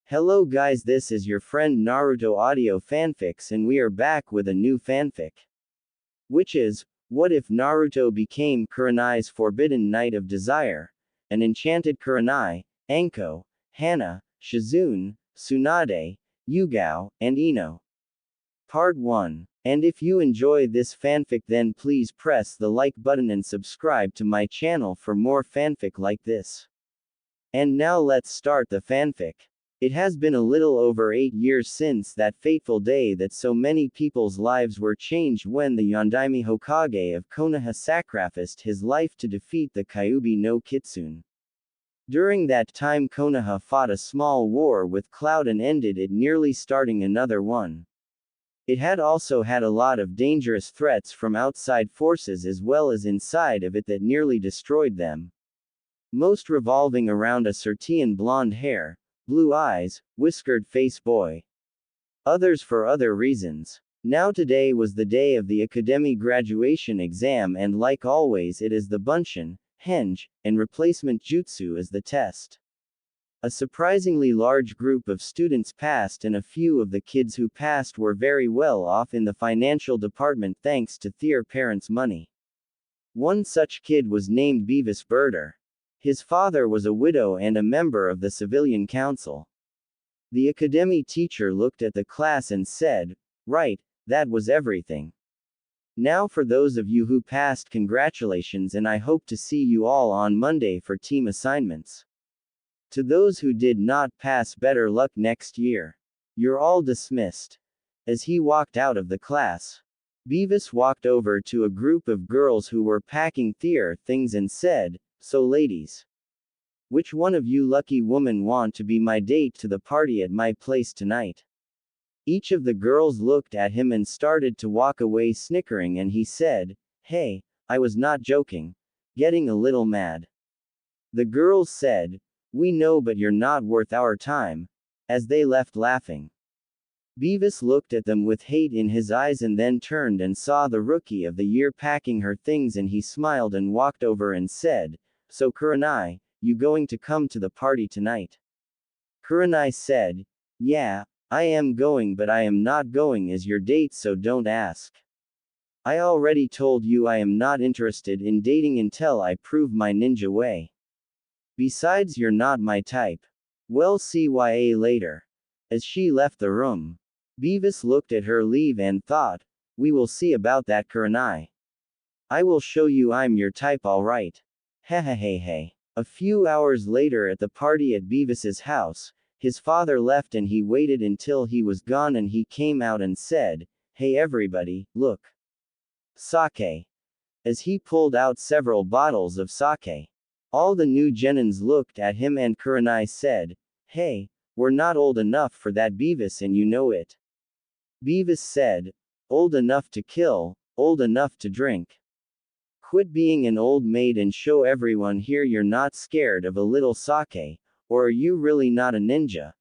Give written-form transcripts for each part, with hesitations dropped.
Hello guys, this is your friend Naruto Audio Fanfics and we are back with a new fanfic. Which is, what if Naruto became Kurenai's Forbidden Knight of Desire? An enchanted Kurenai, Anko, Hana, Shizune, Tsunade, Yugao, and Ino. Part 1. And if you enjoy this fanfic then please press the like button and subscribe to my channel for more fanfic like this. And now let's start the fanfic. It has been a little over 8 years since that fateful day that so many people's lives were changed when the Yondaime Hokage of Konoha sacrificed his life to defeat the Kyuubi no Kitsune. During that time Konoha fought a small war with Cloud and ended it nearly starting another one. It had also had a lot of dangerous threats from outside forces as well as inside of it that nearly destroyed them. Most revolving around a certain blonde hair, blue eyes, whiskered face boy. Others for other reasons. Now today was the day of the academy graduation exam and like always it is the Bunshin, Henge, and replacement jutsu as the test. A surprisingly large group of students passed and a few of the kids who passed were very well off in the financial department thanks to their parents' money. One such kid was named Beavis Birder. His father was a widow and a member of the civilian council. The academy teacher looked at the class and said, "Right, that was everything. Now for those of you who passed, congratulations and I hope to see you all on Monday for team assignments. To those who did not pass, better luck next year. You're all dismissed." As he walked out of the class, Beavis walked over to a group of girls who were packing their things and said, "So ladies, which one of you lucky women want to be my date to the party at my place tonight?" Each of the girls looked at him and started to walk away snickering and he said, "Hey, I was not joking," getting a little mad. The girls said, "We know but you're not worth our time," as they left laughing. Beavis looked at them with hate in his eyes and then turned and saw the rookie of the year packing her things and he smiled and walked over and said, "So Kurenai, you going to come to the party tonight?" Kurenai said, "Yeah, I am going but I am not going as your date so don't ask. I already told you I am not interested in dating until I prove my ninja way. Besides you're not my type. Well CYA later." As she left the room, Beavis looked at her leave and thought, "We will see about that Kurenai. I will show you I'm your type alright. Hehehehe." A few hours later at the party at Beavis's house, his father left and he waited until he was gone and he came out and said, "Hey everybody, look. Sake." As he pulled out several bottles of sake. All the new genins looked at him and Kurenai said, "Hey, we're not old enough for that Beavis and you know it." Beavis said, "Old enough to kill, old enough to drink. Quit being an old maid and show everyone here you're not scared of a little sake, or are you really not a ninja?"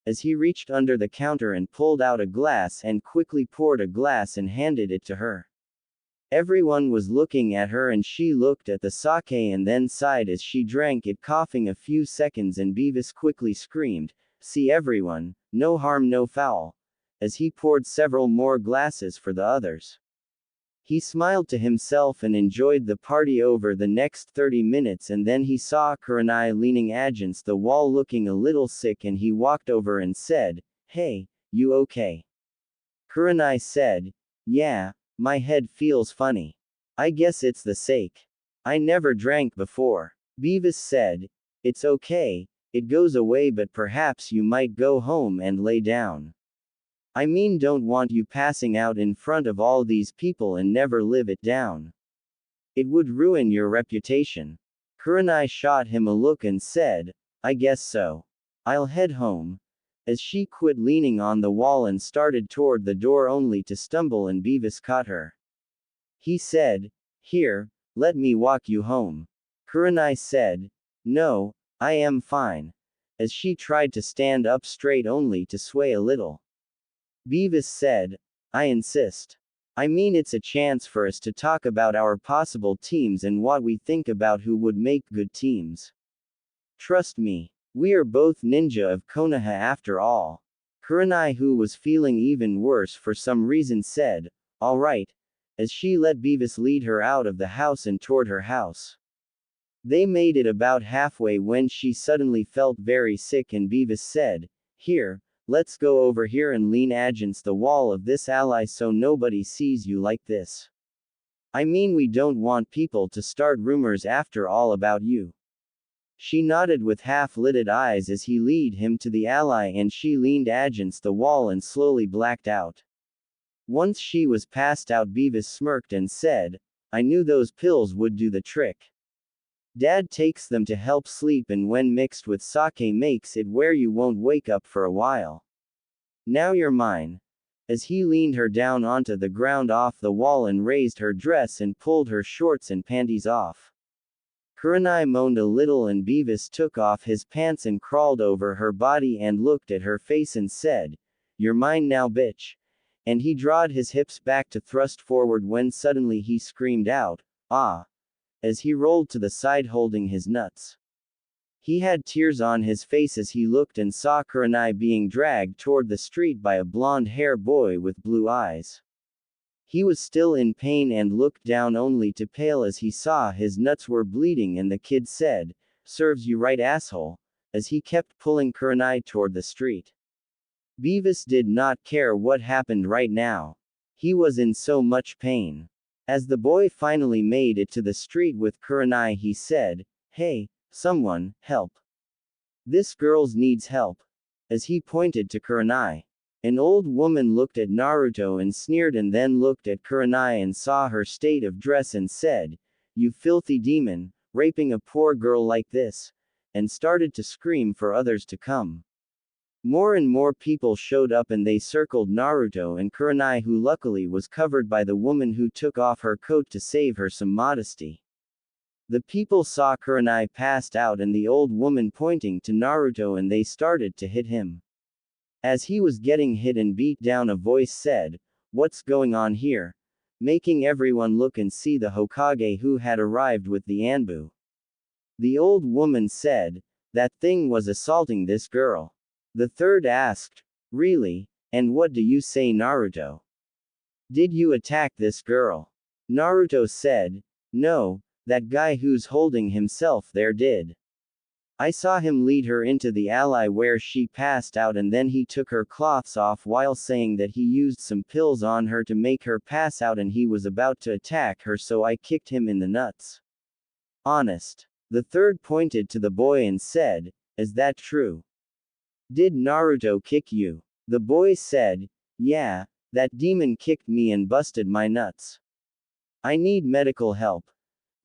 As he reached under the counter and pulled out a glass and quickly poured a glass and handed it to her. Everyone was looking at her and she looked at the sake and then sighed as she drank it, coughing a few seconds, and Beavis quickly screamed, "See everyone, no harm no foul," as he poured several more glasses for the others. He smiled to himself and enjoyed the party over the next 30 minutes and then he saw Kurenai leaning against the wall looking a little sick and he walked over and said, "Hey, you okay?" Kurenai said, "Yeah, my head feels funny. I guess it's the sake. I never drank before." Beavis said, "It's okay, it goes away but perhaps you might go home and lay down. I mean don't want you passing out in front of all these people and never live it down. It would ruin your reputation." Kurenai shot him a look and said, "I guess so. I'll head home." As she quit leaning on the wall and started toward the door only to stumble and Beavis caught her. He said, "Here, let me walk you home." Kurenai said, "No, I am fine." As she tried to stand up straight only to sway a little. Beavis said, "I insist. I mean it's a chance for us to talk about our possible teams and what we think about who would make good teams. Trust me, We are both ninja of Konoha after all. Kurenai, who was feeling even worse for some reason, said, "All right," as she let Beavis lead her out of the house and toward her house. They made it about halfway when she suddenly felt very sick and Beavis said, "Here, let's go over here and lean against the wall of this alley so nobody sees you like this. I mean, we don't want people to start rumors after all about you." She nodded with half-lidded eyes as he led him to the alley and she leaned against the wall and slowly blacked out. Once she was passed out, Beavis smirked and said, "I knew those pills would do the trick. Dad takes them to help sleep and when mixed with sake makes it where you won't wake up for a while. Now you're mine." As he leaned her down onto the ground off the wall and raised her dress and pulled her shorts and panties off. Kurenai moaned a little and Beavis took off his pants and crawled over her body and looked at her face and said, "You're mine now, bitch." And he drawed his hips back to thrust forward when suddenly he screamed out, "Ah!" as he rolled to the side holding his nuts. He had tears on his face as he looked and saw Kurenai being dragged toward the street by a blonde-haired boy with blue eyes. He was still in pain and looked down only to pale as he saw his nuts were bleeding and the kid said, "Serves you right, asshole," as he kept pulling Kurenai toward the street. Beavis did not care what happened right now. He was in so much pain. As the boy finally made it to the street with Kurenai, he said, "Hey, someone, help. This girl needs help," as he pointed to Kurenai. An old woman looked at Naruto and sneered and then looked at Kurenai and saw her state of dress and said, "You filthy demon, raping a poor girl like this," and started to scream for others to come. More and more people showed up and they circled Naruto and Kurenai, who luckily was covered by the woman who took off her coat to save her some modesty. The people saw Kurenai passed out and the old woman pointing to Naruto and they started to hit him. As he was getting hit and beat down, a voice said, "What's going on here?" making everyone look and see the Hokage who had arrived with the Anbu. The old woman said, "That thing was assaulting this girl." The third asked, "Really? And what do you say, Naruto? Did you attack this girl?" Naruto said, "No, that guy who's holding himself there did. I saw him lead her into the alley where she passed out and then he took her clothes off while saying that he used some pills on her to make her pass out and he was about to attack her, so I kicked him in the nuts." Honest. The third pointed to the boy and said, "Is that true? Did Naruto kick you?" The boy said, "Yeah, that demon kicked me and busted my nuts. I need medical help."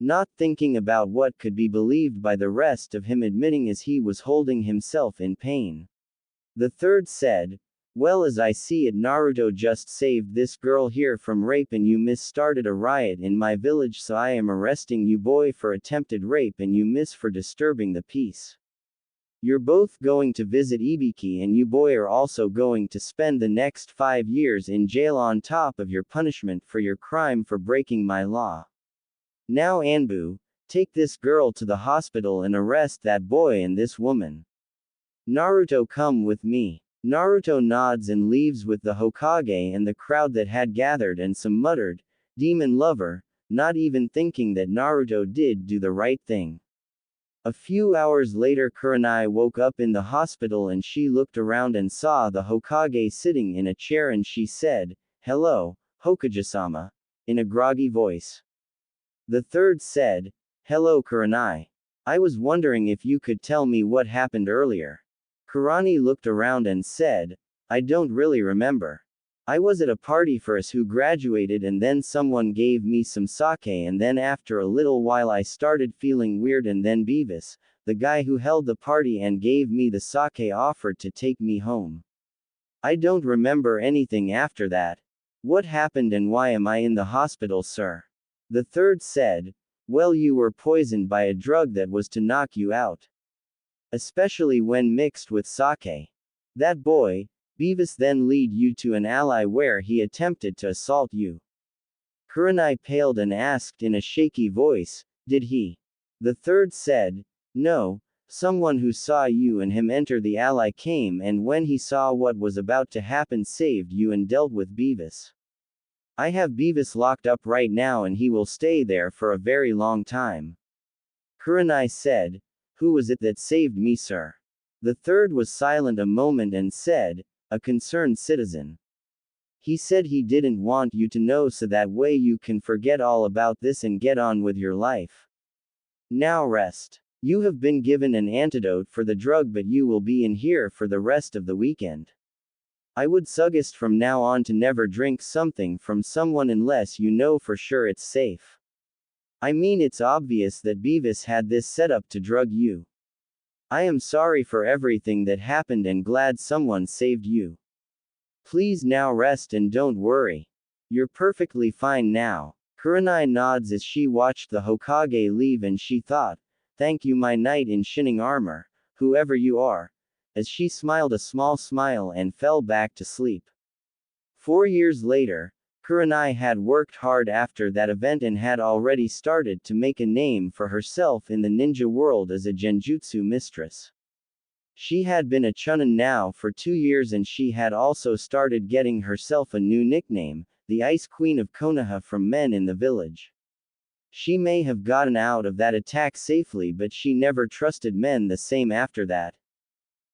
Not thinking about what could be believed by the rest of him admitting as he was holding himself in pain. The third said, "Well, as I see it, Naruto just saved this girl here from rape and you miss started a riot in my village, so I am arresting you boy for attempted rape and you miss for disturbing the peace. You're both going to visit Ibiki and you boy are also going to spend the next 5 years in jail on top of your punishment for your crime for breaking my law. Now Anbu, take this girl to the hospital and arrest that boy and this woman. Naruto, come with me." Naruto nods and leaves with the Hokage and the crowd that had gathered and some muttered, "Demon lover," not even thinking that Naruto did do the right thing. A few hours later, Kurenai woke up in the hospital and she looked around and saw the Hokage sitting in a chair and she said, "Hello, Hokage-sama," in a groggy voice. The third said, "Hello, Kurenai. I was wondering if you could tell me what happened earlier." Kurenai looked around and said, "I don't really remember. I was at a party for us who graduated and then someone gave me some sake and then after a little while I started feeling weird and then Beavis, the guy who held the party and gave me the sake, offered to take me home. I don't remember anything after that. What happened and why am I in the hospital, sir?" The third said, "Well, you were poisoned by a drug that was to knock you out. Especially when mixed with sake. That boy, Beavis, then lead you to an alley where he attempted to assault you." Kurenai paled and asked in a shaky voice, "Did he?" The third said, "No, Someone who saw you and him enter the ally came, and when he saw what was about to happen saved you and dealt with Beavis. I have Beavis locked up right now and he will stay there for a very long time. Kurenai said, "Who was it that saved me, sir?" The third was silent a moment and said, "A concerned citizen. He said he didn't want you to know so that way you can forget all about this and get on with your life. Now rest. You have been given an antidote for the drug but you will be in here for the rest of the weekend. I would suggest from now on to never drink something from someone unless you know for sure it's safe. I mean it's obvious that Beavis had this set up to drug you. I am sorry for everything that happened and glad someone saved you. Please now rest and don't worry. You're perfectly fine now." Kurenai nods as she watched the Hokage leave and she thought, "Thank you my knight in shining armor, whoever you are," as she smiled a small smile and fell back to sleep. 4 years later, Kurenai had worked hard after that event and had already started to make a name for herself in the ninja world as a genjutsu mistress. She had been a chunin now for 2 years and she had also started getting herself a new nickname, the Ice Queen of Konoha from men in the village. She may have gotten out of that attack safely but she never trusted men the same after that.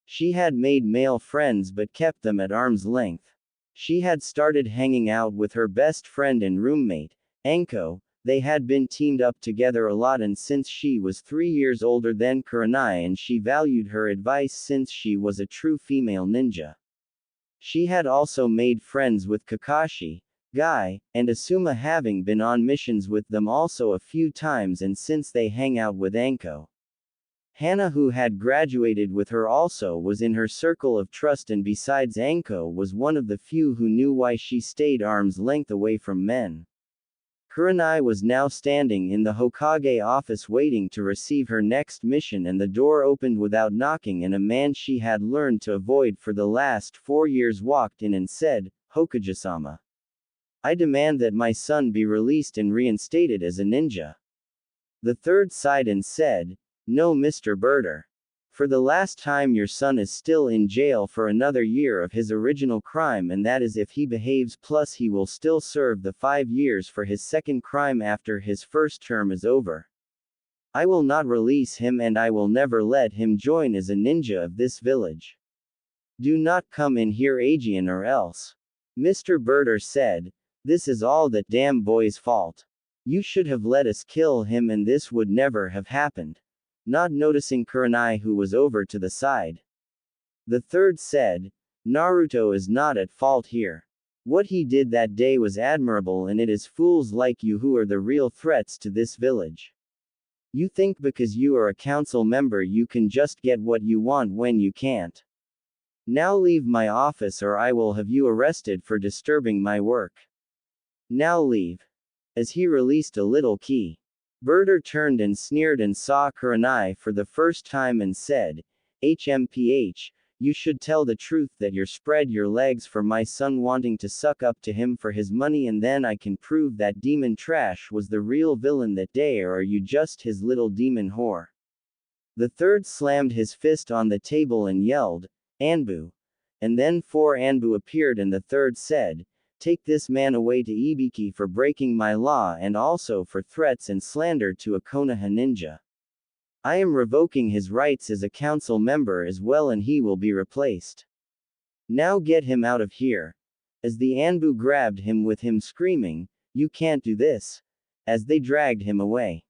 She had made male friends but kept them at arm's length. She had started hanging out with her best friend and roommate, Anko. They had been teamed up together a lot and since she was 3 years older than Kurenai and she valued her advice since she was a true female ninja. She had also made friends with Kakashi, Guy, and Asuma having been on missions with them also a few times and since they hang out with Anko. Hana who had graduated with her also was in her circle of trust and besides Anko was one of the few who knew why she stayed arm's length away from men. Kurenai was now standing in the Hokage office waiting to receive her next mission and the door opened without knocking and a man she had learned to avoid for the last 4 years walked in and said, "Hokage-sama. I demand that my son be released and reinstated as a ninja." The third sighed and said, "No, Mr. Birder. For the last time your son is still in jail for another year of his original crime and that is if he behaves plus he will still serve the 5 years for his second crime after his first term is over. I will not release him and I will never let him join as a ninja of this village. Do not come in here Aegean or else." Mr. Birder said, "This is all that damn boy's fault. You should have let us kill him and this would never have happened." Not noticing Kurenai who was over to the side. The third said, "Naruto is not at fault here. What he did that day was admirable and it is fools like you who are the real threats to this village. You think because you are a council member you can just get what you want when you can't. Now leave my office or I will have you arrested for disturbing my work. Now leave." As he released a little key. Birder turned and sneered and saw Kurenai for the first time and said, "HMPH, you should tell the truth that you're spread your legs for my son wanting to suck up to him for his money and then I can prove that demon trash was the real villain that day or are you just his little demon whore?" The third slammed his fist on the table and yelled, "Anbu." And then 4 Anbu appeared and the third said, "Take this man away to Ibiki for breaking my law and also for threats and slander to a Konoha ninja. I am revoking his rights as a council member as well and he will be replaced. Now get him out of here." As the Anbu grabbed him with him screaming, "You can't do this," as they dragged him away.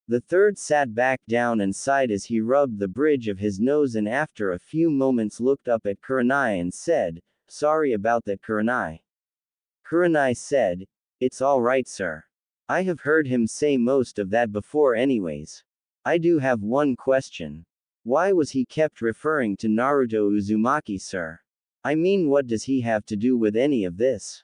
The third sat back down and sighed as he rubbed the bridge of his nose and after a few moments looked up at Kurenai and said, "Sorry about that Kurenai." Kurenai said, "It's all right sir. I have heard him say most of that before anyways. I do have one question. Why was he kept referring to Naruto Uzumaki sir? I mean what does he have to do with any of this?"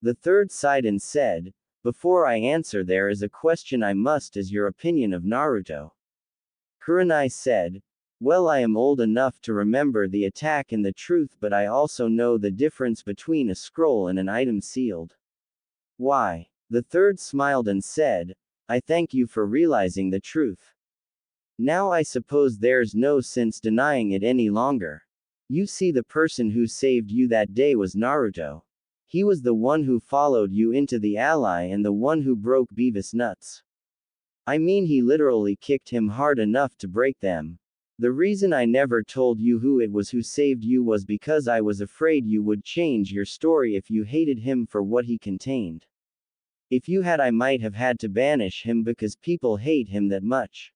The third sighed and said, "Before I answer there is a question I must as your opinion of Naruto." Kurenai said, "Well I am old enough to remember the attack and the truth but I also know the difference between a scroll and an item sealed." "Why?" The third smiled and said, "I thank you for realizing the truth. Now I suppose there's no sense denying it any longer. You see, the person who saved you that day was Naruto. He was the one who followed you into the ally and the one who broke Beavis' nuts. I mean, he literally kicked him hard enough to break them. The reason I never told you who it was who saved you was because I was afraid you would change your story if you hated him for what he contained. If you had, I might have had to banish him because people hate him that much.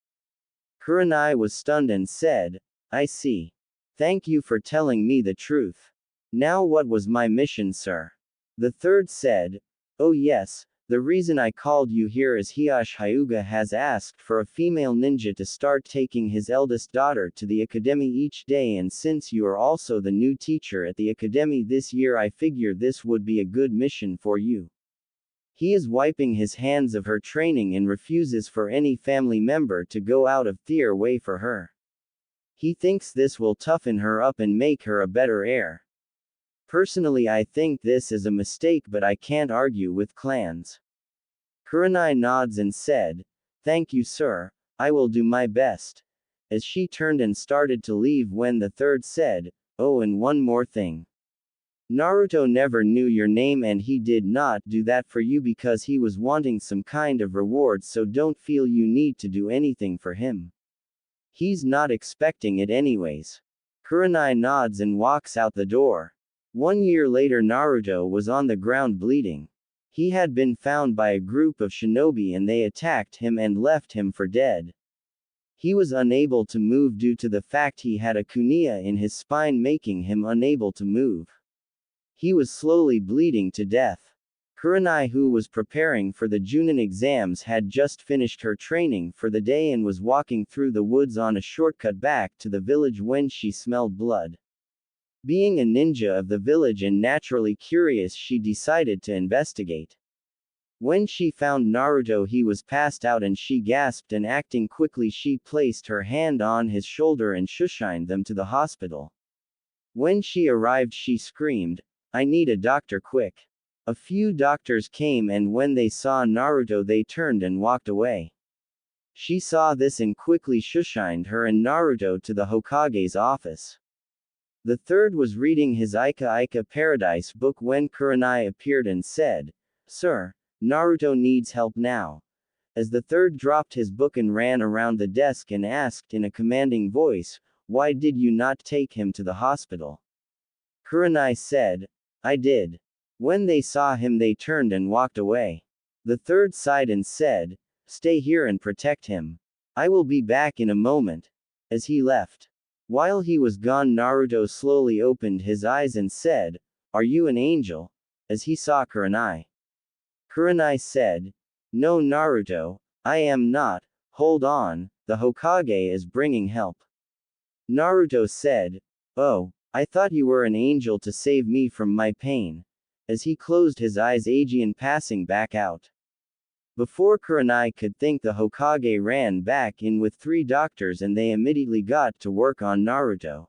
Kurenai was stunned and said, I see. Thank you for telling me the truth. Now what was my mission, sir? The third said, oh yes, the reason I called you here is Hiash Hyuga has asked for a female ninja to start taking his eldest daughter to the academy each day, and since you are also the new teacher at the academy this year, I figure this would be a good mission for you. He is wiping his hands of her training and refuses for any family member to go out of their way for her. He thinks this will toughen her up and make her a better heir. Personally, I think this is a mistake, but I can't argue with clans. Kurenai nods and said, thank you, sir, I will do my best. As she turned and started to leave when the third said, oh, and one more thing. Naruto never knew your name and he did not do that for you because he was wanting some kind of reward, so don't feel you need to do anything for him. He's not expecting it anyways. Kurenai nods and walks out the door. 1 year later, Naruto was on the ground bleeding. He had been found by a group of shinobi and they attacked him and left him for dead. He was unable to move due to the fact he had a kunai in his spine, making him unable to move. He was slowly bleeding to death. Kurenai, who was preparing for the Junin exams, had just finished her training for the day and was walking through the woods on a shortcut back to the village when she smelled blood. Being a ninja of the village and naturally curious, she decided to investigate. When she found Naruto, he was passed out and she gasped, and acting quickly she placed her hand on his shoulder and shushined them to the hospital. When she arrived, she screamed, I need a doctor quick. A few doctors came and when they saw Naruto they turned and walked away. She saw this and quickly shushined her and Naruto to the Hokage's office. The third was reading his Ika Ika Paradise book when Kurenai appeared and said, Sir, Naruto needs help now. As the third dropped his book and ran around the desk and asked in a commanding voice, why did you not take him to the hospital? Kurenai said, I did. When they saw him they turned and walked away. The third sighed and said, stay here and protect him. I will be back in a moment. As he left. While he was gone, Naruto slowly opened his eyes and said, are you an angel? As he saw Kurenai. Kurenai said, no, Naruto, I am not. Hold on, the Hokage is bringing help. Naruto said, oh, I thought you were an angel to save me from my pain. As he closed his eyes, Aegean passing back out. Before Kurenai could think, the Hokage ran back in with 3 doctors and they immediately got to work on Naruto.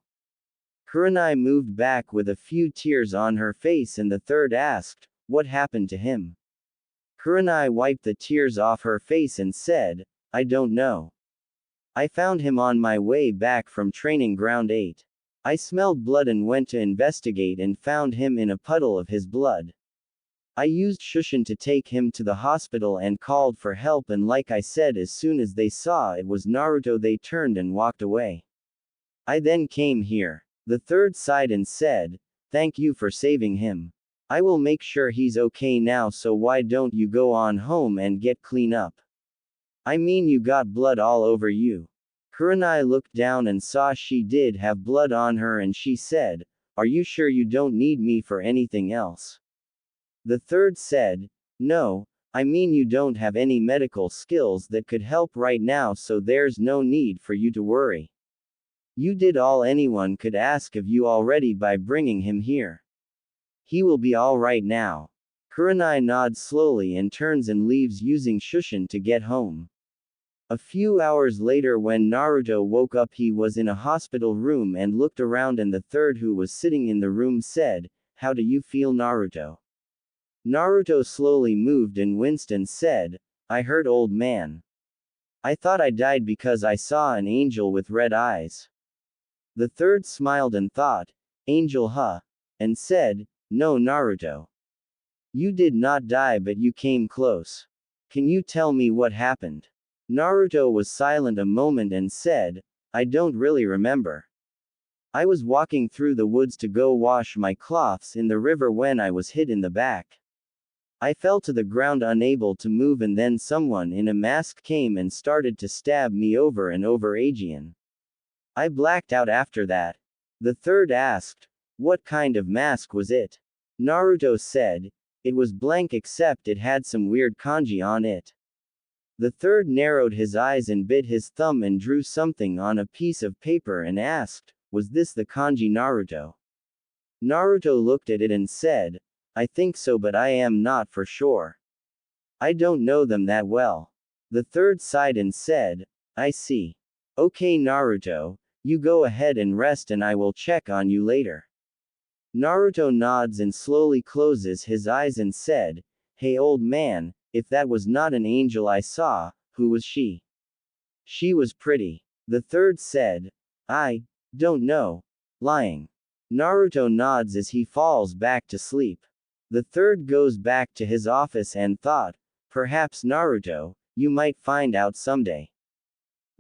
Kurenai moved back with a few tears on her face and the third asked, what happened to him? Kurenai wiped the tears off her face and said, I don't know. I found him on my way back from training ground 8. I smelled blood and went to investigate and found him in a puddle of his blood. I used Shushin to take him to the hospital and called for help, and like I said, as soon as they saw it was Naruto they turned and walked away. I then came here. The third sighed and said, thank you for saving him. I will make sure he's okay now, so why don't you go on home and get clean up? I mean, you got blood all over you. Kurenai looked down and saw she did have blood on her and she said, are you sure you don't need me for anything else? The third said, no, I mean you don't have any medical skills that could help right now, so there's no need for you to worry. You did all anyone could ask of you already by bringing him here. He will be all right now. Kurenai nods slowly and turns and leaves using Shushin to get home. A few hours later, when Naruto woke up, he was in a hospital room and looked around, and the third, who was sitting in the room, said, how do you feel, Naruto? Naruto slowly moved and winced and said, I hurt, old man. I thought I died because I saw an angel with red eyes. The third smiled and thought, Angel huh? And said, No Naruto. You did not die but you came close. Can you tell me what happened? Naruto was silent a moment and said, I don't really remember. I was walking through the woods to go wash my cloths in the river when I was hit in the back. I fell to the ground unable to move and then someone in a mask came and started to stab me over and over again. I blacked out after that. The third asked, What kind of mask was it? Naruto said, It was blank except it had some weird kanji on it. The third narrowed his eyes and bit his thumb and drew something on a piece of paper and asked, Was this the kanji Naruto? Naruto looked at it and said, I think so but I am not for sure. I don't know them that well. The third sighed and said, I see. Okay Naruto, you go ahead and rest and I will check on you later. Naruto nods and slowly closes his eyes and said, Hey old man, if that was not an angel I saw, who was she? She was pretty. The third said, I don't know. Lying. Naruto nods as he falls back to sleep. The third goes back to his office and thought, Perhaps Naruto, you might find out someday.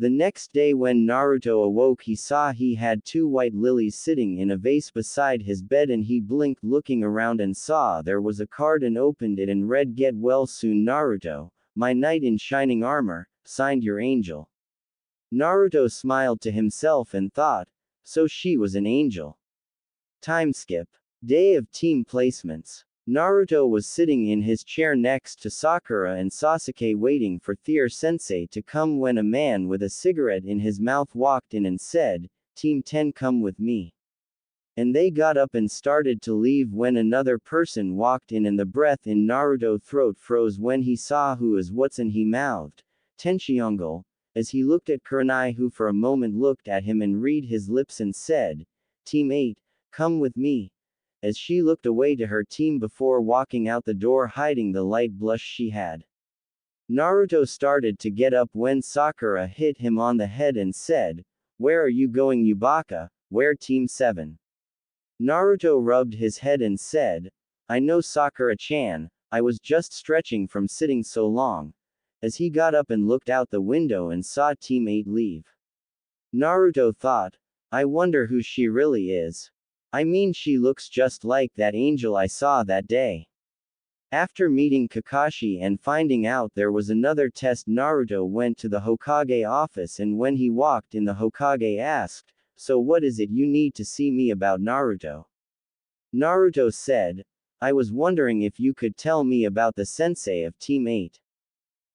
The next day when Naruto awoke he saw he had two white lilies sitting in a vase beside his bed and he blinked looking around and saw there was a card and opened it and read Get well soon Naruto, my knight in shining armor, signed your angel. Naruto smiled to himself and thought, so she was an angel. Time skip. Day of team placements. Naruto was sitting in his chair next to Sakura and Sasuke waiting for Thier-sensei to come when a man with a cigarette in his mouth walked in and said, Team 10 come with me. And they got up and started to leave when another person walked in and the breath in Naruto's throat froze when he saw who is what's and he mouthed, Tenshinhangle, as he looked at Kurenai who for a moment looked at him and read his lips and said, Team 8, come with me. As she looked away to her team before walking out the door hiding the light blush she had. Naruto started to get up when Sakura hit him on the head and said, Where are you going Yubaka, where Team 7? Naruto rubbed his head and said, I know Sakura-chan, I was just stretching from sitting so long. As he got up and looked out the window and saw Team 8 leave. Naruto thought, I wonder who she really is. I mean she looks just like that angel I saw that day. After meeting Kakashi and finding out there was another test Naruto went to the Hokage office and when he walked in the Hokage asked, So what is it you need to see me about Naruto? Naruto said, I was wondering if you could tell me about the sensei of Team 8.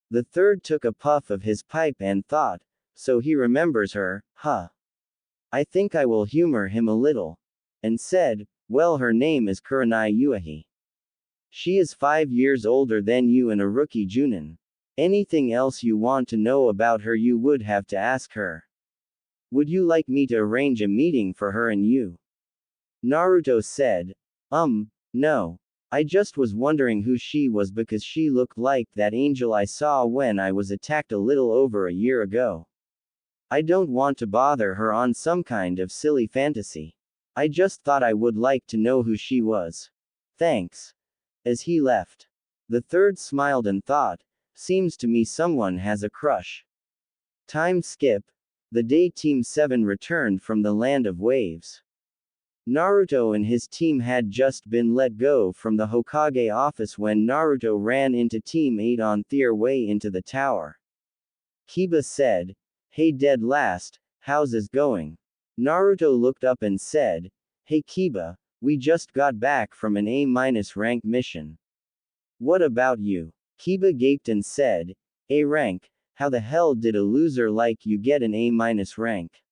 The third took a puff of his pipe and thought, so he remembers her, huh? I think I will humor him a little. And said, well her name is Kurenai Uehi. She is 5 years older than you and a rookie Junin. Anything else you want to know about her you would have to ask her. Would you like me to arrange a meeting for her and you? Naruto said, no. I just was wondering who she was because she looked like that angel I saw when I was attacked a little over a year ago. I don't want to bother her on some kind of silly fantasy. I just thought I would like to know who she was. Thanks. As he left. The third smiled and thought, seems to me someone has a crush. Time skip. The day Team 7 returned from the Land of Waves. Naruto and his team had just been let go from the Hokage office when Naruto ran into Team 8 on their way into the tower. Kiba said, Hey dead last, how's it going? Naruto looked up and said, Hey Kiba, we just got back from an A- rank mission. What about you? Kiba gaped and said, A rank, how the hell did a loser like you get an A- rank?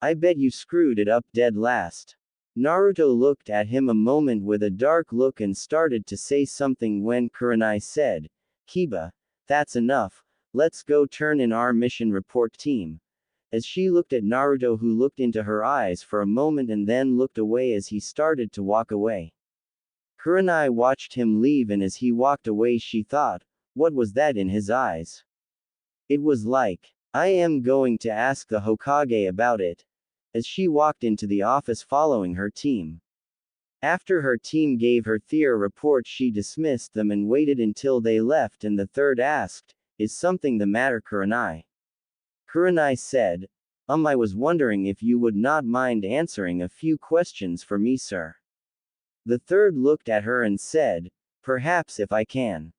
I bet you screwed it up dead last. Naruto looked at him a moment with a dark look and started to say something when Kurenai said, Kiba, that's enough, let's go turn in our mission report team. As she looked at Naruto who looked into her eyes for a moment and then looked away as he started to walk away. Kurenai watched him leave and as he walked away she thought, what was that in his eyes? It was like, I am going to ask the Hokage about it, as she walked into the office following her team. After her team gave her theory report, she dismissed them and waited until they left, and the third asked, "Is something the matter, Kurenai?" Kurenai said, I was wondering if you would not mind answering a few questions for me, sir. The third looked at her and said, "Perhaps if I can."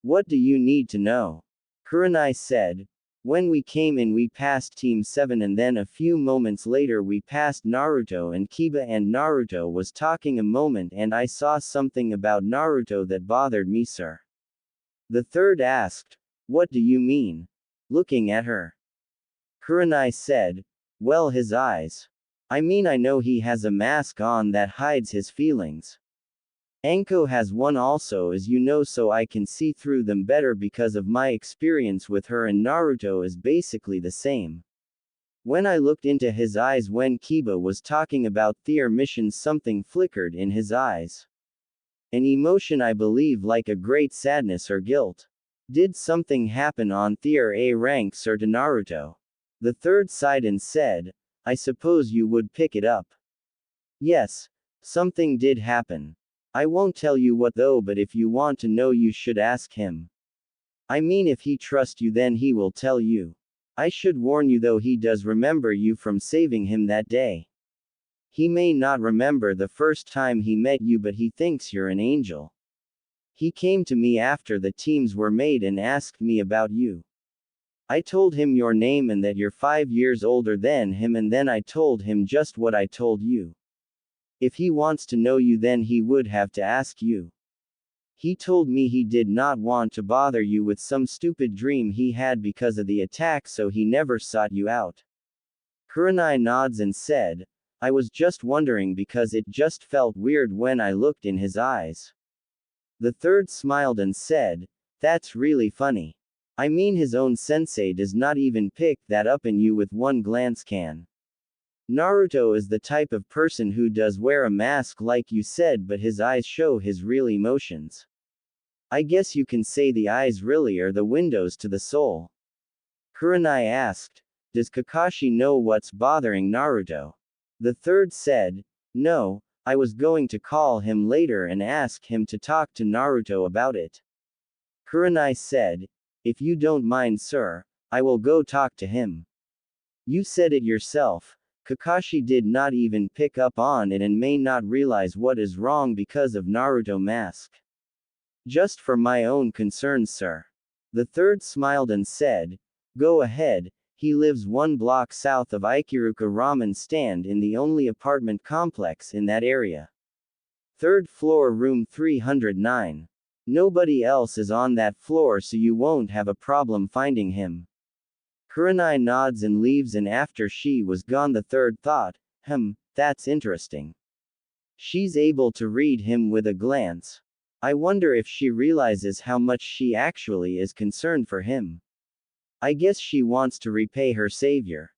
"What do you need to know?" Kurenai said, "When we came in we passed Team 7 and then a few moments later we passed Naruto and Kiba, and Naruto was talking a moment and I saw something about Naruto that bothered me, sir." The third asked, "What do you mean?" Looking at her. Kurenai said, "Well, his eyes. I mean, I know he has a mask on that hides his feelings. Anko has one also, as you know, so I can see through them better because of my experience with her, and Naruto is basically the same. When I looked into his eyes when Kiba was talking about their missions, something flickered in his eyes. An emotion, I believe, like a great sadness or guilt. Did something happen on their A rank, sir, to Naruto?" The third sighed and said, "I suppose you would pick it up." "Yes, something did happen. I won't tell you what though, but if you want to know you should ask him. I mean, if he trusts you then he will tell you. I should warn you though, he does remember you from saving him that day. He may not remember the first time he met you, but he thinks you're an angel. He came to me after the teams were made and asked me about you. I told him your name and that you're 5 years older than him, and then I told him just what I told you. If he wants to know you then he would have to ask you. He told me he did not want to bother you with some stupid dream he had because of the attack, so he never sought you out." Kurenai nods and said, "I was just wondering because it just felt weird when I looked in his eyes." The third smiled and said, "That's really funny. I mean, his own sensei does not even pick that up in you with one glance can. Naruto is the type of person who does wear a mask like you said, but his eyes show his real emotions. I guess you can say the eyes really are the windows to the soul." Kurenai asked, "Does Kakashi know what's bothering Naruto?" The third said, "No, I was going to call him later and ask him to talk to Naruto about it." Kurenai said, "If you don't mind, sir, I will go talk to him. You said it yourself. Kakashi did not even pick up on it and may not realize what is wrong because of Naruto mask. Just for my own concerns, sir." The third smiled and said, "Go ahead, he lives 1 block south of Ikiruka Ramen Stand in the only apartment complex in that area. 3rd floor, room 309. Nobody else is on that floor, so you won't have a problem finding him." Kurenai nods and leaves, and after she was gone the third thought, that's interesting. She's able to read him with a glance. I wonder if she realizes how much she actually is concerned for him. I guess she wants to repay her savior.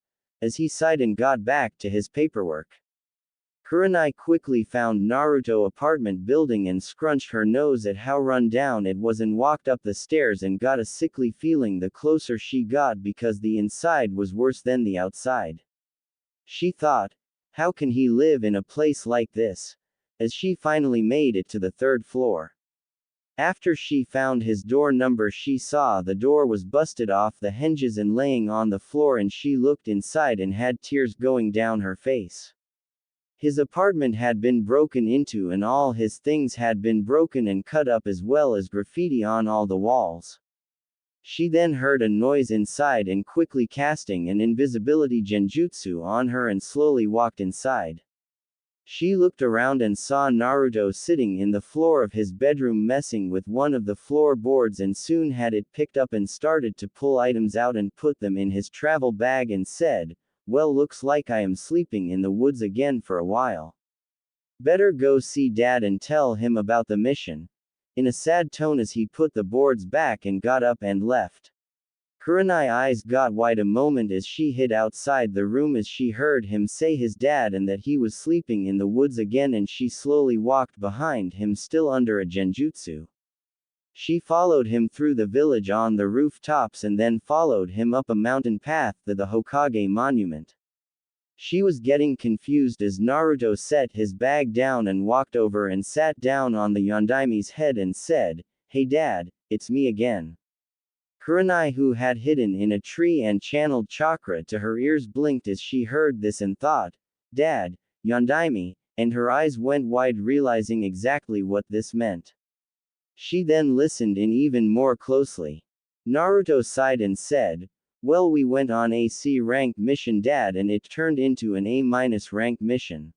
As he sighed and got back to his paperwork, Kurenai quickly found Naruto apartment building and scrunched her nose at how run down it was and walked up the stairs and got a sickly feeling the closer she got because the inside was worse than the outside. She thought, how can he live in a place like this? As she finally made it to the 3rd floor. After she found his door number, she saw the door was busted off the hinges and laying on the floor, and she looked inside and had tears going down her face. His apartment had been broken into and all his things had been broken and cut up, as well as graffiti on all the walls. She then heard a noise inside and quickly casting an invisibility genjutsu on her and slowly walked inside. She looked around and saw Naruto sitting in the floor of his bedroom messing with one of the floorboards, and soon had it picked up and started to pull items out and put them in his travel bag and said, "Well, looks like I am sleeping in the woods again for a while. Better go see Dad and tell him about the mission," in a sad tone as he put the boards back and got up and left. Kurenai's eyes got wide a moment as she hid outside the room as she heard him say his dad and that he was sleeping in the woods again, and she slowly walked behind him still under a genjutsu. She followed him through the village on the rooftops and then followed him up a mountain path to the Hokage monument. She was getting confused as Naruto set his bag down and walked over and sat down on the Yondaime's head and said, "Hey dad, it's me again." Kurenai, who had hidden in a tree and channeled chakra to her ears, blinked as she heard this and thought, "Dad, Yondaime," and her eyes went wide, realizing exactly what this meant. She then listened in even more closely. Naruto sighed and said, "Well, we went on a C rank mission, Dad, and it turned into an A- rank mission.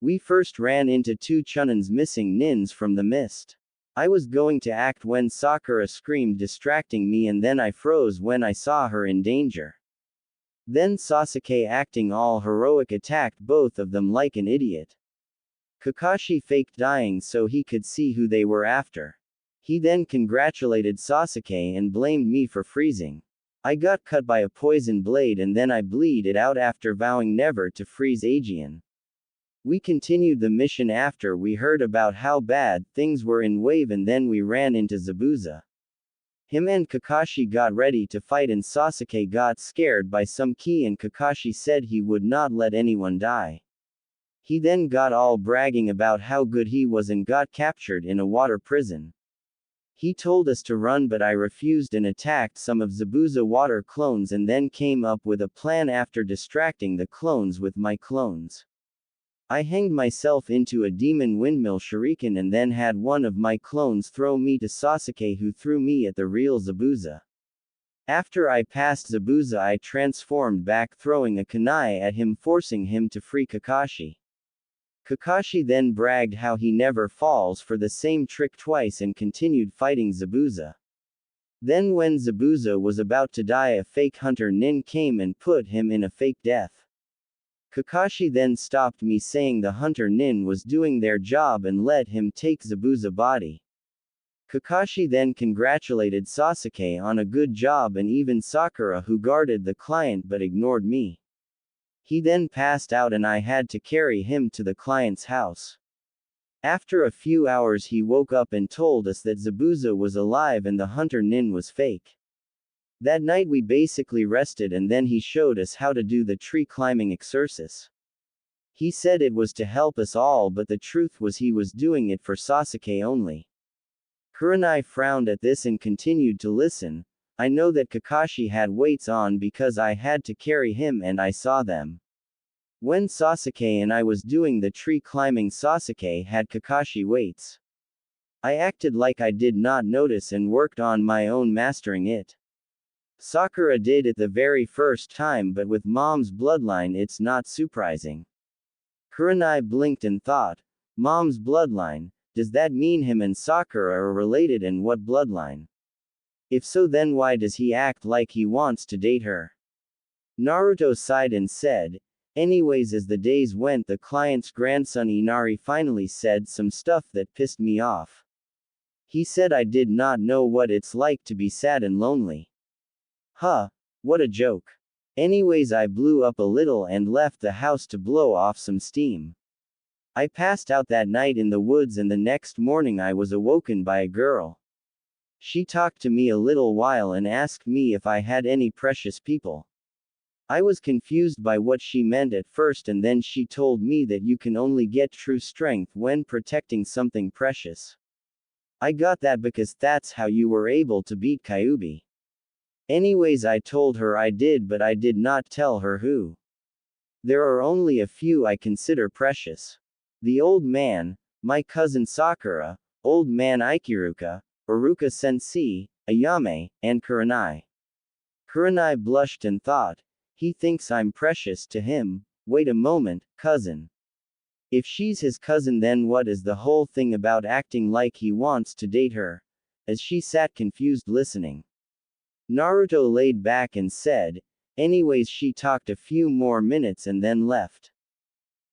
We first ran into two Chunins missing nins from the mist. I was going to act when Sakura screamed, distracting me, and then I froze when I saw her in danger. Then Sasuke, acting all heroic, attacked both of them like an idiot. Kakashi faked dying so he could see who they were after. He then congratulated Sasuke and blamed me for freezing. I got cut by a poison blade and then I bleed it out after vowing never to freeze Aegean. We continued the mission after we heard about how bad things were in Wave, and then we ran into Zabuza. Him and Kakashi got ready to fight and Sasuke got scared by some key and Kakashi said he would not let anyone die. He then got all bragging about how good he was and got captured in a water prison. He told us to run, but I refused and attacked some of Zabuza water clones and then came up with a plan after distracting the clones with my clones. I hanged myself into a demon windmill shuriken and then had one of my clones throw me to Sasuke, who threw me at the real Zabuza. After I passed Zabuza, I transformed back, throwing a kunai at him, forcing him to free Kakashi. Kakashi then bragged how he never falls for the same trick twice and continued fighting Zabuza. Then when Zabuza was about to die, a fake hunter nin came and put him in a fake death. Kakashi then stopped me, saying the hunter nin was doing their job and let him take Zabuza body. Kakashi then congratulated Sasuke on a good job and even Sakura, who guarded the client but ignored me. He then passed out and I had to carry him to the client's house. After a few hours he woke up and told us that Zabuza was alive and the hunter nin was fake. That night we basically rested and then he showed us how to do the tree climbing exercise. He said it was to help us all, but the truth was he was doing it for Sasuke only. Kurenai frowned at this and continued to listen. I know that Kakashi had weights on because I had to carry him and I saw them. When Sasuke and I was doing the tree climbing, Sasuke had Kakashi weights. I acted like I did not notice and worked on my own mastering it. Sakura did it the very first time, but with mom's bloodline it's not surprising. Kurenai blinked and thought, mom's bloodline, does that mean him and Sakura are related, and what bloodline? If so, then why does he act like he wants to date her? Naruto sighed and said, anyways, as the days went, the client's grandson Inari finally said some stuff that pissed me off. He said I did not know what it's like to be sad and lonely. Huh, what a joke. Anyways, I blew up a little and left the house to blow off some steam. I passed out that night in the woods and the next morning I was awoken by a girl. She talked to me a little while and asked me if I had any precious people. I was confused by what she meant at first, and then she told me that you can only get true strength when protecting something precious. I got that because that's how you were able to beat Kyuubi. Anyways, I told her I did, but I did not tell her who. There are only a few I consider precious. The old man, my cousin Sakura, old man Ikiruka, Iruka Sensei, Ayame, and Kurenai. Kurenai blushed and thought, he thinks I'm precious to him. Wait a moment, cousin. If she's his cousin, then what is the whole thing about acting like he wants to date her? As she sat confused listening, Naruto laid back and said, anyways, she talked a few more minutes and then left.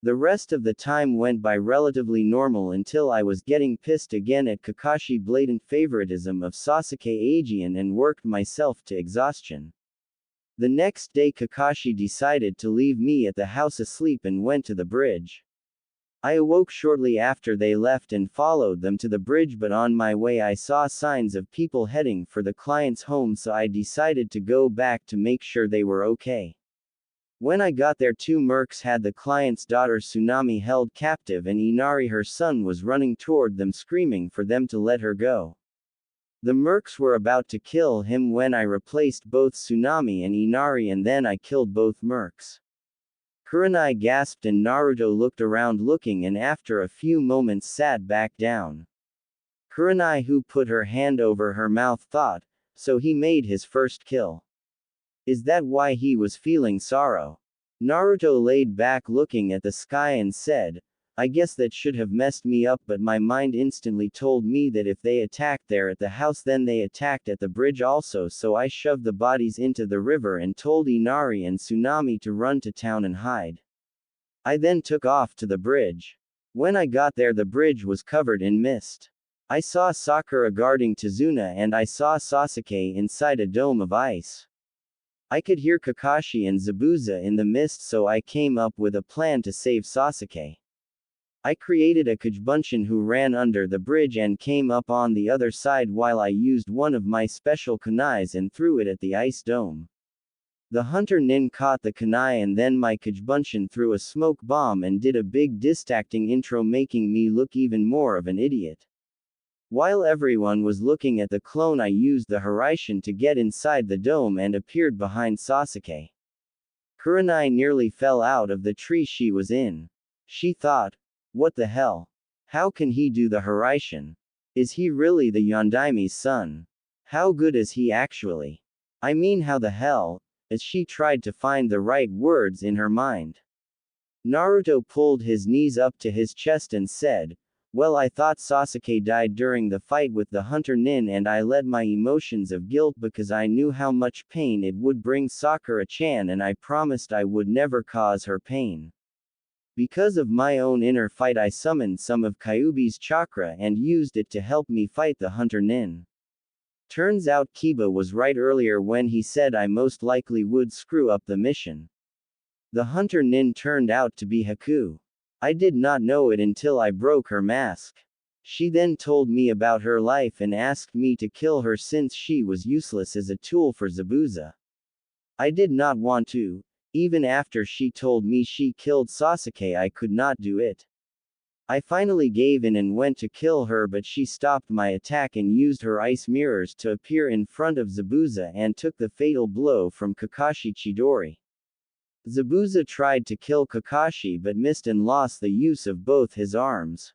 The rest of the time went by relatively normal until I was getting pissed again at Kakashi blatant favoritism of Sasuke Aegean and worked myself to exhaustion. The next day Kakashi decided to leave me at the house asleep and went to the bridge. I awoke shortly after they left and followed them to the bridge, but on my way I saw signs of people heading for the client's home, so I decided to go back to make sure they were okay. When I got there, two mercs had the client's daughter Tsunade held captive, and Inari, her son, was running toward them screaming for them to let her go. The mercs were about to kill him when I replaced both Tsunade and Inari, and then I killed both mercs. Kurenai gasped and Naruto looked around looking, and after a few moments sat back down. Kurenai, who put her hand over her mouth, thought, so he made his first kill. Is that why he was feeling sorrow? Naruto laid back looking at the sky and said, I guess that should have messed me up, but my mind instantly told me that if they attacked there at the house, then they attacked at the bridge also, so I shoved the bodies into the river and told Inari and Tsunade to run to town and hide. I then took off to the bridge. When I got there, the bridge was covered in mist. I saw Sakura guarding Tsunade, and I saw Sasuke inside a dome of ice. I could hear Kakashi and Zabuza in the mist, so I came up with a plan to save Sasuke. I created a Kajbunshin who ran under the bridge and came up on the other side while I used one of my special kunais and threw it at the ice dome. The hunter nin caught the kunai, and then my Kajbunshin threw a smoke bomb and did a big distracting intro, making me look even more of an idiot. While everyone was looking at the clone, I used the Hiraishin to get inside the dome and appeared behind Sasuke. Kurenai nearly fell out of the tree she was in. She thought, what the hell? How can he do the Hiraishin? Is he really the Yondaime's son? How good is he actually? I mean, how the hell? As she tried to find the right words in her mind. Naruto pulled his knees up to his chest and said, well, I thought Sasuke died during the fight with the hunter nin, and I led my emotions of guilt because I knew how much pain it would bring Sakura-chan, and I promised I would never cause her pain. Because of my own inner fight, I summoned some of Kyuubi's chakra and used it to help me fight the hunter nin. Turns out Kiba was right earlier when he said I most likely would screw up the mission. The hunter nin turned out to be Haku. I did not know it until I broke her mask. She then told me about her life and asked me to kill her since she was useless as a tool for Zabuza. I did not want to. Even after she told me she killed Sasuke, I could not do it. I finally gave in and went to kill her, but she stopped my attack and used her ice mirrors to appear in front of Zabuza and took the fatal blow from Kakashi Chidori. Zabuza tried to kill Kakashi but missed and lost the use of both his arms.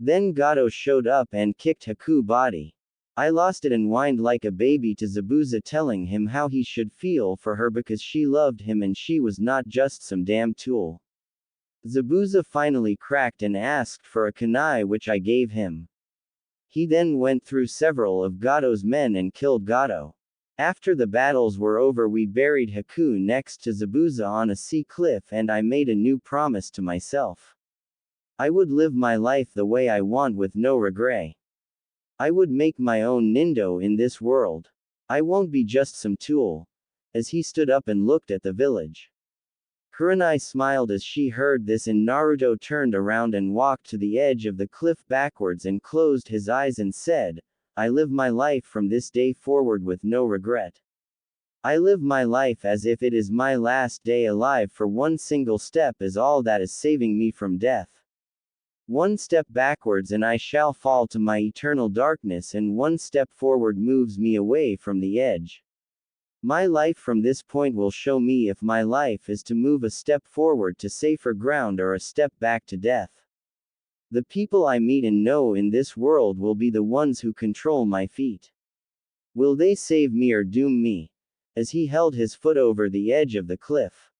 Then Gato showed up and kicked Haku's body. I lost it and whined like a baby to Zabuza, telling him how he should feel for her because she loved him and she was not just some damn tool. Zabuza finally cracked and asked for a kunai, which I gave him. He then went through several of Gato's men and killed Gato. After the battles were over, we buried Haku next to Zabuza on a sea cliff, and I made a new promise to myself. I would live my life the way I want with no regret. I would make my own Nindo in this world. I won't be just some tool. As he stood up and looked at the village. Kurenai smiled as she heard this, and Naruto turned around and walked to the edge of the cliff backwards and closed his eyes and said, I live my life from this day forward with no regret. I live my life as if it is my last day alive, for one single step is all that is saving me from death. One step backwards and I shall fall to my eternal darkness, and one step forward moves me away from the edge. My life from this point will show me if my life is to move a step forward to safer ground or a step back to death. The people I meet and know in this world will be the ones who control my feet. Will they save me or doom me? As he held his foot over the edge of the cliff.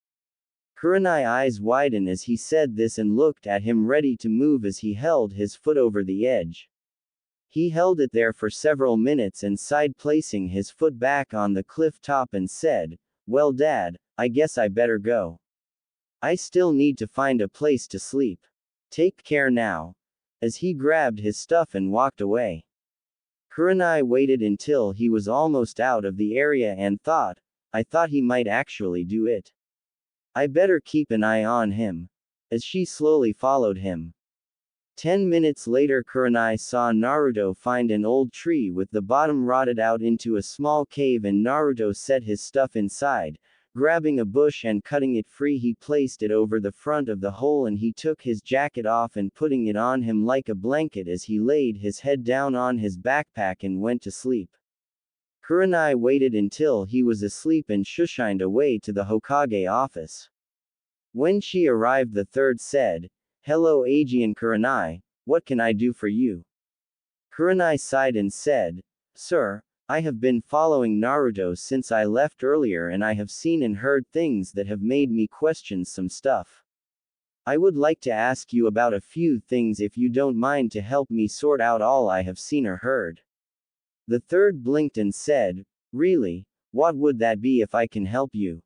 Kurenai's eyes widened as he said this and looked at him, ready to move as he held his foot over the edge. He held it there for several minutes and sighed, placing his foot back on the cliff top, and said, well, Dad, I guess I better go. I still need to find a place to sleep. Take care now. As he grabbed his stuff and walked away. Kurenai waited until he was almost out of the area and thought, I thought he might actually do it. I better keep an eye on him. as she slowly followed him. 10 minutes later, Kurenai saw Naruto find an old tree with the bottom rotted out into a small cave, and Naruto set his stuff inside. Grabbing a bush and cutting it free, he placed it over the front of the hole, and he took his jacket off and putting it on him like a blanket as he laid his head down on his backpack and went to sleep. Kurenai waited until he was asleep and shushined away to the Hokage office. When she arrived, the third said, "Hello Aegean Kurenai, what can I do for you?" Kurenai sighed and said, "Sir, I have been following Naruto since I left earlier, and I have seen and heard things that have made me question some stuff. I would like to ask you about a few things if you don't mind to help me sort out all I have seen or heard." The third blinked and said, "Really? What would that be if I can help you?"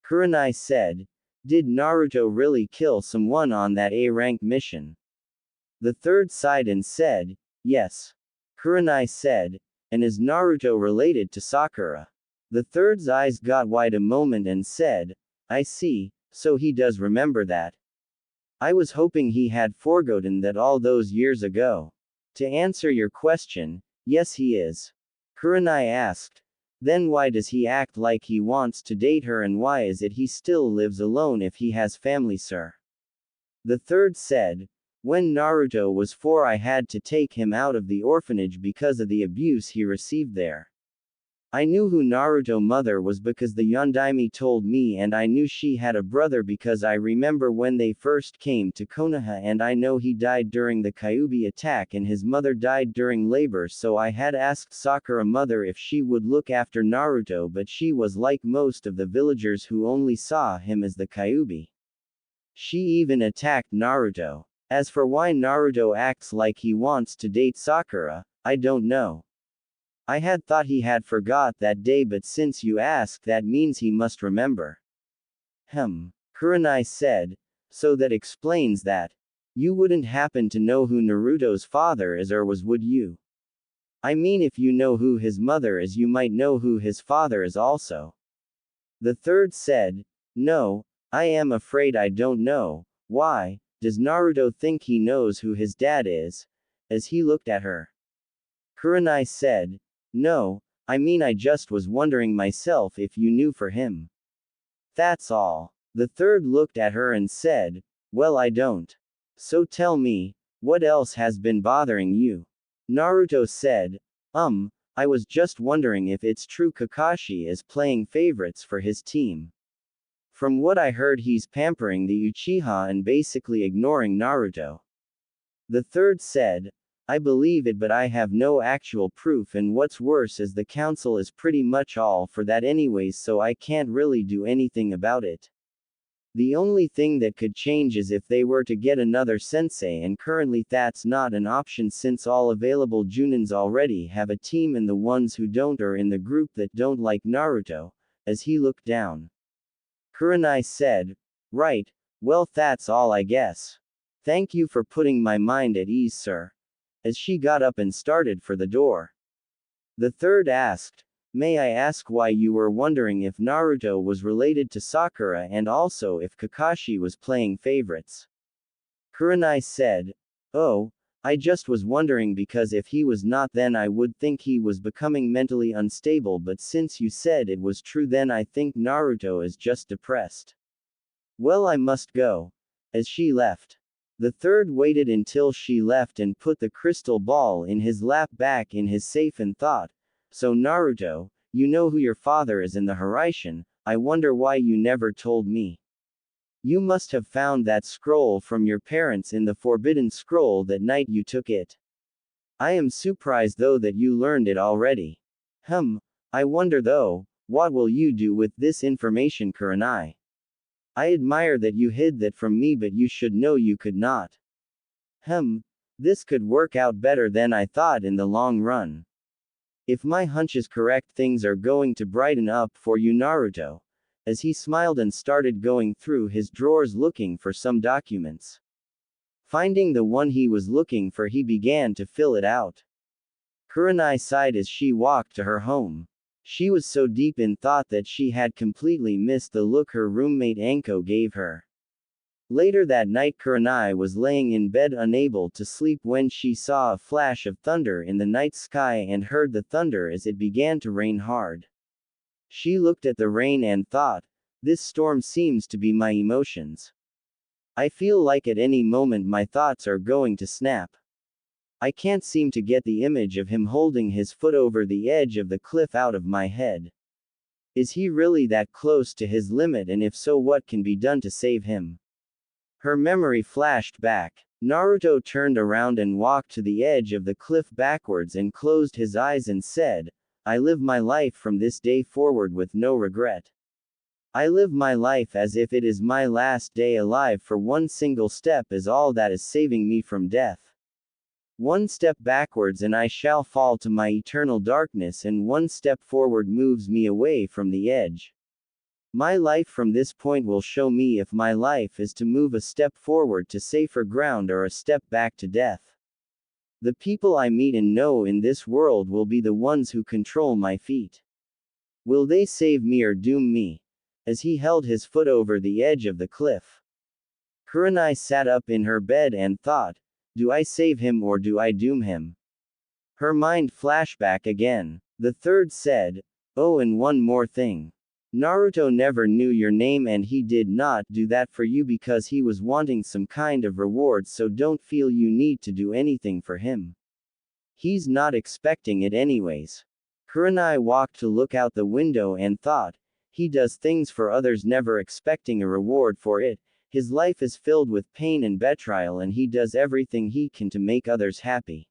Kurenai said, "Did Naruto really kill someone on that A-rank mission?" The third sighed and said, "Yes." Kurenai said, "And is Naruto related to Sakura?" The third's eyes got wide a moment and said, "I see, so he does remember that. I was hoping he had forgotten that all those years ago." "To answer your question, yes he is." Kurenai asked, "Then why does he act like he wants to date her, and why is it he still lives alone if he has family, sir?" The third said, "When Naruto was 4, I had to take him out of the orphanage because of the abuse he received there. I knew who Naruto's mother was because the Yondaime told me, and I knew she had a brother because I remember when they first came to Konoha, and I know he died during the Kyuubi attack and his mother died during labor, so I had asked Sakura's mother if she would look after Naruto, but she was like most of the villagers who only saw him as the Kyuubi. She even attacked Naruto. As for why Naruto acts like he wants to date Sakura, I don't know. I had thought he had forgot that day, but since you ask, that means he must remember." Kurenai said, "So that explains that. You wouldn't happen to know who Naruto's father is, or would you? I mean, if you know who his mother is, you might know who his father is also." The third said, "No, I am afraid I don't know. Why? Does Naruto think he knows who his dad is?" as he looked at her. Kurenai said, "No, I mean, I just was wondering myself if you knew for him. That's all." The third looked at her and said, "Well, I don't. So tell me, what else has been bothering you?" Naruto said, I was just wondering if it's true Kakashi is playing favorites for his team. From what I heard, he's pampering the Uchiha and basically ignoring Naruto." The third said, "I believe it, but I have no actual proof, and what's worse is the council is pretty much all for that anyways, so I can't really do anything about it. The only thing that could change is if they were to get another sensei, and currently that's not an option since all available Junins already have a team, and the ones who don't are in the group that don't like Naruto," as he looked down. Kurenai said, "Right, well, that's all, I guess. Thank you for putting my mind at ease, sir," as she got up and started for the door. The third asked, "May I ask why you were wondering if Naruto was related to Sakura and also if Kakashi was playing favorites?" Kurenai said, "Oh, I just was wondering because if he was not, then I would think he was becoming mentally unstable, but since you said it was true, then I think Naruto is just depressed. Well, I must go." As she left. The third waited until she left and put the crystal ball in his lap back in his safe and thought, "So Naruto, you know who your father is in the Hiraishin. I wonder why you never told me. You must have found that scroll from your parents in the Forbidden Scroll that night you took it. I am surprised though that you learned it already. I wonder though, what will you do with this information, Kurenai? I admire that you hid that from me, but you should know you could not. This could work out better than I thought in the long run. If my hunch is correct, things are going to brighten up for you, Naruto." As he smiled and started going through his drawers looking for some documents. Finding the one he was looking for, he began to fill it out. Kurenai sighed as she walked to her home. She was so deep in thought that she had completely missed the look her roommate Anko gave her. Later that night Kurenai was laying in bed unable to sleep when she saw a flash of thunder in the night sky and heard the thunder as it began to rain hard. She looked at the rain and thought, this storm seems to be my emotions. I feel like at any moment my thoughts are going to snap. I can't seem to get the image of him holding his foot over the edge of the cliff out of my head. Is he really that close to his limit, and if so, what can be done to save him? Her memory flashed back. Naruto turned around and walked to the edge of the cliff backwards and closed his eyes and said, I live my life from this day forward with no regret. I live my life as if it is my last day alive, for one single step is all that is saving me from death. One step backwards and I shall fall to my eternal darkness, and one step forward moves me away from the edge. My life from this point will show me if my life is to move a step forward to safer ground or a step back to death. The people I meet and know in this world will be the ones who control my feet. Will they save me or doom me? As he held his foot over the edge of the cliff, Kurenai sat up in her bed and thought, do I save him or do I doom him? Her mind flashed back again. The third said, oh, and one more thing. Naruto never knew your name and he did not do that for you because he was wanting some kind of reward, so don't feel you need to do anything for him. He's not expecting it anyways. Kurenai walked to look out the window and thought, he does things for others never expecting a reward for it, his life is filled with pain and betrayal and he does everything he can to make others happy.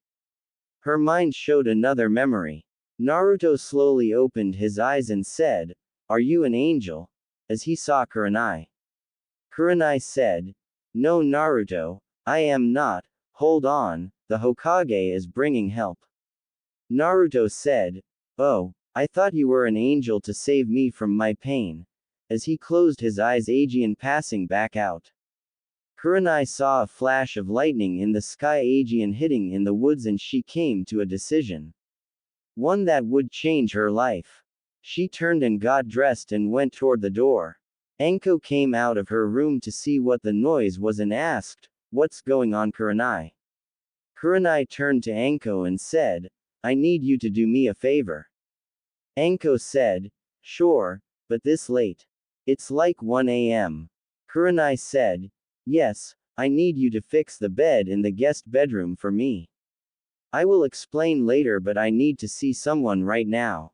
Her mind showed another memory. Naruto slowly opened his eyes and said, are you an angel? As he saw Kurenai. Kurenai said, no Naruto, I am not, hold on, the Hokage is bringing help. Naruto said, oh, I thought you were an angel to save me from my pain. As he closed his eyes, Aegean passing back out. Kurenai saw a flash of lightning in the sky, Aegean hitting in the woods, and she came to a decision. One that would change her life. She turned and got dressed and went toward the door. Anko came out of her room to see what the noise was and asked, what's going on, Kurenai? Kurenai turned to Anko and said, I need you to do me a favor. Anko said, sure, but this late. It's like 1 a.m. Kurenai said, yes, I need you to fix the bed in the guest bedroom for me. I will explain later, but I need to see someone right now.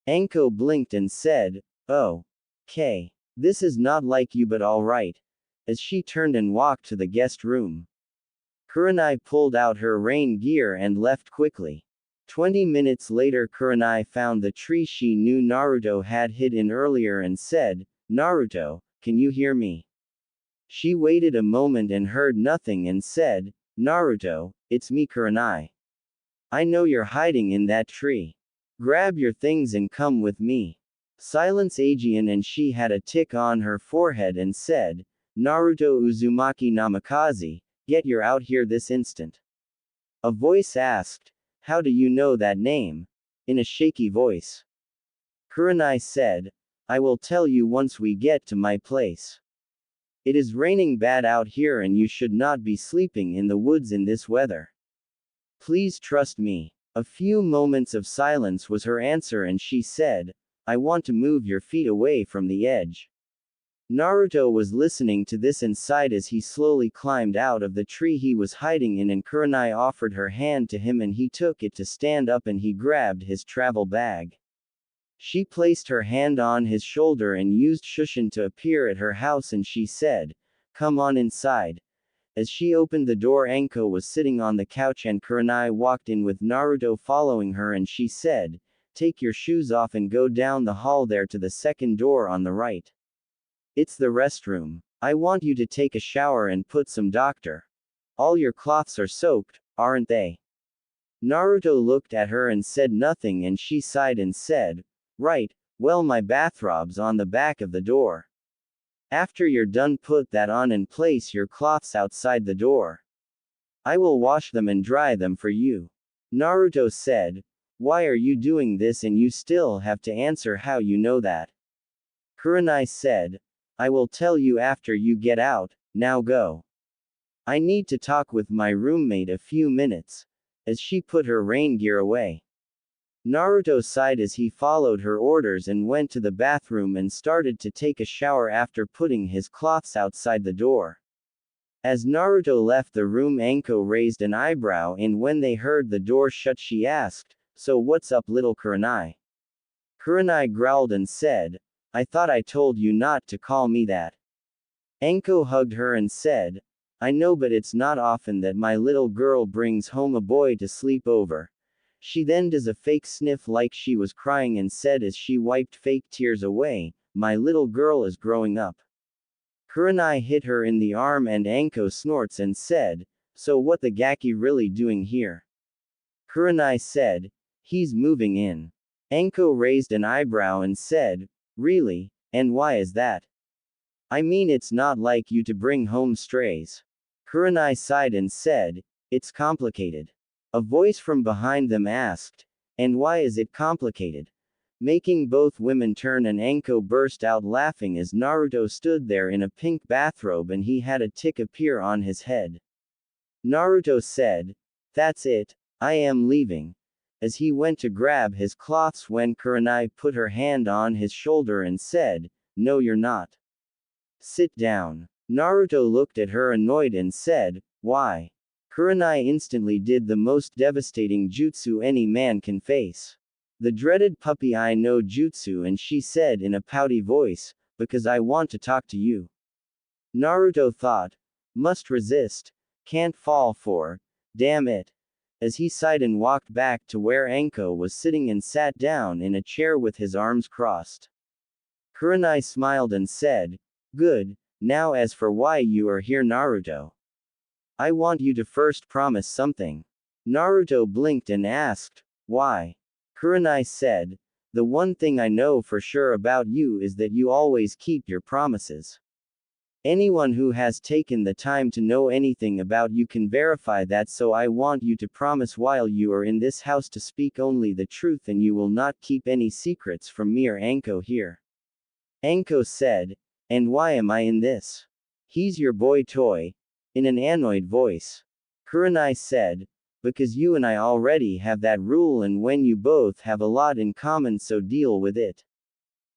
Anko blinked and said, oh. Okay. This is not like you, but alright. As she turned and walked to the guest room. Kurenai pulled out her rain gear and left quickly. 20 minutes later Kurenai found the tree she knew Naruto had hid in earlier and said, Naruto, can you hear me? She waited a moment and heard nothing and said, Naruto, it's me Kurenai. I know you're hiding in that tree. Grab your things and come with me. Silence Aegean, and she had a tick on her forehead and said, Naruto Uzumaki Namikaze, get your out here this instant. A voice asked, how do you know that name? In a shaky voice. Kurenai said, I will tell you once we get to my place. It is raining bad out here and you should not be sleeping in the woods in this weather. Please trust me. A few moments of silence was her answer and she said, I want to move your feet away from the edge. Naruto was listening to this and sighed as he slowly climbed out of the tree he was hiding in, and Kurenai offered her hand to him and he took it to stand up and he grabbed his travel bag. She placed her hand on his shoulder and used Shushin to appear at her house and she said, come on inside. As she opened the door, Anko was sitting on the couch and Kurenai walked in with Naruto following her and she said, take your shoes off and go down the hall there to the second door on the right. It's the restroom. I want you to take a shower and put some doctor. All your cloths are soaked, aren't they? Naruto looked at her and said nothing and she sighed and said, right, well my bathrob's on the back of the door. After you're done put that on and place your cloths outside the door. I will wash them and dry them for you. Naruto said, why are you doing this and you still have to answer how you know that? Kurenai said, I will tell you after you get out. Now go. I need to talk with my roommate a few minutes, as she put her rain gear away. Naruto sighed as he followed her orders and went to the bathroom and started to take a shower after putting his cloths outside the door. As Naruto left the room, Anko raised an eyebrow, and when they heard the door shut, she asked, "So what's up, little Kurenai?" Kurenai growled and said, "I thought I told you not to call me that." Anko hugged her and said, "I know, but it's not often that my little girl brings home a boy to sleep over." She then does a fake sniff like she was crying and said as she wiped fake tears away, "My little girl is growing up." Kurenai hit her in the arm and Anko snorts and said, "So what the Gaki really doing here?" Kurenai said, "He's moving in." Anko raised an eyebrow and said, "Really? And why is that?" "I mean, it's not like you to bring home strays." Kurenai sighed and said, "It's complicated." A voice from behind them asked, "And why is it complicated?" Making both women turn, and Anko burst out laughing as Naruto stood there in a pink bathrobe and he had a tick appear on his head. Naruto said, "That's it, I am leaving," as he went to grab his cloths when Kurenai put her hand on his shoulder and said, "No, you're not. Sit down." Naruto looked at her annoyed and said, "Why?" Kurenai instantly did the most devastating jutsu any man can face. The dreaded puppy eye no jutsu, and she said in a pouty voice, "Because I want to talk to you." Naruto thought, "Must resist. Can't fall for. Damn it." As he sighed and walked back to where Anko was sitting and sat down in a chair with his arms crossed. Kurenai smiled and said, "Good, now as for why you are here, Naruto. I want you to first promise something." Naruto blinked and asked, "Why?" Kurenai said, "The one thing I know for sure about you is that you always keep your promises. Anyone who has taken the time to know anything about you can verify that, so I want you to promise while you are in this house to speak only the truth and you will not keep any secrets from me or Anko here." Anko said, "And why am I in this? He's your boy toy," in an annoyed voice. Kurenai said, "Because you and I already have that rule, and when you both have a lot in common, so deal with it.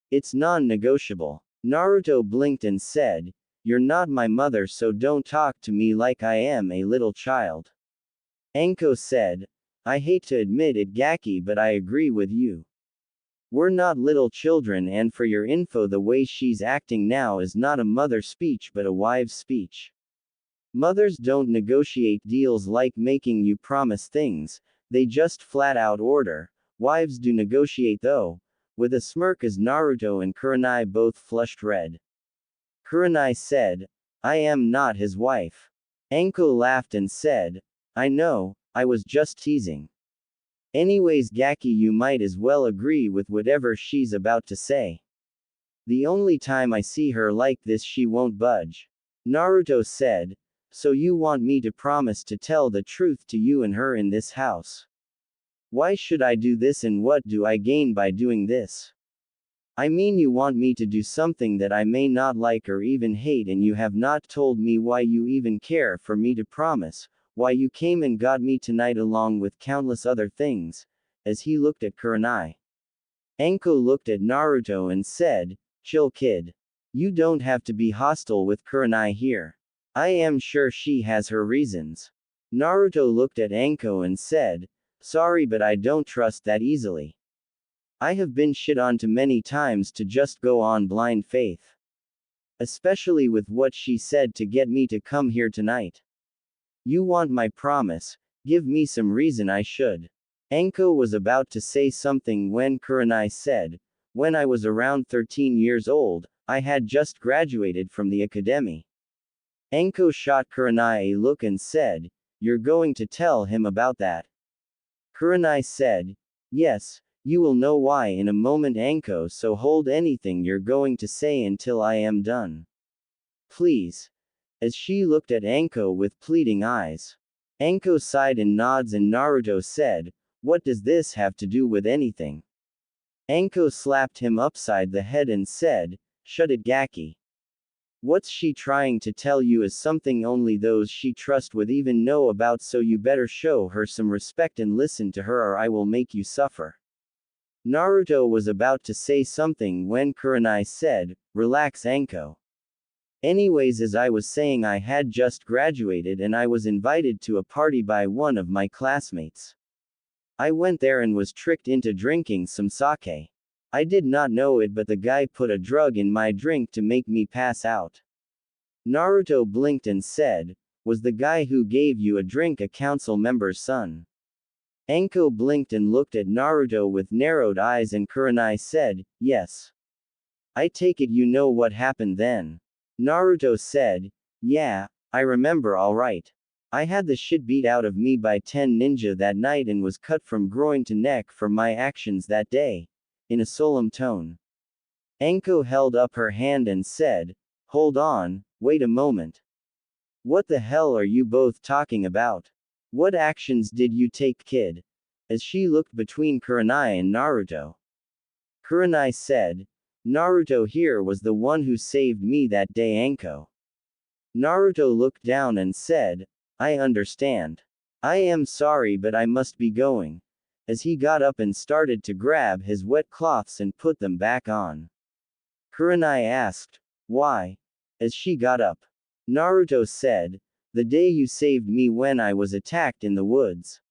It's non-negotiable." Naruto blinked and said, "You're not my mother, so don't talk to me like I am a little child." Anko said, "I hate to admit it, Gaki, but I agree with you. We're not little children, and for your info, the way she's acting now is not a mother speech but a wife's speech. Mothers don't negotiate deals like making you promise things, they just flat out order. Wives do negotiate though." With a smirk as Naruto and Kurenai both flushed red. Kurenai said, "I am not his wife." Anko laughed and said, "I know, I was just teasing. Anyways, Gaki, you might as well agree with whatever she's about to say. The only time I see her like this, she won't budge." Naruto said, "So you want me to promise to tell the truth to you and her in this house? Why should I do this, and what do I gain by doing this?" "I mean, you want me to do something that I may not like or even hate, and you have not told me why you even care for me to promise, why you came and got me tonight along with countless other things," as he looked at Kurenai. Anko looked at Naruto and said, "Chill, kid. You don't have to be hostile with Kurenai here. I am sure she has her reasons." Naruto looked at Anko and said, "Sorry, but I don't trust that easily. I have been shit on too many times to just go on blind faith. Especially with what she said to get me to come here tonight. You want my promise, give me some reason I should." Anko was about to say something when Kurenai said, "When I was around 13 years old, I had just graduated from the academy." Anko shot Kurenai a look and said, "You're going to tell him about that?" Kurenai said, "Yes, you will know why in a moment, Anko, so hold anything you're going to say until I am done. Please." As she looked at Anko with pleading eyes. Anko sighed and nods, and Naruto said, "What does this have to do with anything?" Anko slapped him upside the head and said, "Shut it, Gaki." What's she trying to tell you is something only those she trusts would even know about, so you better show her some respect and listen to her or I will make you suffer. Naruto was about to say something when Kurenai said, "Relax, Anko. Anyways, as I was saying, I had just graduated and I was invited to a party by one of my classmates. I went there and was tricked into drinking some sake. I did not know it, but the guy put a drug in my drink to make me pass out." Naruto blinked and said, "Was the guy who gave you a drink a council member's son?" Anko blinked and looked at Naruto with narrowed eyes, and Kurenai said, "Yes. I take it you know what happened then." Naruto said, "Yeah, I remember alright. I had the shit beat out of me by 10 ninja that night and was cut from groin to neck for my actions that day," in a solemn tone. Anko held up her hand and said, "Hold on, wait a moment. What the hell are you both talking about? What actions did you take, kid?" As she looked between Kurenai and Naruto. Kurenai said, "Naruto here was the one who saved me that day, Anko." Naruto looked down and said, "I understand. I am sorry, but I must be going." As he got up and started to grab his wet cloths and put them back on. Kurenai asked, "Why?" As she got up. Naruto said, "The day you saved me when I was attacked in the woods.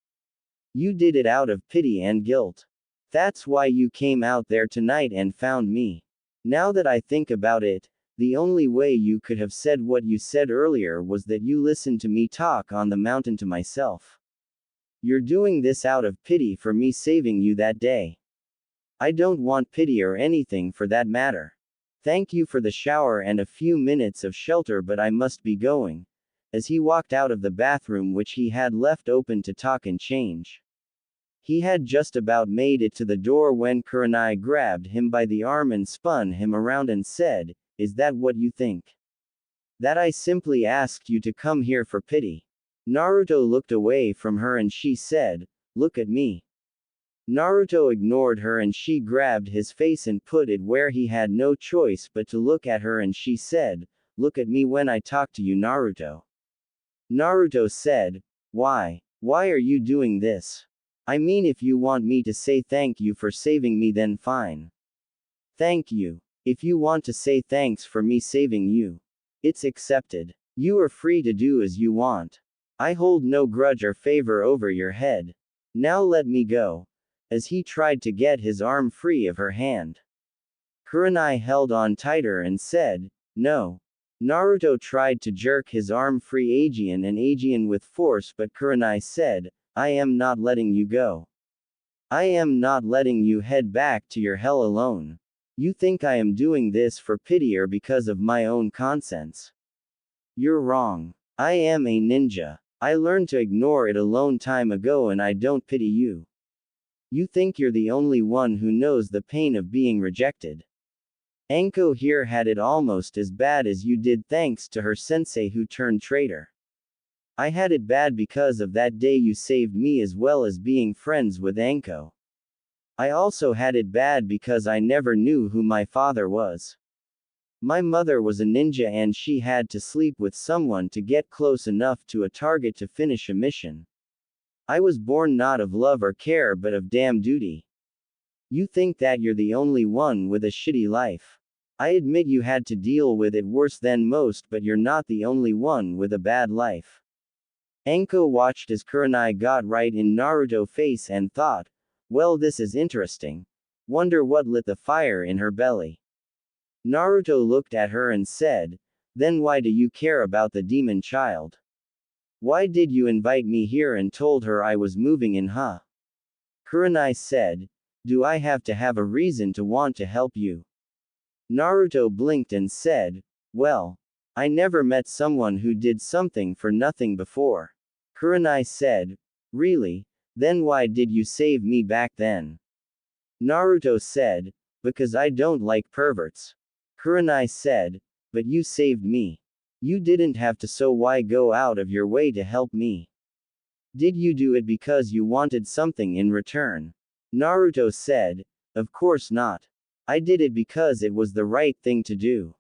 You did it out of pity and guilt. That's why you came out there tonight and found me. Now that I think about it, the only way you could have said what you said earlier was that you listened to me talk on the mountain to myself. You're doing this out of pity for me saving you that day. I don't want pity or anything for that matter. Thank you for the shower and a few minutes of shelter, but I must be going." As he walked out of the bathroom, which he had left open to talk and change. He had just about made it to the door when Kurenai grabbed him by the arm and spun him around and said, "Is that what you think? That I simply asked you to come here for pity?" Naruto looked away from her and she said, "Look at me." Naruto ignored her and she grabbed his face and put it where he had no choice but to look at her, and she said, "Look at me when I talk to you, Naruto." Naruto said, "Why? Why are you doing this? I mean, if you want me to say thank you for saving me, then fine. Thank you. If you want to say thanks for me saving you, it's accepted. You are free to do as you want. I hold no grudge or favor over your head. Now let me go." As he tried to get his arm free of her hand, Kurenai held on tighter and said, "No." Naruto tried to jerk his arm free Aegean with force, but Kurenai said, "I am not letting you go. I am not letting you head back to your hell alone. You think I am doing this for pity or because of my own conscience? You're wrong. I am a ninja. I learned to ignore it a long time ago and I don't pity you. You think you're the only one who knows the pain of being rejected. Anko here had it almost as bad as you did, thanks to her sensei who turned traitor. I had it bad because of that day you saved me, as well as being friends with Anko. I also had it bad because I never knew who my father was. My mother was a ninja and she had to sleep with someone to get close enough to a target to finish a mission. I was born not of love or care but of damn duty. You think that you're the only one with a shitty life. I admit you had to deal with it worse than most, but you're not the only one with a bad life." Anko watched as Kurenai got right in Naruto's face and thought, "Well, this is interesting. Wonder what lit the fire in her belly." Naruto looked at her and said, "Then why do you care about the demon child? Why did you invite me here and told her I was moving in, huh?" Kurenai said, "Do I have to have a reason to want to help you?" Naruto blinked and said, "Well, I never met someone who did something for nothing before." Kurenai said, "Really? Then why did you save me back then?" Naruto said, "Because I don't like perverts." Kurenai said, "But you saved me. You didn't have to, so why go out of your way to help me? Did you do it because you wanted something in return?" Naruto said, "Of course not. I did it because it was the right thing to do."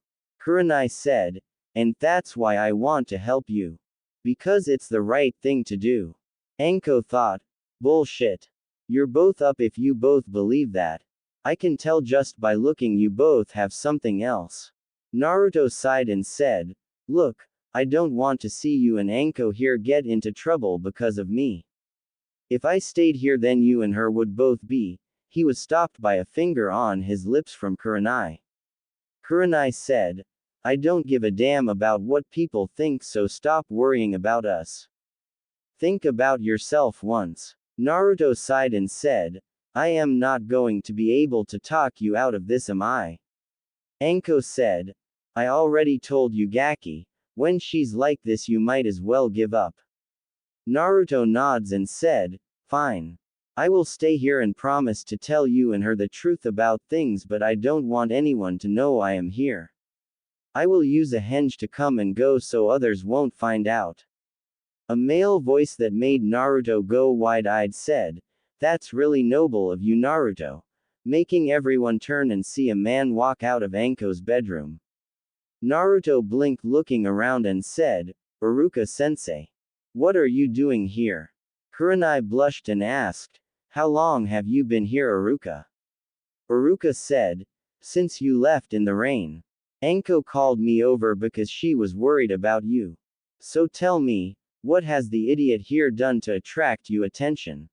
Kurenai said, and that's why I want to help you. Because it's the right thing to do. Anko thought, bullshit. You're both up if you both believe that. I can tell just by looking you both have something else. Naruto sighed and said, look, I don't want to see you and Anko here get into trouble because of me. If I stayed here then you and her would both be. He was stopped by a finger on his lips from Kurenai. Kurenai said, I don't give a damn about what people think so stop worrying about us. Think about yourself once. Naruto sighed and said, I am not going to be able to talk you out of this am I? Anko said, I already told you Gaki, when she's like this you might as well give up. Naruto nods and said, fine. I will stay here and promise to tell you and her the truth about things but I don't want anyone to know I am here. I will use a henge to come and go so others won't find out. A male voice that made Naruto go wide-eyed said, that's really noble of you Naruto. Making everyone turn and see a man walk out of Anko's bedroom. Naruto blinked looking around and said, Iruka-sensei. What are you doing here? Kurenai blushed and asked, how long have you been here Iruka? Iruka said, since you left in the rain. Anko called me over because she was worried about you. So tell me, what has the idiot here done to attract your attention?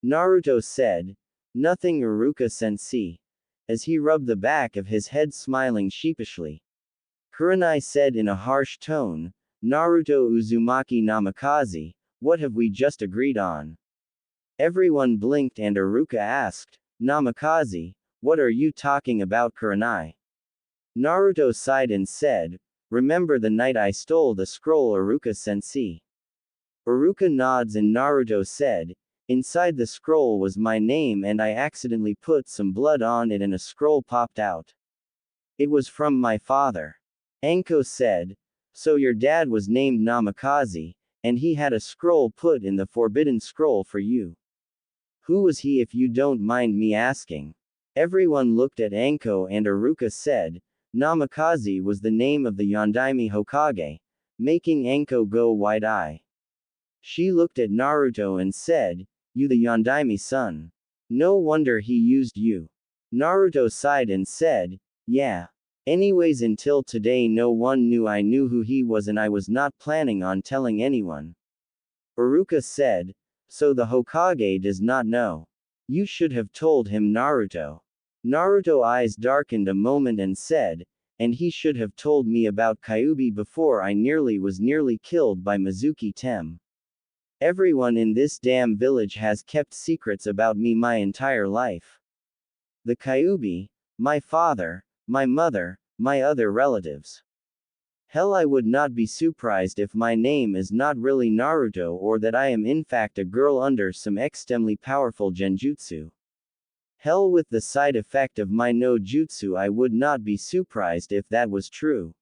Naruto said, nothing Iruka-sensei. As he rubbed the back of his head smiling sheepishly. Kurenai said in a harsh tone, Naruto Uzumaki Namikaze, what have we just agreed on? Everyone blinked and Iruka asked, Namikaze, what are you talking about Kurenai? Naruto sighed and said, remember the night I stole the scroll Iruka-sensei? Iruka nods and Naruto said, inside the scroll was my name and I accidentally put some blood on it and a scroll popped out. It was from my father. Anko said, so your dad was named Namikaze, and he had a scroll put in the forbidden scroll for you. Who was he if you don't mind me asking? Everyone looked at Anko and Iruka said, Namikaze was the name of the Yondaime Hokage, making Anko go wide-eye. She looked at Naruto and said, you the Yondaime son. No wonder he used you. Naruto sighed and said, yeah. Anyways until today no one knew I knew who he was and I was not planning on telling anyone. Iruka said, so the Hokage does not know. You should have told him Naruto. Naruto's eyes darkened a moment and said, and he should have told me about Kyuubi before I was nearly killed by Mizuki Tem. Everyone in this damn village has kept secrets about me my entire life. The Kyuubi, my father, my mother, my other relatives. Hell, I would not be surprised if my name is not really Naruto or that I am in fact a girl under some extremely powerful genjutsu. Hell, with the side effect of my no jutsu I would not be surprised if that was true.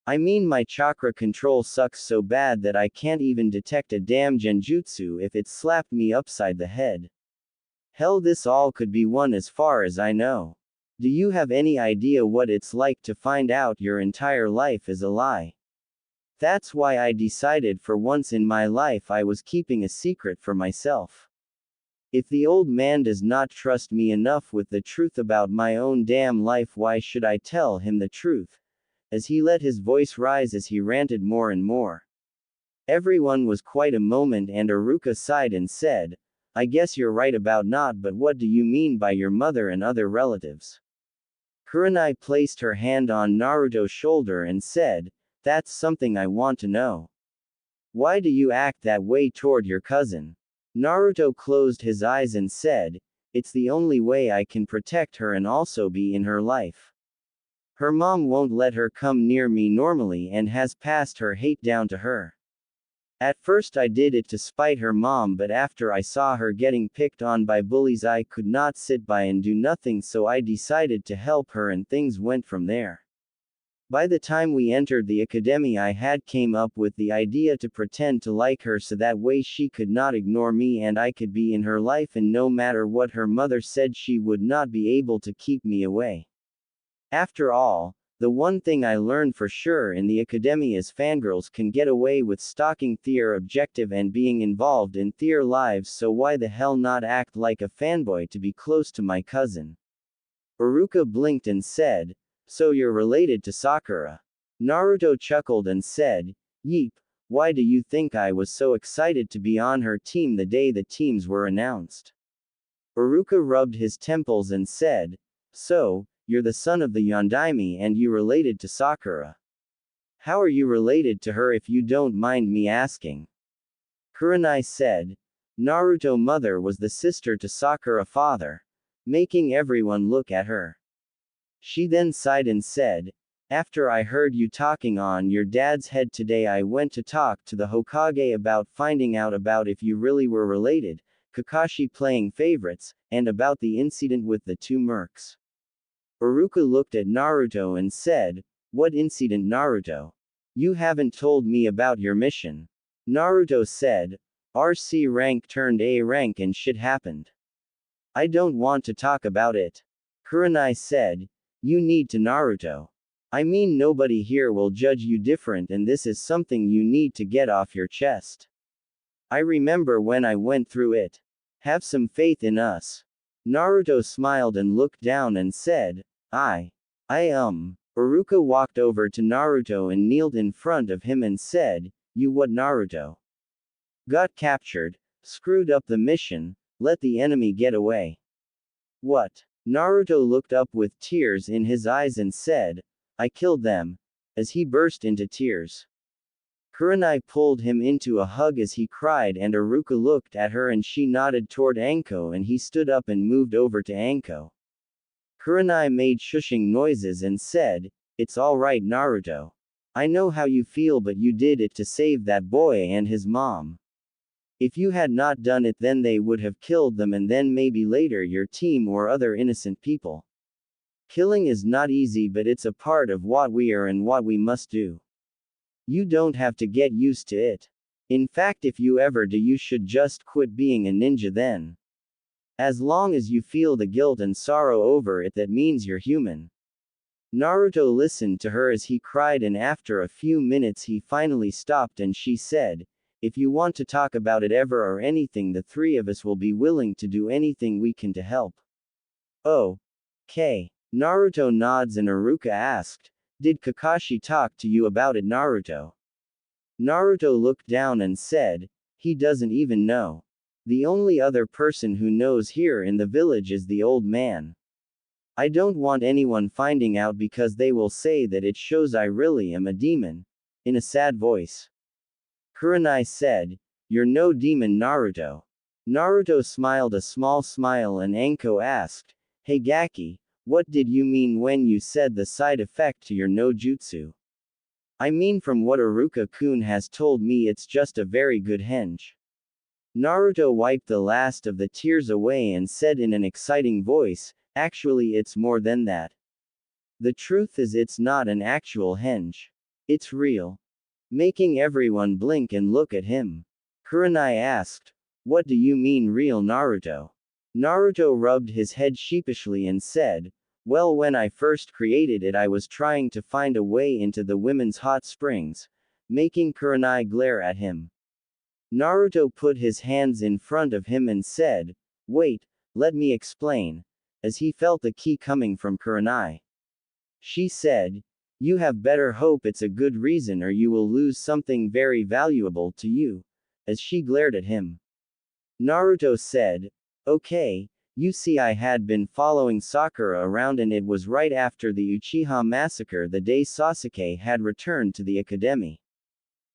I mean my chakra control sucks so bad that I can't even detect a damn genjutsu if it slapped me upside the head. Hell, this all could be one as far as I know. Do you have any idea what it's like to find out your entire life is a lie? That's why I decided for once in my life I was keeping a secret for myself. If the old man does not trust me enough with the truth about my own damn life, why should I tell him the truth? As he let his voice rise as he ranted more and more. Everyone was quite a moment and Iruka sighed and said, I guess you're right about not, but what do you mean by your mother and other relatives? Kurenai placed her hand on Naruto's shoulder and said, that's something I want to know. Why do you act that way toward your cousin? Naruto closed his eyes and said, it's the only way I can protect her and also be in her life. Her mom won't let her come near me normally and has passed her hate down to her. At first I did it to spite her mom, but after I saw her getting picked on by bullies I could not sit by and do nothing, so I decided to help her and things went from there. By the time we entered the academy I had came up with the idea to pretend to like her so that way she could not ignore me and I could be in her life, and no matter what her mother said she would not be able to keep me away. After all, The one thing I learned for sure in the academy is fangirls can get away with stalking their objective and being involved in their lives, so why the hell not act like a fanboy to be close to my cousin? Iruka blinked and said, so you're related to Sakura. Naruto chuckled and said, yeep, why do you think I was so excited to be on her team the day the teams were announced? Iruka rubbed his temples and said, so, you're the son of the Yondaime and you related to Sakura. How are you related to her if you don't mind me asking? Kurenai said, Naruto mother was the sister to Sakura father, making everyone look at her. She then sighed and said, after I heard you talking on your dad's head today, I went to talk to the Hokage about finding out about if you really were related, Kakashi playing favorites, and about the incident with the two mercs. Iruka looked at Naruto and said, what incident, Naruto? You haven't told me about your mission. Naruto said, RC rank turned A rank and shit happened. I don't want to talk about it. Kurenai said, you need to, Naruto. I mean, nobody here will judge you different and this is something you need to get off your chest. I remember when I went through it. Have some faith in us. Naruto smiled and looked down and said, Iruka walked over to Naruto and kneeled in front of him and said, you what, Naruto? Got captured, screwed up the mission, let the enemy get away. What? Naruto looked up with tears in his eyes and said, I killed them, as he burst into tears. Kurenai pulled him into a hug as he cried and Iruka looked at her and she nodded toward Anko and he stood up and moved over to Anko. Kurenai made shushing noises and said, it's alright, Naruto. I know how you feel, but you did it to save that boy and his mom. If you had not done it, then they would have killed them and then maybe later your team or other innocent people. Killing is not easy, but it's a part of what we are and what we must do. You don't have to get used to it. In fact, if you ever do, you should just quit being a ninja then. As long as you feel the guilt and sorrow over it, that means you're human. Naruto listened to her as he cried and after a few minutes he finally stopped and she said, if you want to talk about it ever or anything, the three of us will be willing to do anything we can to help. Oh. Okay. Naruto nods and Iruka asked, did Kakashi talk to you about it, Naruto? Naruto looked down and said, he doesn't even know. The only other person who knows here in the village is the old man. I don't want anyone finding out because they will say that it shows I really am a demon. In a sad voice. Kurenai said, you're no demon, Naruto. Naruto smiled a small smile and Anko asked, hey Gaki, what did you mean when you said the side effect to your no jutsu? I mean, from what Iruka-kun has told me, it's just a very good henge. Naruto wiped the last of the tears away and said in an exciting voice, actually it's more than that. The truth is, it's not an actual henge. It's real. Making everyone blink and look at him. Kurenai asked, what do you mean real, Naruto? Naruto rubbed his head sheepishly and said, well, when I first created it, I was trying to find a way into the women's hot springs, making Kurenai glare at him. Naruto put his hands in front of him and said, wait, let me explain, as he felt the key coming from Kurenai. She said, you have better hope it's a good reason or you will lose something very valuable to you, as she glared at him. Naruto said, okay, you see, I had been following Sakura around and it was right after the Uchiha massacre, the day Sasuke had returned to the academy.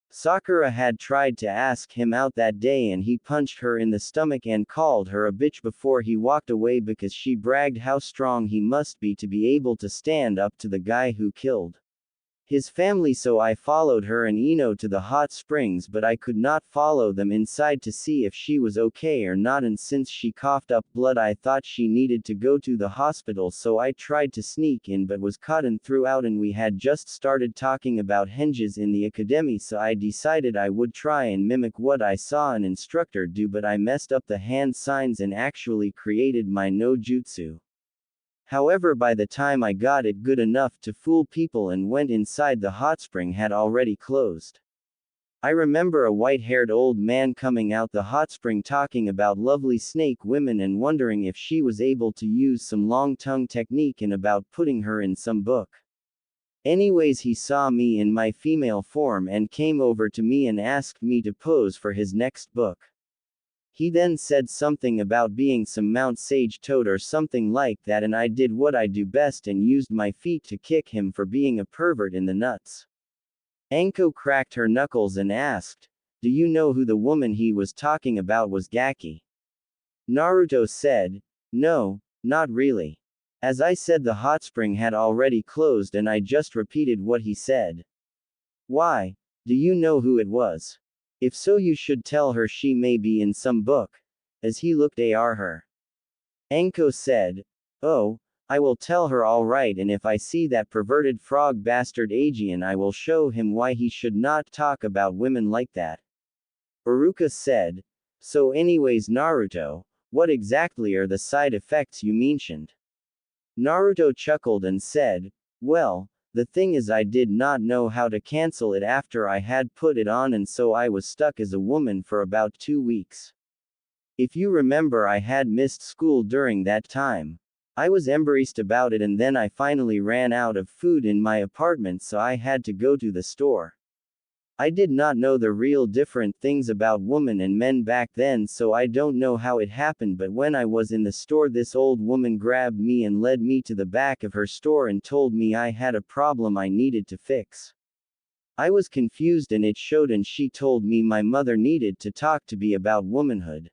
Sakura had tried to ask him out that day and he punched her in the stomach and called her a bitch before he walked away because she bragged how strong he must be to be able to stand up to the guy who killed his family. So I followed her and Ino to the hot springs, but I could not follow them inside to see if she was okay or not, and since she coughed up blood I thought she needed to go to the hospital, so I tried to sneak in but was caught and threw out, and we had just started talking about henges in the academy, so I decided I would try and mimic what I saw an instructor do, but I messed up the hand signs and actually created my no jutsu. However, by the time I got it good enough to fool people and went inside, the hot spring had already closed. I remember a white-haired old man coming out the hot spring talking about lovely snake women and wondering if she was able to use some long tongue technique and about putting her in some book. Anyways, he saw me in my female form and came over to me and asked me to pose for his next book. He then said something about being some Mount Sage toad or something like that, and I did what I do best and used my feet to kick him for being a pervert in the nuts. Anko cracked her knuckles and asked, "Do you know who the woman he was talking about was, Gaki?" Naruto said, "No, not really. As I said, the hot spring had already closed and I just repeated what he said." "Why? Do you know who it was? If so, you should tell her she may be in some book." As he looked at her, Anko said, "Oh, I will tell her all right, and if I see that perverted frog bastard Aegean, I will show him why he should not talk about women like that." Iruka said, "So anyways, Naruto, what exactly are the side effects you mentioned?" Naruto chuckled and said, "Well, the thing is, I did not know how to cancel it after I had put it on, and so I was stuck as a woman for about 2 weeks. If you remember, I had missed school during that time. I was embarrassed about it, and then I finally ran out of food in my apartment, so I had to go to the store. I did not know the real different things about women and men back then, so I don't know how it happened, but when I was in the store, this old woman grabbed me and led me to the back of her store and told me I had a problem I needed to fix. I was confused and it showed, and she told me my mother needed to talk to me about womanhood.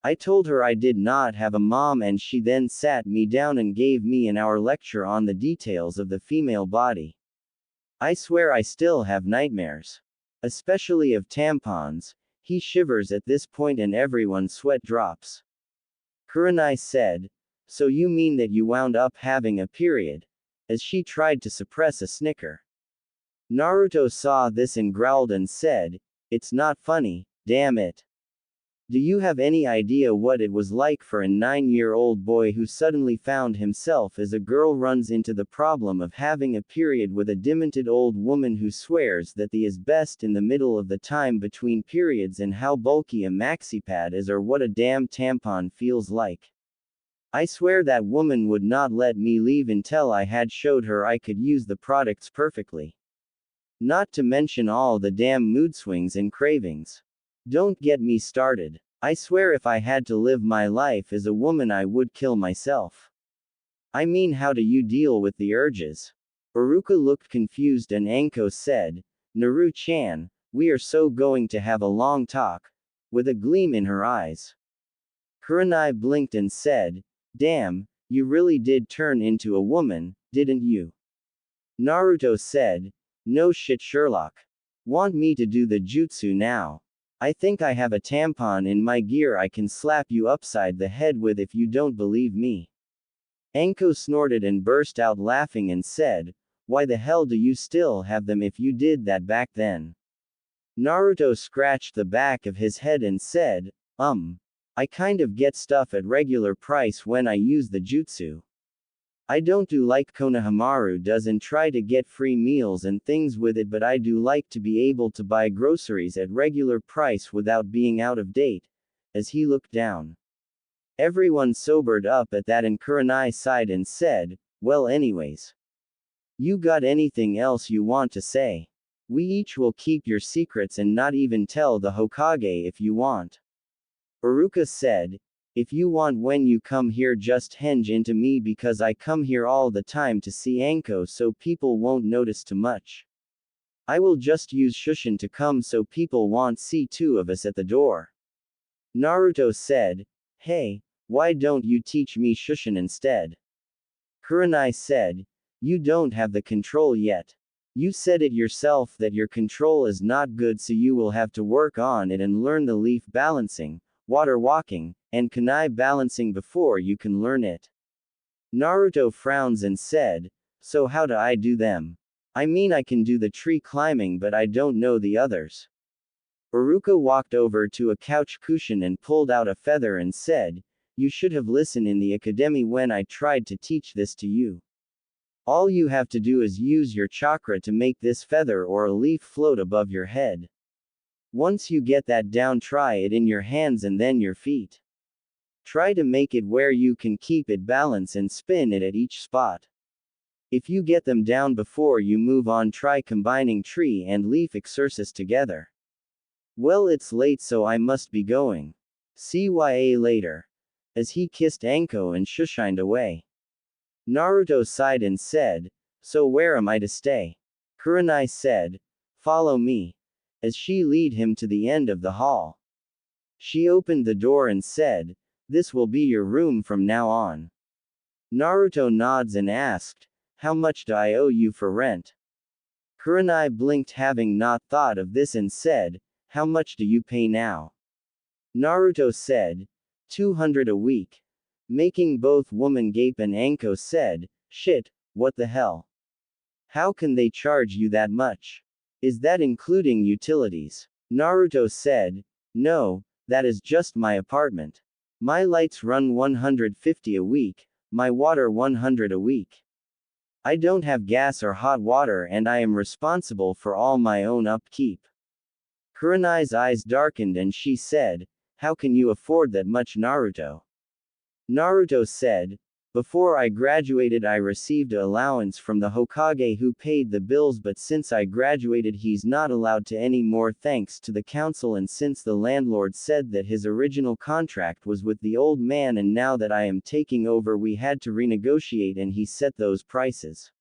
I told her I did not have a mom, and she then sat me down and gave me an hour lecture on the details of the female body. I swear I still have nightmares. Especially of tampons." He shivers at this point and everyone's sweat drops. Kurenai said, "So you mean that you wound up having a period?" As she tried to suppress a snicker. Naruto saw this and growled and said, "It's not funny, damn it. Do you have any idea what it was like for a 9-year-old boy who suddenly found himself as a girl runs into the problem of having a period with a demented old woman who swears that the is best in the middle of the time between periods, and how bulky a maxipad is or what a damn tampon feels like? I swear that woman would not let me leave until I had showed her I could use the products perfectly. Not to mention all the damn mood swings and cravings. Don't get me started. I swear if I had to live my life as a woman, I would kill myself. I mean, how do you deal with the urges?" Iruka looked confused and Anko said, "Naru-chan, we are so going to have a long talk," with a gleam in her eyes. Kurenai blinked and said, "Damn, you really did turn into a woman, didn't you?" Naruto said, "No shit, Sherlock. Want me to do the jutsu now? I think I have a tampon in my gear I can slap you upside the head with if you don't believe me." Anko snorted and burst out laughing and said, "Why the hell do you still have them if you did that back then?" Naruto scratched the back of his head and said, I kind of get stuff at regular price when I use the jutsu. I don't do like Konohamaru does and try to get free meals and things with it, but I do like to be able to buy groceries at regular price without being out of date." As he looked down, everyone sobered up at that, and Kurenai sighed and said, "Well, anyways. You got anything else you want to say? We each will keep your secrets and not even tell the Hokage if you want." Iruka said, "If you want, when you come here, just henge into me, because I come here all the time to see Anko, so people won't notice too much. I will just use Shushin to come so people won't see two of us at the door." Naruto said, "Hey, why don't you teach me Shushin instead?" Kurenai said, "You don't have the control yet. You said it yourself that your control is not good, so you will have to work on it and learn the leaf balancing, water walking, and kunai balancing before you can learn it." Naruto frowns and said, "So how do I do them? I mean, I can do the tree climbing, but I don't know the others." Iruka walked over to a couch cushion and pulled out a feather and said, you should have listened in the academy when I tried to teach this to you. All you have to do is use your chakra to make this feather or a leaf float above your head. Once you get that down, try it in your hands and then your feet. Try to make it where you can keep it balanced and spin it at each spot. If you get them down before you move on, try combining tree and leaf exercise together. Well, it's late, so I must be going. CYA later. As he kissed Anko and shushined away. Naruto sighed and said, so where am I to stay? Kurenai said, follow me. As she led him to the end of the hall. She opened the door and said, this will be your room from now on. Naruto nods and asked, how much do I owe you for rent? Kurenai blinked, having not thought of this, and said, how much do you pay now? Naruto said, 200 a week. Making both women gape, and Anko said, shit, what the hell? How can they charge you that much? Is that including utilities? Naruto said, no, that is just my apartment. My lights run 150 a week, my water 100 a week. I don't have gas or hot water, and I am responsible for all my own upkeep. Kurenai's eyes darkened and she said, how can you afford that much, Naruto? Naruto said, before I graduated I received an allowance from the Hokage who paid the bills, but since I graduated he's not allowed to any more thanks to the council, and since the landlord said that his original contract was with the old man and now that I am taking over we had to renegotiate and he set those prices.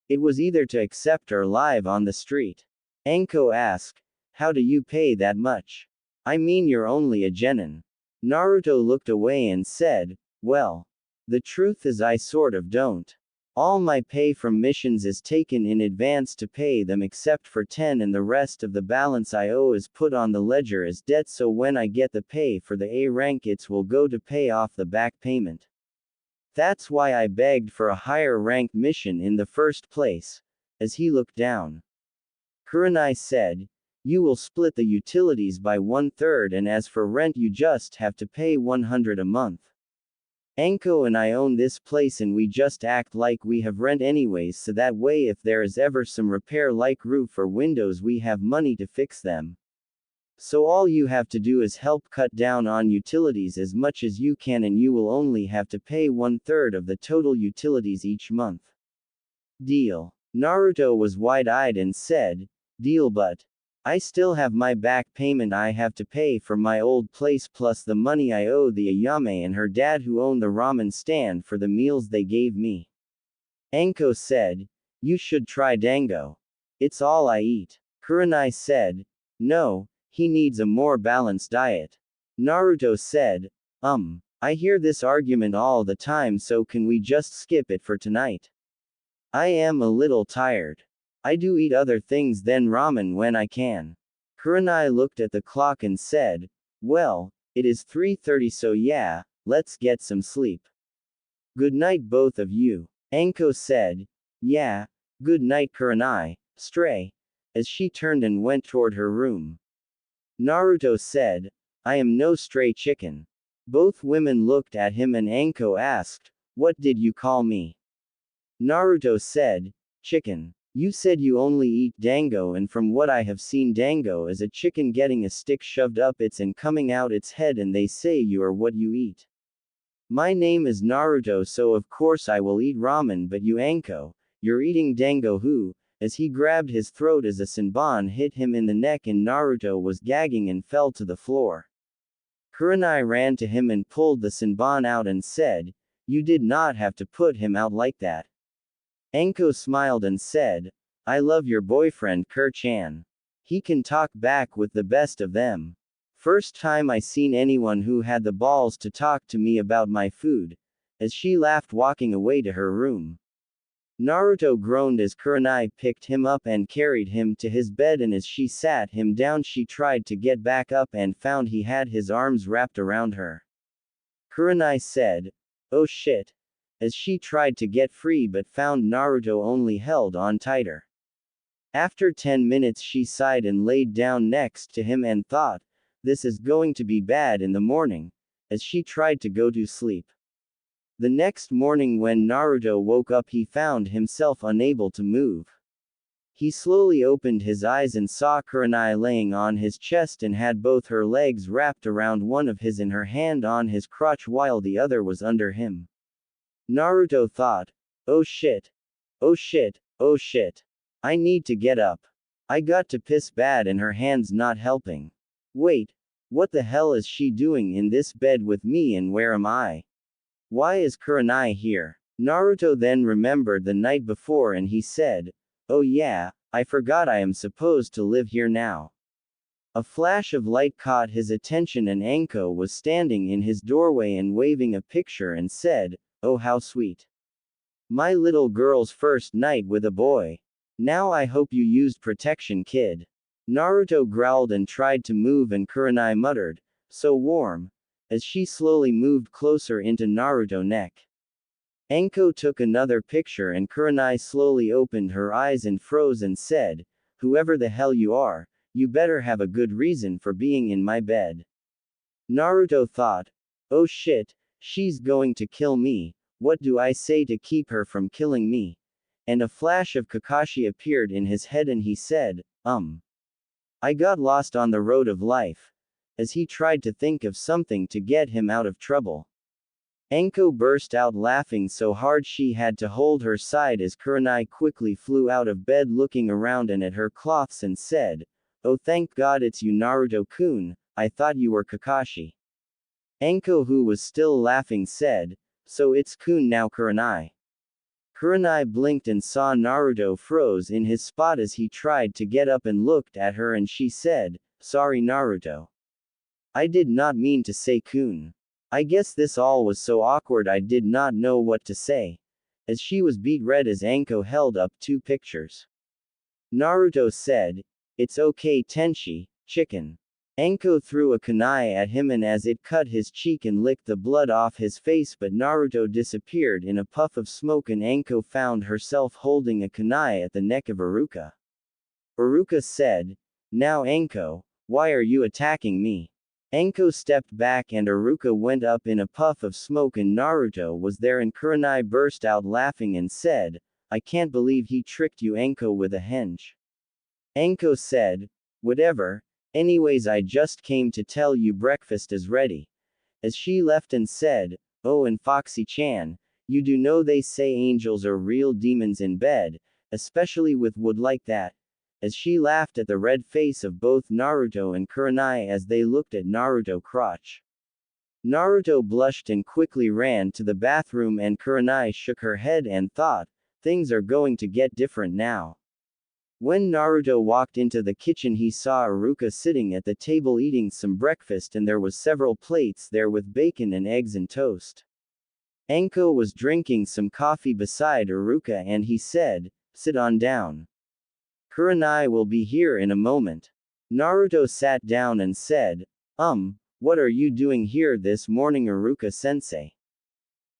It was either to accept or live on the street. Anko asked, how do you pay that much? I mean you're only a genin. Naruto looked away and said, well, the truth is I sort of don't. All my pay from missions is taken in advance to pay them except for 10, and the rest of the balance I owe is put on the ledger as debt, so when I get the pay for the A rank it will go to pay off the back payment. That's why I begged for a higher ranked mission in the first place. As he looked down. Kurenai said, you will split the utilities by 1/3, and as for rent you just have to pay 100 a month. Anko and I own this place and we just act like we have rent anyways, so that way if there is ever some repair like roof or windows we have money to fix them. So all you have to do is help cut down on utilities as much as you can and you will only have to pay 1/3 of the total utilities each month. Deal. Naruto was wide-eyed and said, deal, but I still have my back payment I have to pay for my old place plus the money I owe the Ayame and her dad who own the ramen stand for the meals they gave me. Anko said, you should try dango. It's all I eat. Kurenai said, no, he needs a more balanced diet. Naruto said, I hear this argument all the time, so can we just skip it for tonight? I am a little tired. I do eat other things than ramen when I can. Kurenai looked at the clock and said, well, it is 3:30, so yeah, let's get some sleep. Good night both of you. Anko said, yeah, good night Kurenai, stray. As she turned and went toward her room. Naruto said, I am no stray chicken. Both women looked at him and Anko asked, what did you call me? Naruto said, chicken. You said you only eat dango, and from what I have seen dango is a chicken getting a stick shoved up its and coming out its head, and they say you are what you eat. My name is Naruto, so of course I will eat ramen, but you Anko, you're eating dango who? As he grabbed his throat as a senbon hit him in the neck and Naruto was gagging and fell to the floor. Kurenai ran to him and pulled the senbon out and said, you did not have to put him out like that. Anko smiled and said, I love your boyfriend Kur-chan. He can talk back with the best of them. First time I seen anyone who had the balls to talk to me about my food. As she laughed, walking away to her room. Naruto groaned as Kurenai picked him up and carried him to his bed, and as she sat him down she tried to get back up and found he had his arms wrapped around her. Kurenai said, oh shit. As she tried to get free but found Naruto only held on tighter. After 10 minutes she sighed and laid down next to him and thought, this is going to be bad in the morning. as she tried to go to sleep. The next morning when Naruto woke up he found himself unable to move. He slowly opened his eyes and saw Kurenai laying on his chest and had both her legs wrapped around one of his and her hand on his crotch while the other was under him. Naruto thought, "Oh shit. Oh shit, oh shit. I need to get up. I got to piss bad and her hand's not helping. Wait, what the hell is she doing in this bed with me and where am I? Why is Kurenai here?" Naruto then remembered the night before and he said, "Oh yeah, I forgot I am supposed to live here now." A flash of light caught his attention and Anko was standing in his doorway and waving a picture and said, "Oh how sweet. My little girl's first night with a boy. Now I hope you used protection, kid." Naruto growled and tried to move and Kurenai muttered, "So warm," as she slowly moved closer into Naruto's neck. Anko took another picture and Kurenai slowly opened her eyes and froze and said, "Whoever the hell you are, you better have a good reason for being in my bed." Naruto thought, "Oh shit, she's going to kill me, what do I say to keep her from killing me?" And a flash of Kakashi appeared in his head and he said, I got lost on the road of life," as he tried to think of something to get him out of trouble. Anko burst out laughing so hard she had to hold her side as Kurenai quickly flew out of bed looking around and at her cloths and said, "Oh thank God it's you Naruto-kun, I thought you were Kakashi." Anko, who was still laughing, said, "So it's kun now Kurenai." Kurenai blinked and saw Naruto froze in his spot as he tried to get up and looked at her and she said, "Sorry Naruto. I did not mean to say kun. I guess this all was so awkward I did not know what to say." As she was beet red as Anko held up two pictures. Naruto said, "It's okay Tenshi, chicken." Anko threw a kunai at him and as it cut his cheek and licked the blood off his face, but Naruto disappeared in a puff of smoke and Anko found herself holding a kunai at the neck of Iruka. Iruka said, "Now Anko, why are you attacking me?" Anko stepped back and Iruka went up in a puff of smoke and Naruto was there and Kurenai burst out laughing and said, "I can't believe he tricked you Anko with a henge." Anko said, "Whatever. Anyways I just came to tell you breakfast is ready." As she left and said, "Oh and Foxy-chan, you do know they say angels are real demons in bed, especially with wood like that." As she laughed at the red face of both Naruto and Kurenai as they looked at Naruto crotch. Naruto blushed and quickly ran to the bathroom and Kurenai shook her head and thought, things are going to get different now. When Naruto walked into the kitchen he saw Iruka sitting at the table eating some breakfast and there was several plates there with bacon and eggs and toast. Anko was drinking some coffee beside Iruka and he said, "Sit on down. Kurenai will be here in a moment." Naruto sat down and said, What are you doing here this morning Iruka-sensei?"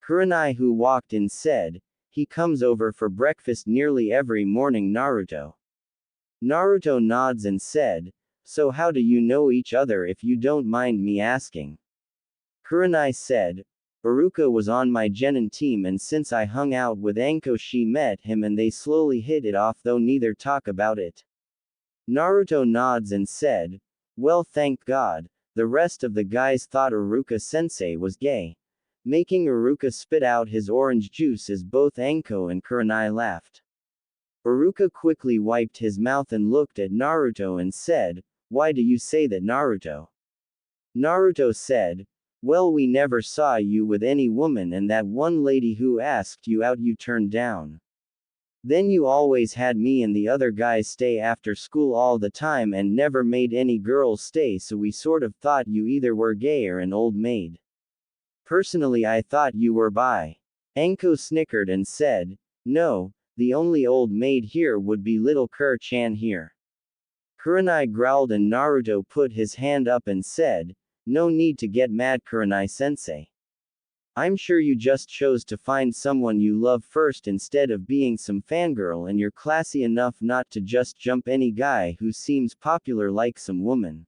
Kurenai, who walked in, said, "He comes over for breakfast nearly every morning Naruto." Naruto nods and said, "So how do you know each other if you don't mind me asking?" Kurenai said, "Iruka was on my genin team and since I hung out with Anko she met him and they slowly hit it off though neither talk about it." Naruto nods and said, "Well thank God, the rest of the guys thought Iruka-sensei was gay." Making Iruka spit out his orange juice as both Anko and Kurenai laughed. Iruka quickly wiped his mouth and looked at Naruto and said, "Why do you say that Naruto?" Naruto said, "Well we never saw you with any woman and that one lady who asked you out you turned down. Then you always had me and the other guys stay after school all the time and never made any girls stay so we sort of thought you either were gay or an old maid. Personally I thought you were bi." Anko snickered and said, "No, the only old maid here would be little Kur-chan here." Kurenai growled and Naruto put his hand up and said, "No need to get mad Kurenai-sensei. I'm sure you just chose to find someone you love first instead of being some fangirl and you're classy enough not to just jump any guy who seems popular like some woman.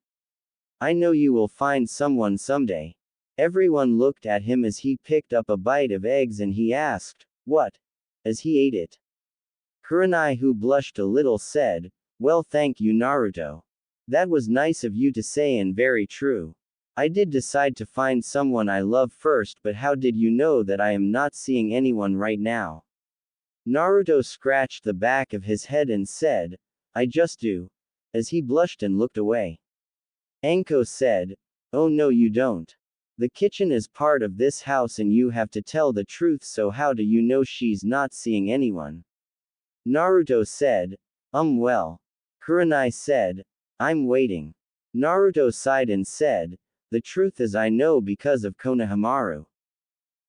I know you will find someone someday." Everyone looked at him as he picked up a bite of eggs and he asked, "What?" as he ate it. Kurenai, who blushed a little, said, "Well, thank you, Naruto. That was nice of you to say and very true. I did decide to find someone I love first, but how did you know that I am not seeing anyone right now?" Naruto scratched the back of his head and said, "I just do," as he blushed and looked away. Anko said, "Oh no, you don't. The kitchen is part of this house and you have to tell the truth, so how do you know she's not seeing anyone?" Naruto said, Well." Kurenai said, "I'm waiting." Naruto sighed and said, "The truth is I know because of Konohamaru."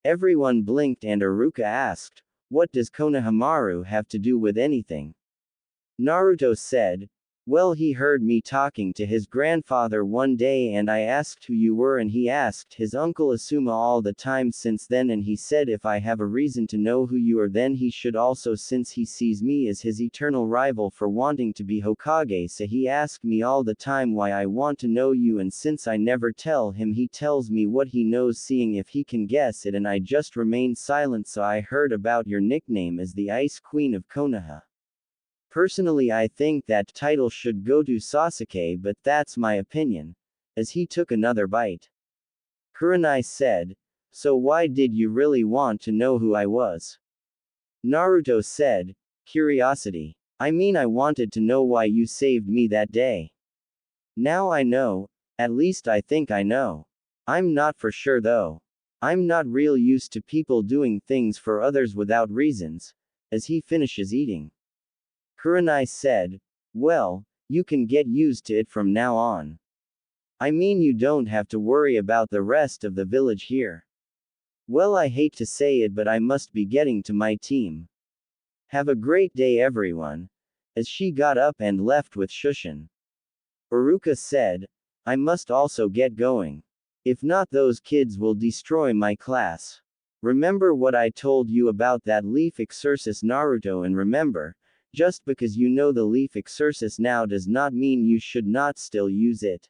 Everyone blinked and Iruka asked, "What does Konohamaru have to do with anything?" Naruto said, "Well, he heard me talking to his grandfather one day and I asked who you were and he asked his uncle Asuma all the time since then, and he said if I have a reason to know who you are then he should also, since he sees me as his eternal rival for wanting to be Hokage, so he asked me all the time why I want to know you, and since I never tell him he tells me what he knows, seeing if he can guess it, and I just remained silent, so I heard about your nickname as the Ice Queen of Konoha. Personally I think that title should go to Sasuke, but that's my opinion," as he took another bite. Kurenai said, "So why did you really want to know who I was?" Naruto said, "Curiosity. I mean I wanted to know why you saved me that day. Now I know, at least I think I know. I'm not for sure though. I'm not real used to people doing things for others without reasons," as he finishes eating. Kurenai said, "Well, you can get used to it from now on. I mean you don't have to worry about the rest of the village here. Well, I hate to say it, but I must be getting to my team. Have a great day everyone," as she got up and left with Shushin. Iruka said, "I must also get going. If not, those kids will destroy my class. Remember what I told you about that leaf exercise, Naruto, and remember, just because you know the leaf exercise now does not mean you should not still use it.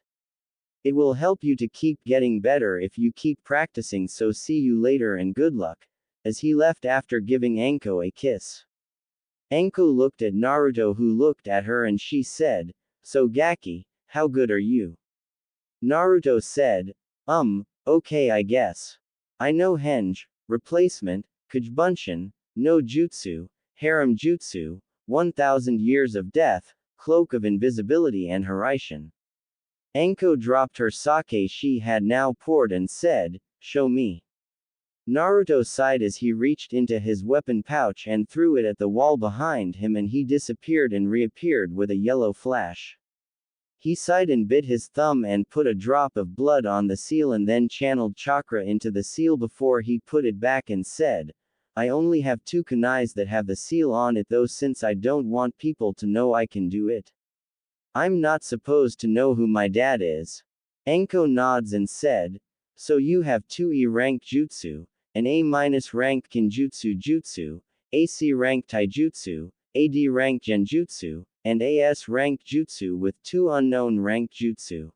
It will help you to keep getting better if you keep practicing, so see you later and good luck," as he left after giving Anko a kiss. Anko looked at Naruto, who looked at her, and she said, "So Gaki, how good are you?" Naruto said, Okay I guess. I know Henge, Replacement, Kujubunshin, no Jutsu, Harem Jutsu, 1,000 Years of Death, Cloak of Invisibility and Hiraishin." Anko dropped her sake she had now poured and said, "Show me." Naruto sighed as he reached into his weapon pouch and threw it at the wall behind him, and he disappeared and reappeared with a yellow flash. He sighed and bit his thumb and put a drop of blood on the seal and then channeled chakra into the seal before he put it back and said, "I only have 2 kunais that have the seal on it though, since I don't want people to know I can do it. I'm not supposed to know who my dad is." Anko nods and said, "So you have 2 rank jutsu, an A- rank kinjutsu jutsu, AC rank taijutsu, AD rank genjutsu, and AS rank jutsu with 2 unknown rank jutsu."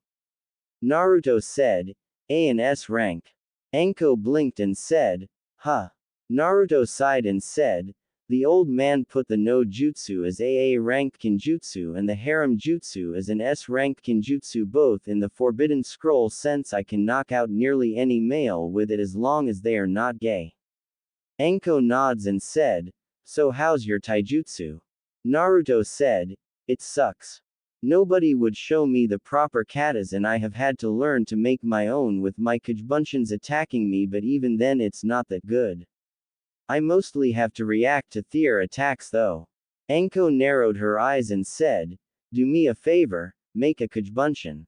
Naruto said, "A and S rank." Anko blinked and said, "Huh." Naruto sighed and said, "The old man put the no jutsu as AA rank kinjutsu and the harem jutsu as an S rank kinjutsu both in the forbidden scroll, since I can knock out nearly any male with it as long as they are not gay." Anko nods and said, "So how's your taijutsu?" Naruto said, "It sucks. Nobody would show me the proper katas and I have had to learn to make my own with my Kujubunshin's attacking me, but even then it's not that good. I mostly have to react to their attacks though." Anko narrowed her eyes and said, "Do me a favor, make a Kujubunshin."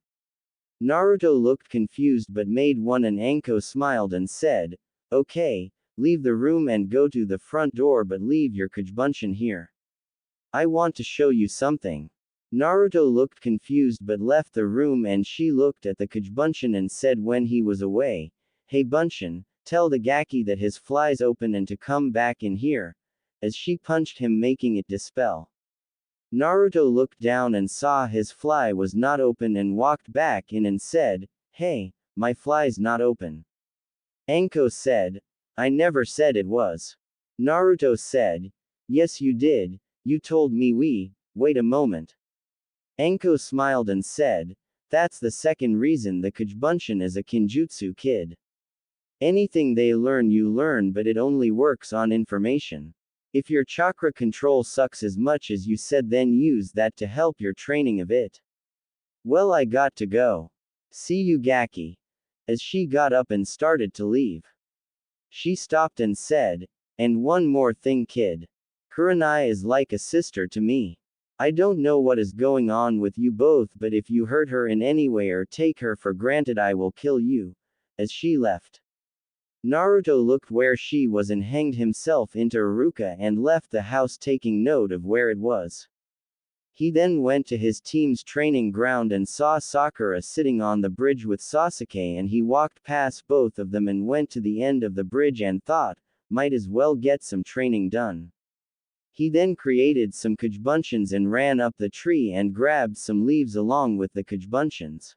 Naruto looked confused but made one, and Anko smiled and said, "Okay, leave the room and go to the front door, but leave your Kujubunshin here. I want to show you something." Naruto looked confused but left the room, and she looked at the Kujubunshin and said when he was away, "Hey Bunshin, tell the Gaki that his fly's open and to come back in here," as she punched him, making it dispel. Naruto looked down and saw his fly was not open and walked back in and said, "Hey, my fly's not open." Anko said, I never said it was. Naruto said, yes you did, you told me wait a moment. Anko smiled and said, that's the second reason the Kujbunshin is a Kinjutsu kid. Anything they learn you learn, but it only works on information. If your chakra control sucks as much as you said, then use that to help your training of it. Well, I got to go. See you, Gaki. As she got up and started to leave, she stopped and said, and one more thing, kid. Kurenai is like a sister to me. I don't know what is going on with you both, but if you hurt her in any way or take her for granted, I will kill you. As she left, Naruto looked where she was and hanged himself into Iruka and left the house, taking note of where it was. He then went to his team's training ground and saw Sakura sitting on the bridge with Sasuke, and he walked past both of them and went to the end of the bridge and thought, might as well get some training done. He then created some Kujbunshins and ran up the tree and grabbed some leaves along with the Kujbunshins.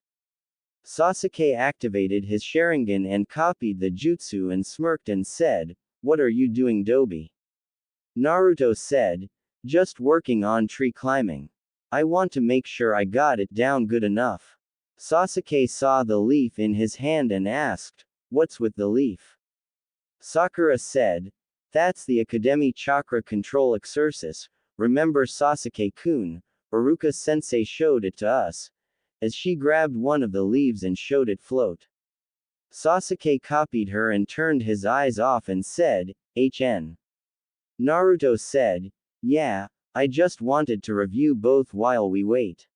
Sasuke activated his Sharingan and copied the jutsu and smirked and said, what are you doing, Dobi? Naruto said, just working on tree climbing. I want to make sure I got it down good enough. Sasuke saw the leaf in his hand and asked, what's with the leaf? Sakura said, that's the Academy Chakra Control Exercise. Remember Sasuke-kun, Iruka-sensei showed it to us. As she grabbed one of the leaves and showed it float. Sasuke copied her and turned his eyes off and said, HN. Naruto said, yeah, I just wanted to review both while we wait.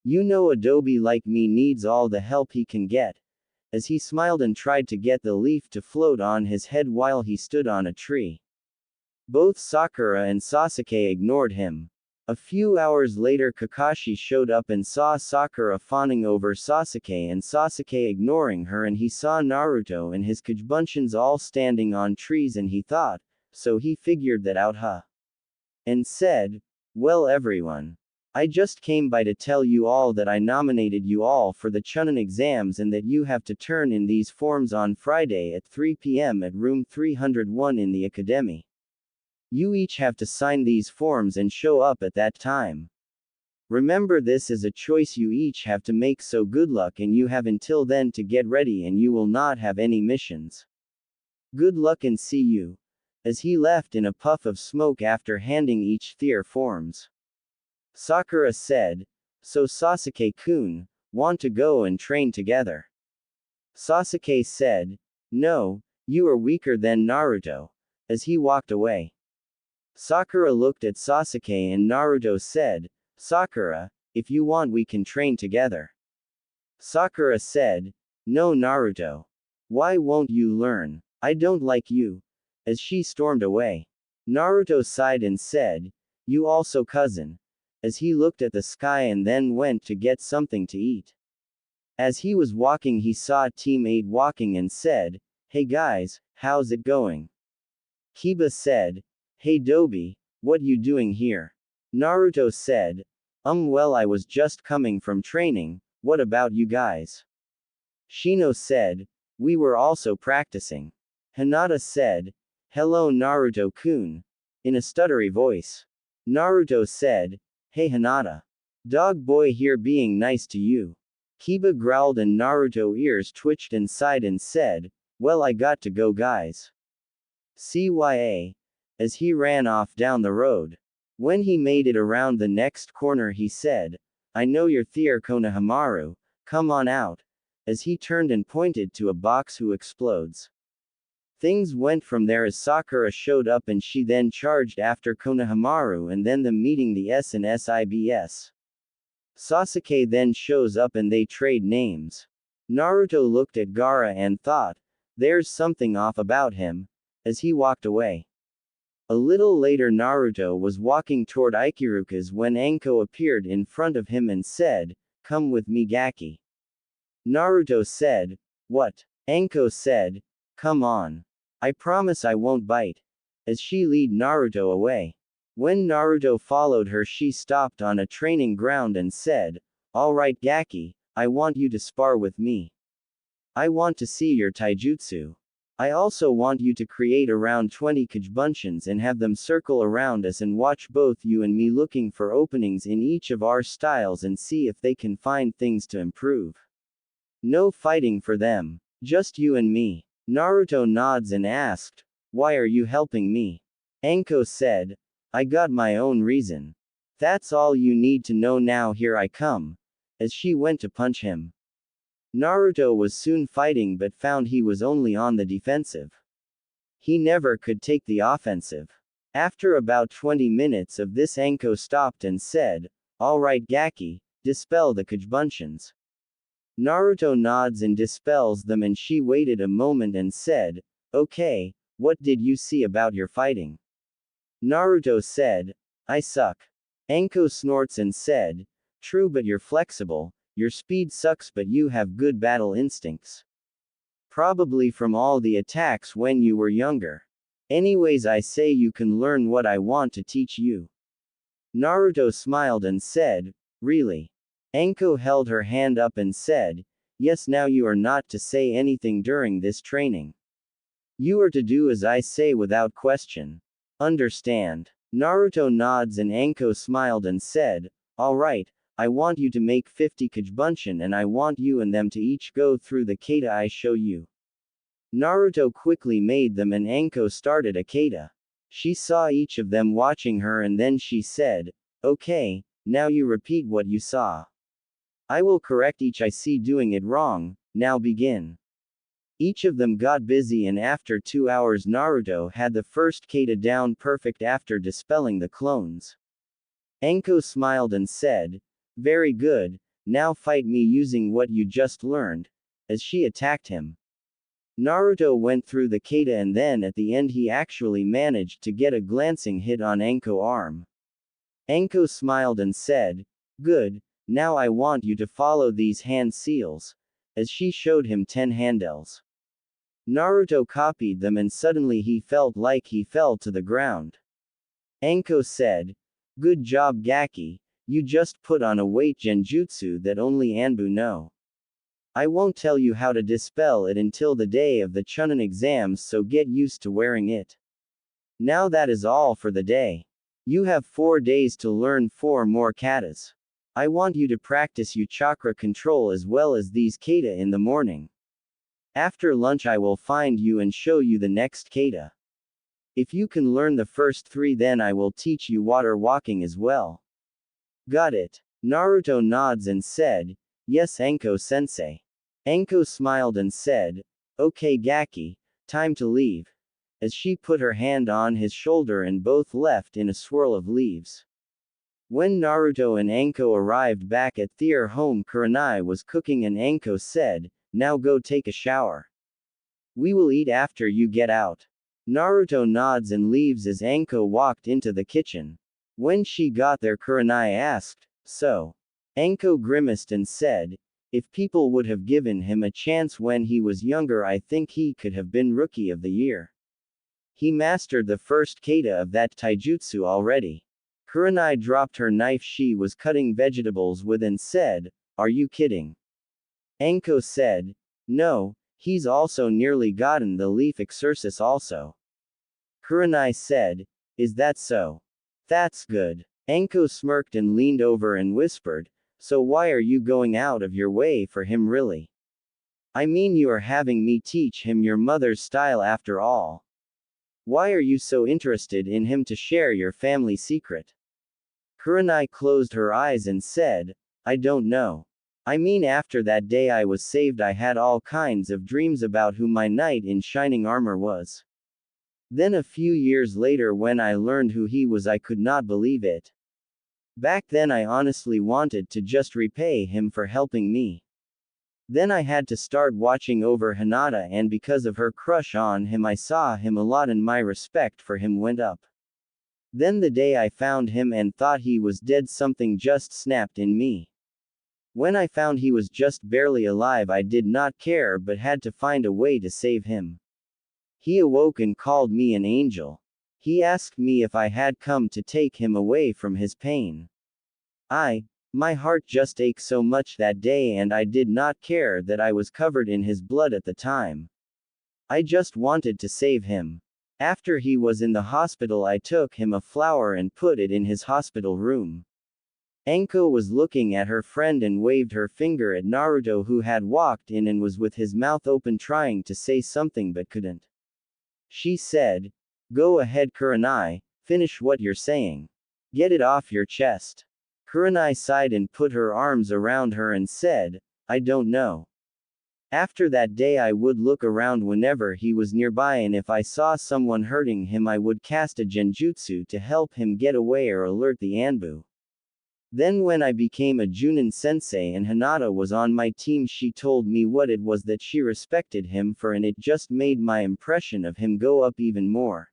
You know, Adobe like me needs all the help he can get. As he smiled and tried to get the leaf to float on his head while he stood on a tree. Both Sakura and Sasuke ignored him. A few hours later, Kakashi showed up and saw Sakura fawning over Sasuke and Sasuke ignoring her, and he saw Naruto and his Kujbunshins all standing on trees, and he thought, so he figured that out, and said, well everyone. I just came by to tell you all that I nominated you all for the Chunin exams and that you have to turn in these forms on Friday at 3 p.m. at room 301 in the academy. You each have to sign these forms and show up at that time. Remember, this is a choice you each have to make, so good luck, and you have until then to get ready, and you will not have any missions. Good luck and see you. As he left in a puff of smoke after handing each their forms. Sakura said, so Sasuke-kun, want to go and train together? Sasuke said, no, you are weaker than Naruto. As he walked away. Sakura looked at Sasuke and Naruto said, Sakura, if you want we can train together. Sakura said, no Naruto. Why won't you learn? I don't like you. As she stormed away. Naruto sighed and said, you also, cousin. As he looked at the sky and then went to get something to eat. As he was walking he saw Team 8 walking and said, hey guys, how's it going? Kiba said, hey Dobi, what you doing here? Naruto said, well I was just coming from training, what about you guys? Shino said, we were also practicing. Hinata said, hello Naruto-kun. In a stuttery voice. Naruto said, hey Hinata. Dog boy here being nice to you. Kiba growled and Naruto ears twitched and sighed and said, well I got to go guys. CYA. As he ran off down the road. When he made it around the next corner he said, I know you're Theer Konohamaru, come on out. As he turned and pointed to a box who explodes. Things went from there as Sakura showed up and she then charged after Konohamaru and then them meeting the S and SIBS. Sasuke then shows up and they trade names. Naruto looked at Gaara and thought, there's something off about him. As he walked away. A little later Naruto was walking toward Ikiruka's when Anko appeared in front of him and said, come with me Gaki. Naruto said, what? Anko said, come on. I promise I won't bite. As she led Naruto away. When Naruto followed her she stopped on a training ground and said, alright Gaki, I want you to spar with me. I want to see your taijutsu. I also want you to create around 20 Kajbunshians and have them circle around us and watch both you and me looking for openings in each of our styles and see if they can find things to improve. No fighting for them. Just you and me. Naruto nods and asked, "Why are you helping me?" Anko said, "I got my own reason. That's all you need to know now, here I come," as she went to punch him. Naruto was soon fighting but found he was only on the defensive. He never could take the offensive. After about 20 minutes of this, Anko stopped and said, "Alright Gaki, dispel the Kajbunshians." Naruto nods and dispels them, and she waited a moment and said, "Okay, what did you see about your fighting?" Naruto said, "I suck." Anko snorts and said, "True, but you're flexible. Your speed sucks, but you have good battle instincts. Probably from all the attacks when you were younger. Anyways, I say you can learn what I want to teach you." Naruto smiled and said, "Really?" Anko held her hand up and said, "Yes, now you are not to say anything during this training. You are to do as I say without question. Understand?" Naruto nods and Anko smiled and said, "Alright, I want you to make 50 Kajbunshin and I want you and them to each go through the kata I show you." Naruto quickly made them and Anko started a kata. She saw each of them watching her and then she said, "Okay, now you repeat what you saw. I will correct each I see doing it wrong, now begin." Each of them got busy and after 2 hours Naruto had the first kata down perfect after dispelling the clones. Anko smiled and said, "Very good, now fight me using what you just learned," as she attacked him. Naruto went through the kata and then at the end he actually managed to get a glancing hit on Anko's arm. Anko smiled and said, "Good, now I want you to follow these hand seals," as she showed him 10 handles. Naruto copied them and suddenly he felt like he fell to the ground. Anko said, "Good job Gaki, you just put on a weight genjutsu that only Anbu know. I won't tell you how to dispel it until the day of the Chunin exams, so get used to wearing it. Now that is all for the day. You have 4 days to learn 4 more katas. I want you to practice your chakra control as well as these kata in the morning. After lunch I will find you and show you the next kata. If you can learn the first 3 then I will teach you water walking as well." "Got it." Naruto nods and said, "Yes Anko-sensei." Anko smiled and said, "Okay Gaki, time to leave," as she put her hand on his shoulder and both left in a swirl of leaves. When Naruto and Anko arrived back at their home, Kurenai was cooking and Anko said, "Now go take a shower. We will eat after you get out." Naruto nods and leaves as Anko walked into the kitchen. When she got there, Kurenai asked, "So?" Anko grimaced and said, "If people would have given him a chance when he was younger, I think he could have been Rookie of the Year. He mastered the first kata of that taijutsu already." Kurenai dropped her knife she was cutting vegetables with and said, "Are you kidding?" Anko said, "No, he's also nearly gotten the leaf exercise also." Kurenai said, "Is that so? That's good." Anko smirked and leaned over and whispered, "So why are you going out of your way for him really? I mean, you are having me teach him your mother's style after all. Why are you so interested in him to share your family secret?" Kurenai closed her eyes and said, "I don't know. I mean, after that day I was saved I had all kinds of dreams about who my knight in shining armor was. Then a few years later when I learned who he was I could not believe it. Back then I honestly wanted to just repay him for helping me. Then I had to start watching over Hinata, and because of her crush on him I saw him a lot and my respect for him went up. Then the day I found him and thought he was dead, something just snapped in me. When I found he was just barely alive I did not care but had to find a way to save him. He awoke and called me an angel. He asked me if I had come to take him away from his pain. My heart just ached so much that day and I did not care that I was covered in his blood at the time. I just wanted to save him. After he was in the hospital, I took him a flower and put it in his hospital room. Anko was looking at her friend and waved her finger at Naruto, who had walked in and was with his mouth open trying to say something but couldn't. She said, "Go ahead, Kurenai, finish what you're saying. Get it off your chest." Kurenai sighed and put her arms around her and said, "I don't know. After that day I would look around whenever he was nearby, and if I saw someone hurting him I would cast a genjutsu to help him get away or alert the Anbu. Then when I became a Junin sensei and Hinata was on my team, she told me what it was that she respected him for, and it just made my impression of him go up even more.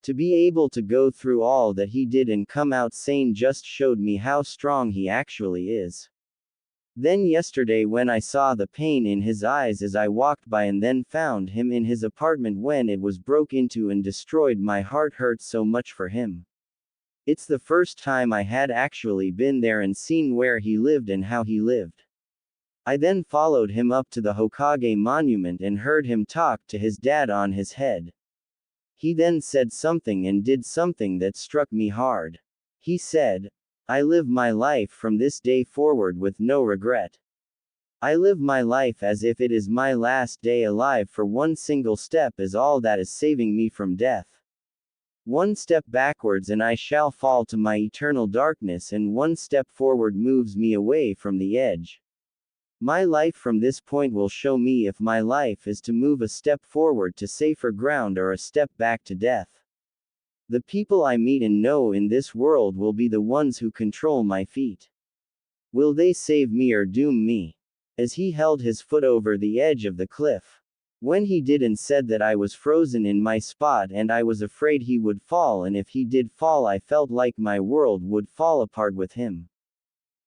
To be able to go through all that he did and come out sane just showed me how strong he actually is. Then yesterday when I saw the pain in his eyes as I walked by and then found him in his apartment when it was broke into and destroyed, my heart hurt so much for him. It's the first time I had actually been there and seen where he lived and how he lived. I then followed him up to the Hokage monument and heard him talk to his dad on his head. He then said something and did something that struck me hard. He said, "I live my life from this day forward with no regret. I live my life as if it is my last day alive, for one single step is all that is saving me from death. One step backwards and I shall fall to my eternal darkness, and one step forward moves me away from the edge. My life from this point will show me if my life is to move a step forward to safer ground or a step back to death. The people I meet and know in this world will be the ones who control my feet. Will they save me or doom me?" As he held his foot over the edge of the cliff. When he did and said that, I was frozen in my spot and I was afraid he would fall, and if he did fall I felt like my world would fall apart with him.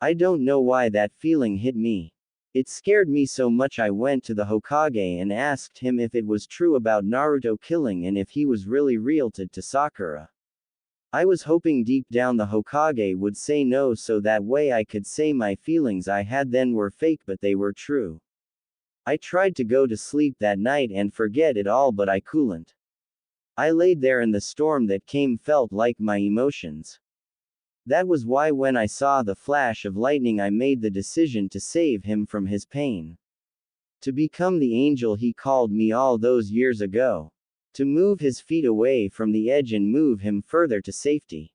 I don't know why that feeling hit me. It scared me so much I went to the Hokage and asked him if it was true about Naruto killing and if he was really related to Sakura. I was hoping deep down the Hokage would say no, so that way I could say my feelings I had then were fake but they were true. I tried to go to sleep that night and forget it all, but I couldn't. I laid there and the storm that came felt like my emotions. That was why when I saw the flash of lightning I made the decision to save him from his pain. To become the angel he called me all those years ago. To move his feet away from the edge and move him further to safety.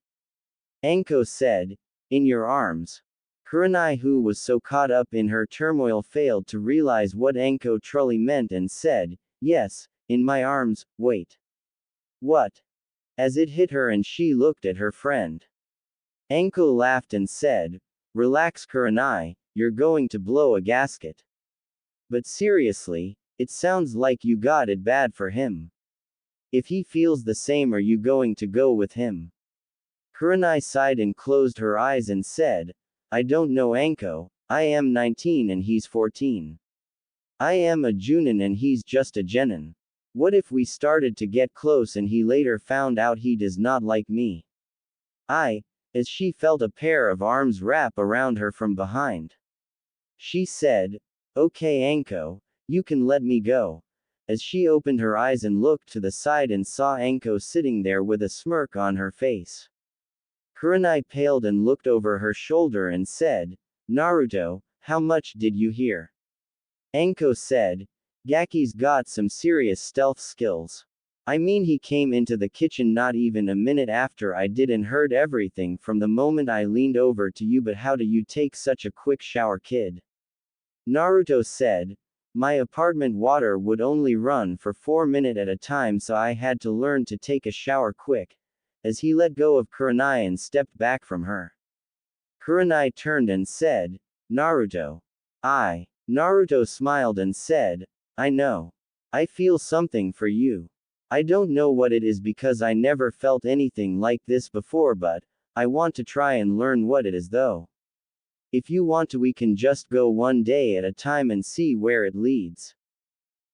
Anko said, "In your arms." Kurenai, who was so caught up in her turmoil, failed to realize what Anko truly meant and said, "Yes, in my arms, wait." "What?" As it hit her and she looked at her friend. Anko laughed and said, "Relax, Kurenai, you're going to blow a gasket. But seriously, it sounds like you got it bad for him. If he feels the same, are you going to go with him?" Kurenai sighed and closed her eyes and said, "I don't know, Anko, I am 19 and he's 14. I am a Junin and he's just a Genin. What if we started to get close and he later found out he does not like me?" As she felt a pair of arms wrap around her from behind. She said, "Okay, Anko, you can let me go." As she opened her eyes and looked to the side and saw Anko sitting there with a smirk on her face. Kurenai paled and looked over her shoulder and said, "Naruto, how much did you hear?" Anko said, "Gaki's got some serious stealth skills. I mean, he came into the kitchen not even a minute after I did and heard everything from the moment I leaned over to you, but how do you take such a quick shower, kid?" Naruto said, "My apartment water would only run for 4 minutes at a time, so I had to learn to take a shower quick," as he let go of Kurenai and stepped back from her. Kurenai turned and said, "Naruto." Naruto smiled and said, "I know. I feel something for you. I don't know what it is because I never felt anything like this before, but I want to try and learn what it is though. If you want to, we can just go one day at a time and see where it leads.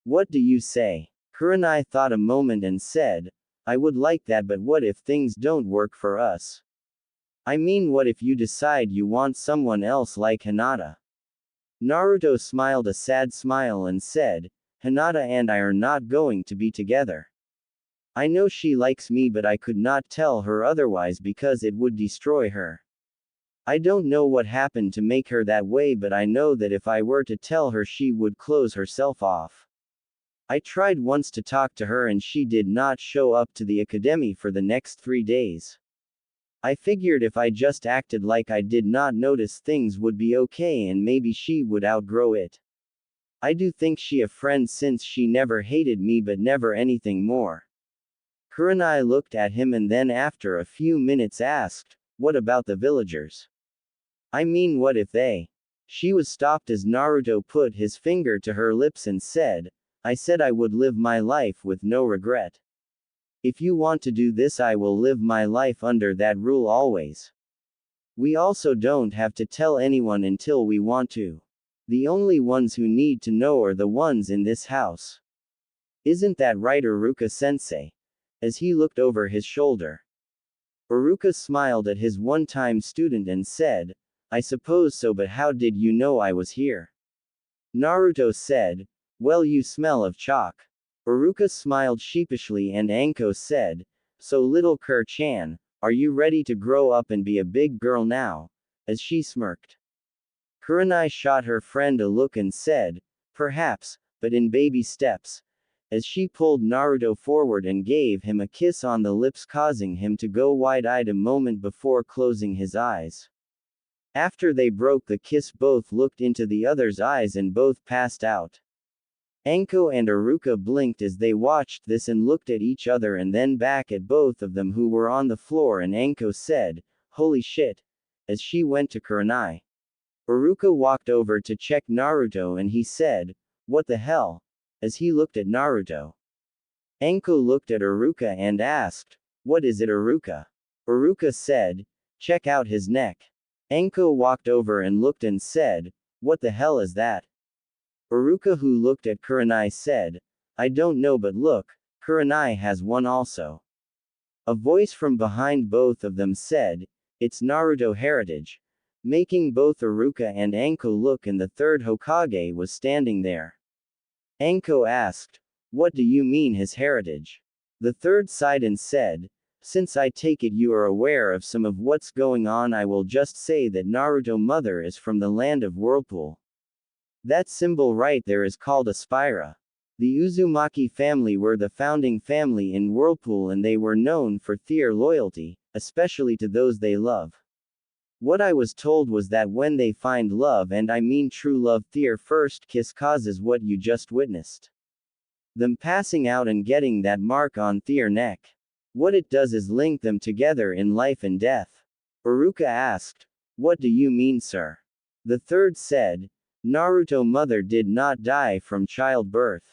What do you say?" Kurenai thought a moment and said, "I would like that, but what if things don't work for us? I mean, what if you decide you want someone else like Hinata?" Naruto smiled a sad smile and said, Hinata and I are not going to be together. I know she likes me, but I could not tell her otherwise because it would destroy her. I don't know what happened to make her that way, but I know that if I were to tell her, she would close herself off. I tried once to talk to her and she did not show up to the academy for the next 3 days. I figured if I just acted like I did not notice, things would be okay and maybe she would outgrow it. I do think she a friend since she never hated me but never anything more. Kurenai looked at him and then after a few minutes asked, what about the villagers? I mean, what if they? She was stopped as Naruto put his finger to her lips and said, I said I would live my life with no regret. If you want to do this, I will live my life under that rule always. We also don't have to tell anyone until we want to. The only ones who need to know are the ones in this house. Isn't that right, Iruka-sensei? As he looked over his shoulder. Iruka smiled at his one-time student and said, I suppose so, but how did you know I was here? Naruto said, well, you smell of chalk. Iruka smiled sheepishly and Anko said, so little Kur-chan, are you ready to grow up and be a big girl now? As she smirked. Kurenai shot her friend a look and said, perhaps, but in baby steps. As she pulled Naruto forward and gave him a kiss on the lips, causing him to go wide-eyed a moment before closing his eyes. After they broke the kiss, both looked into the other's eyes and both passed out. Anko and Iruka blinked as they watched this and looked at each other and then back at both of them who were on the floor, and Anko said, holy shit, as she went to Kurenai. Iruka walked over to check Naruto and he said, what the hell? As he looked at Naruto. Anko looked at Iruka and asked, what is it, Iruka? Iruka said, check out his neck. Anko walked over and looked and said, what the hell is that? Iruka, who looked at Kurenai, said, I don't know, but look, Kurenai has one also. A voice from behind both of them said, it's Naruto heritage. Making both Iruka and Anko look, and the third Hokage was standing there. Anko asked, what do you mean his heritage? The third sighed and said, since I take it you are aware of some of what's going on, I will just say that Naruto mother is from the land of Whirlpool. That symbol right there is called a spira. The Uzumaki family were the founding family in Whirlpool and they were known for their loyalty, especially to those they love. What I was told was that when they find love, and I mean true love, their first kiss causes what you just witnessed. Them passing out and getting that mark on their neck. What it does is link them together in life and death. Iruka asked, what do you mean, sir? The third said, Naruto mother did not die from childbirth.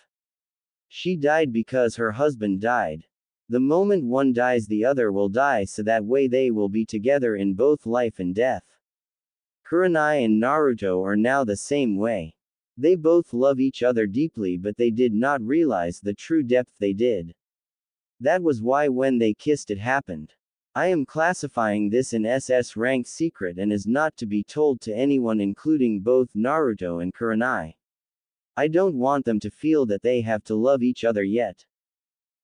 She died because her husband died. The moment one dies, the other will die, so that way they will be together in both life and death. Kurenai and Naruto are now the same way. They both love each other deeply, but they did not realize the true depth they did. That was why when they kissed it happened. I am classifying this in SS rank secret and is not to be told to anyone, including both Naruto and Kurenai. I don't want them to feel that they have to love each other yet.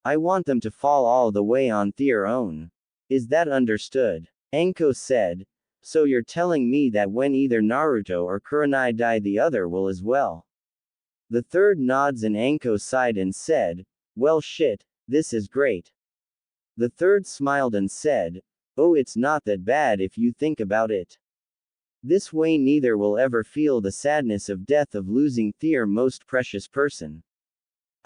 I want them to fall all the way on their own. Is that understood? Anko said, so you're telling me that when either Naruto or Kurenai die, the other will as well? The third nods and Anko sighed and said, well shit, this is great. The third smiled and said, oh, it's not that bad if you think about it. This way neither will ever feel the sadness of death of losing their most precious person.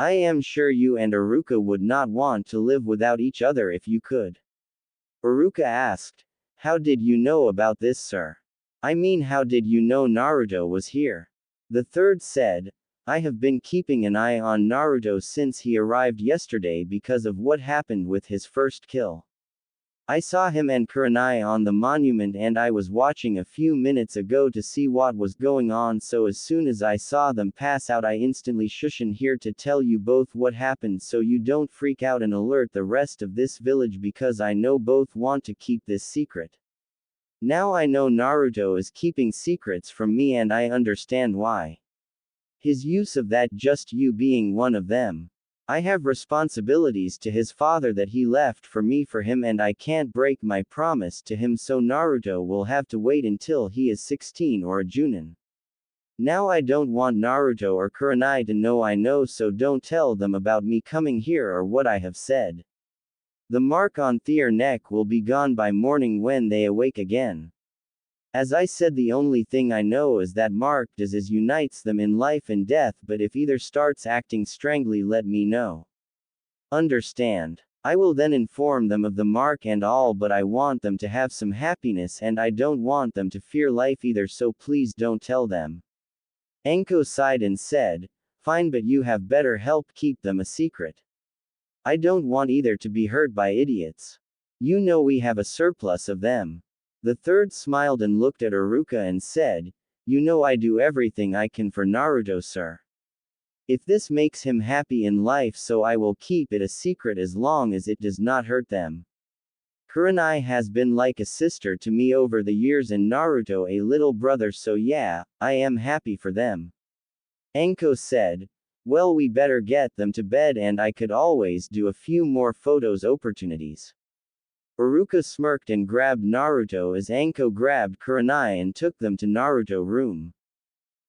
I am sure you and Iruka would not want to live without each other if you could. Iruka asked, how did you know about this, sir? I mean, how did you know Naruto was here? The third said, I have been keeping an eye on Naruto since he arrived yesterday because of what happened with his first kill. I saw him and Kurenai on the monument and I was watching a few minutes ago to see what was going on, so as soon as I saw them pass out I instantly shushin here to tell you both what happened so you don't freak out and alert the rest of this village, because I know both want to keep this secret. Now I know Naruto is keeping secrets from me and I understand why. His use of that just you being one of them. I have responsibilities to his father that he left for me for him and I can't break my promise to him so Naruto will have to wait until he is 16 or a Junin. Now I don't want Naruto or Kurenai to know I know so don't tell them about me coming here or what I have said. The mark on their neck will be gone by morning when they awake again. As I said the only thing I know is that mark does is unites them in life and death but if either starts acting strangely let me know. Understand? I will then inform them of the mark and all but I want them to have some happiness and I don't want them to fear life either so please don't tell them. Enko sighed and said, fine but you have better help keep them a secret. I don't want either to be hurt by idiots. You know we have a surplus of them. The third smiled and looked at Iruka and said, you know I do everything I can for Naruto sir. If this makes him happy in life so I will keep it a secret as long as it does not hurt them. Kurenai has been like a sister to me over the years and Naruto a little brother so yeah, I am happy for them. Enko said, well we better get them to bed and I could always do a few more photos opportunities. Iruka smirked and grabbed Naruto as Enko grabbed Kurenai and took them to Naruto room.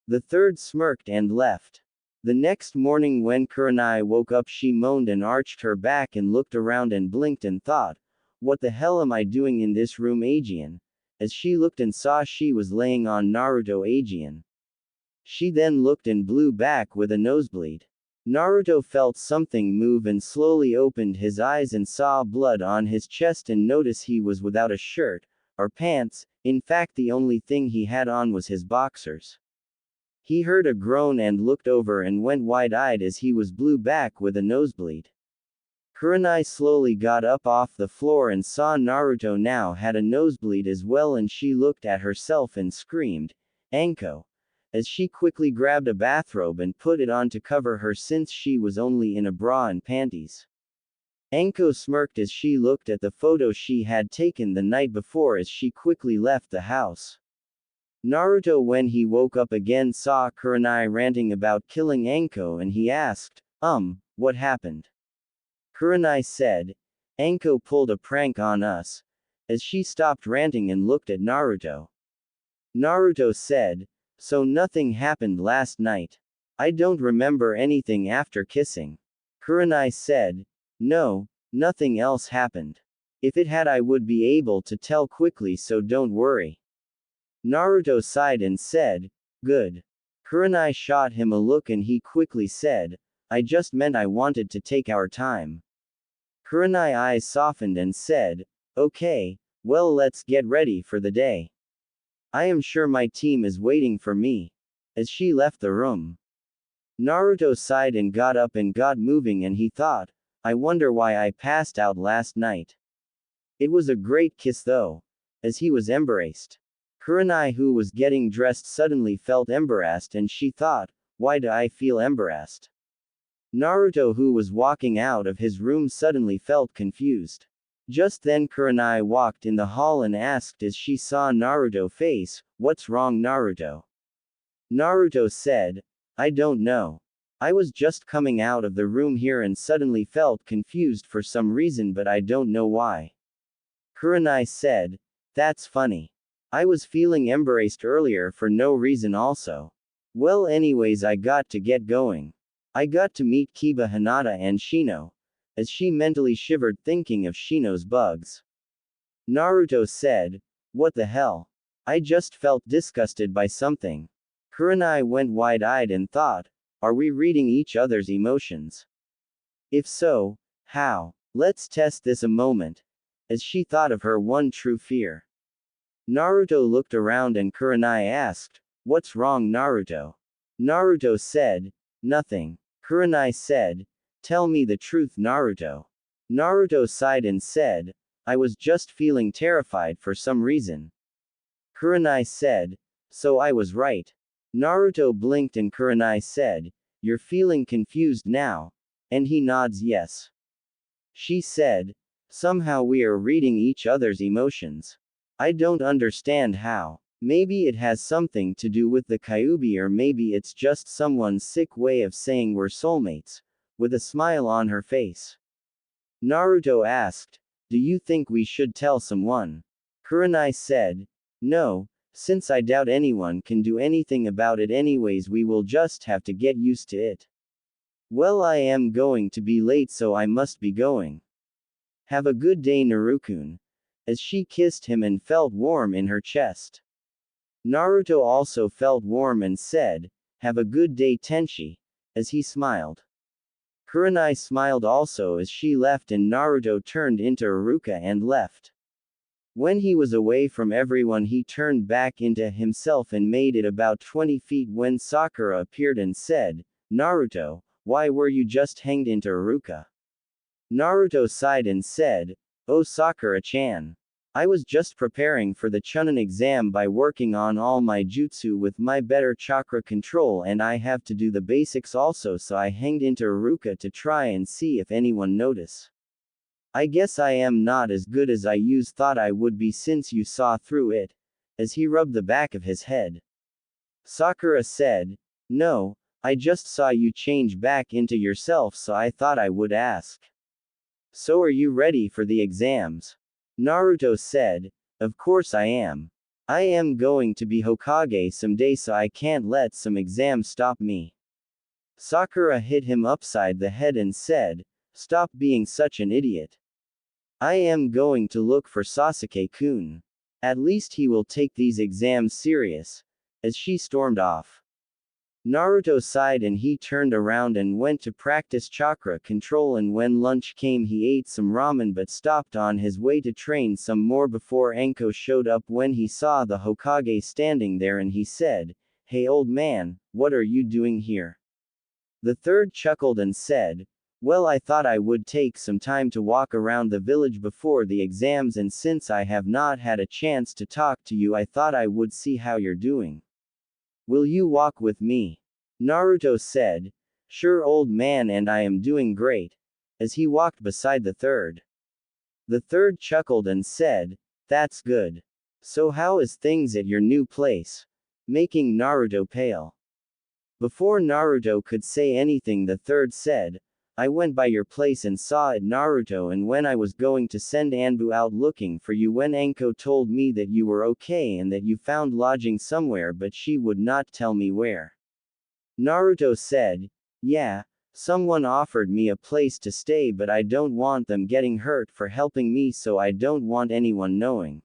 The third smirked and left. The next morning when Kurenai woke up she moaned and arched her back and looked around and blinked and thought, what the hell am I doing in this room Aegean? As she looked and saw she was laying on Naruto Aegean. She then looked and blew back with a nosebleed. Naruto felt something move and slowly opened his eyes and saw blood on his chest and noticed he was without a shirt, or pants, in fact the only thing he had on was his boxers. He heard a groan and looked over and went wide-eyed as he was blew back with a nosebleed. Kurenai slowly got up off the floor and saw Naruto now had a nosebleed as well and she looked at herself and screamed, Enko, as she quickly grabbed a bathrobe and put it on to cover her since she was only in a bra and panties. Enko smirked as she looked at the photo she had taken the night before as she quickly left the house. Naruto when he woke up again saw Kurenai ranting about killing Enko and he asked, what happened? Kurenai said, Enko pulled a prank on us, as she stopped ranting and looked at Naruto. Naruto said, so nothing happened last night. I don't remember anything after kissing. Kurenai said, no, nothing else happened. If it had I would be able to tell quickly so don't worry. Naruto sighed and said, good. Kurenai shot him a look and he quickly said, I just meant I wanted to take our time. Kurenai eyes softened and said, okay, well let's get ready for the day. I am sure my team is waiting for me. As she left the room. Naruto sighed and got up and got moving and he thought, I wonder why I passed out last night. It was a great kiss though. As he was embraced. Kurenai who was getting dressed suddenly felt embarrassed and she thought, why do I feel embarrassed? Naruto who was walking out of his room suddenly felt confused. Just then Kurenai walked in the hall and asked as she saw Naruto face, what's wrong Naruto? Naruto said, I don't know. I was just coming out of the room here and suddenly felt confused for some reason but I don't know why. Kurenai said, that's funny. I was feeling embarrassed earlier for no reason also. Well anyways I got to get going. I got to meet Kiba Hinata and Shino. As she mentally shivered thinking of Shino's bugs. Naruto said, what the hell? I just felt disgusted by something. Kurenai went wide-eyed and thought, are we reading each other's emotions? If so, how? Let's test this a moment. As she thought of her one true fear. Naruto looked around and Kurenai asked, what's wrong Naruto? Naruto said, nothing. Kurenai said, tell me the truth Naruto. Naruto sighed and said, I was just feeling terrified for some reason. Kurenai said, so I was right. Naruto blinked and Kurenai said, you're feeling confused now? And he nods yes. She said, somehow we are reading each other's emotions. I don't understand how. Maybe it has something to do with the Kyuubi, or maybe it's just someone's sick way of saying we're soulmates, with a smile on her face. Naruto asked, "Do you think we should tell someone?" Kurenai said, "No, since I doubt anyone can do anything about it anyways, we will just have to get used to it." "Well, I am going to be late, so I must be going. Have a good day, Narukun," as she kissed him and felt warm in her chest. Naruto also felt warm and said, "Have a good day, Tenshi," as he smiled. Kurenai smiled also as she left, and Naruto turned into Iruka and left. When he was away from everyone, he turned back into himself and made it about 20 feet when Sakura appeared and said, "Naruto, why were you just hanged into Iruka?" Naruto sighed and said, "Oh Sakura-chan. I was just preparing for the Chunin exam by working on all my jutsu with my better chakra control, and I have to do the basics also, so I hanged into Iruka to try and see if anyone notice. I guess I am not as good as I thought I would be since you saw through it," as he rubbed the back of his head. Sakura said, "No, I just saw you change back into yourself, so I thought I would ask. So are you ready for the exams?" Naruto said, "Of course I am. I am going to be Hokage someday, so I can't let some exam stop me." Sakura hit him upside the head and said, "Stop being such an idiot. I am going to look for Sasuke-kun. At least he will take these exams serious," as she stormed off. Naruto sighed and he turned around and went to practice chakra control, and when lunch came he ate some ramen but stopped on his way to train some more before Enko showed up. When he saw the Hokage standing there, and he said, "Hey old man, what are you doing here?" The third chuckled and said, "Well, I thought I would take some time to walk around the village before the exams, and since I have not had a chance to talk to you, I thought I would see how you're doing. Will you walk with me?" Naruto said, "Sure old man, and I am doing great," as he walked beside the third. The third chuckled and said, "That's good. So how is things at your new place?" making Naruto pale. Before Naruto could say anything, the third said, "I went by your place and saw it, Naruto, and when I was going to send Anbu out looking for you, when Enko told me that you were okay and that you found lodging somewhere, but she would not tell me where." Naruto said, "Yeah, someone offered me a place to stay, but I don't want them getting hurt for helping me, so I don't want anyone knowing."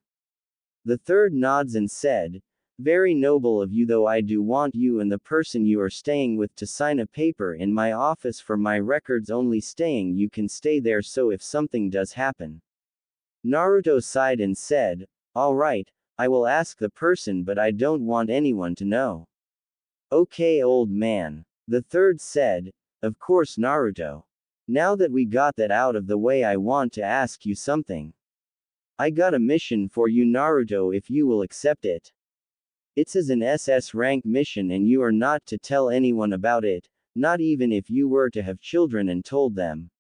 The third nods and said, "Very noble of you, though I do want you and the person you are staying with to sign a paper in my office for my records only staying. You can stay there so if something does happen." Naruto sighed and said, "All right, I will ask the person, but I don't want anyone to know." "Okay old man." The third said, "Of course Naruto. Now that we got that out of the way, I want to ask you something. I got a mission for you, Naruto, if you will accept it. It's as an SS rank mission, and you are not to tell anyone about it, not even if you were to have children and told them.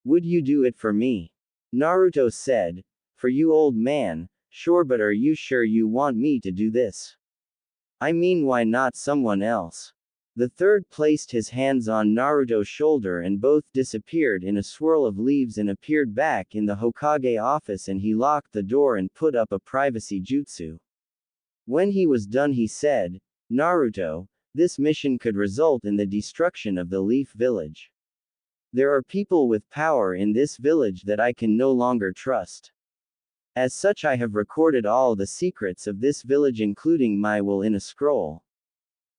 Would you do it for me?" Naruto said, "For you old man, sure, but are you sure you want me to do this? I mean, why not someone else?" The third placed his hands on Naruto's shoulder and both disappeared in a swirl of leaves and appeared back in the Hokage office, and he locked the door and put up a privacy jutsu. When he was done, he said, "Naruto, this mission could result in the destruction of the Leaf Village. There are people with power in this village that I can no longer trust. As such, I have recorded all the secrets of this village, including my will, in a scroll.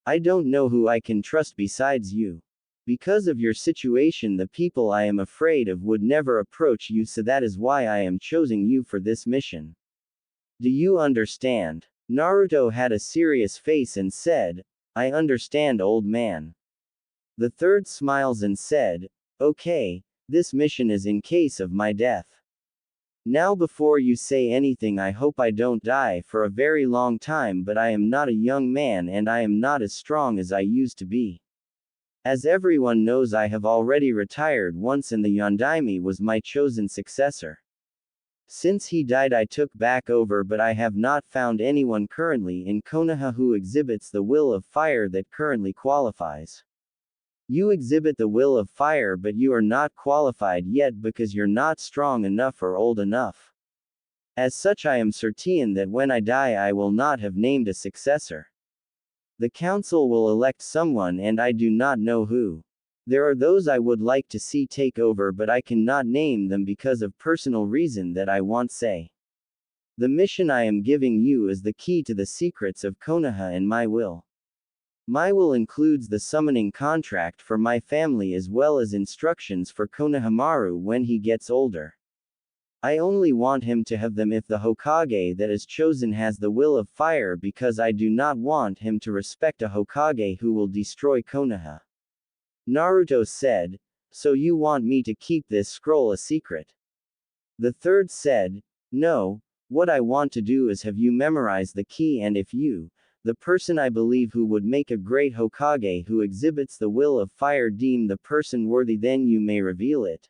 I don't know who I can trust besides you. Because of your situation, the people I am afraid of would never approach you, so that is why I am choosing you for this mission. Do you understand?" Naruto had a serious face and said, "I understand old man." The third smiles and said, "Okay, this mission is in case of my death. Now before you say anything, I hope I don't die for a very long time, but I am not a young man and I am not as strong as I used to be. As everyone knows, I have already retired once and the Yondaime was my chosen successor. Since he died I took back over, but I have not found anyone currently in Konoha who exhibits the will of fire that currently qualifies. You exhibit the will of fire, but you are not qualified yet because you're not strong enough or old enough. As such, I am certain that when I die I will not have named a successor. The council will elect someone and I do not know who. There are those I would like to see take over, but I cannot name them because of personal reason that I won't say. The mission I am giving you is the key to the secrets of Konoha and my will. My will includes the summoning contract for my family as well as instructions for Konohamaru when he gets older. I only want him to have them if the Hokage that is chosen has the will of fire, because I do not want him to respect a Hokage who will destroy Konoha. Naruto said, "So you want me to keep this scroll a secret?" The third said, "No, what I want to do is have you memorize the key, and if you, the person I believe who would make a great Hokage who exhibits the will of fire, deem the person worthy, then you may reveal it.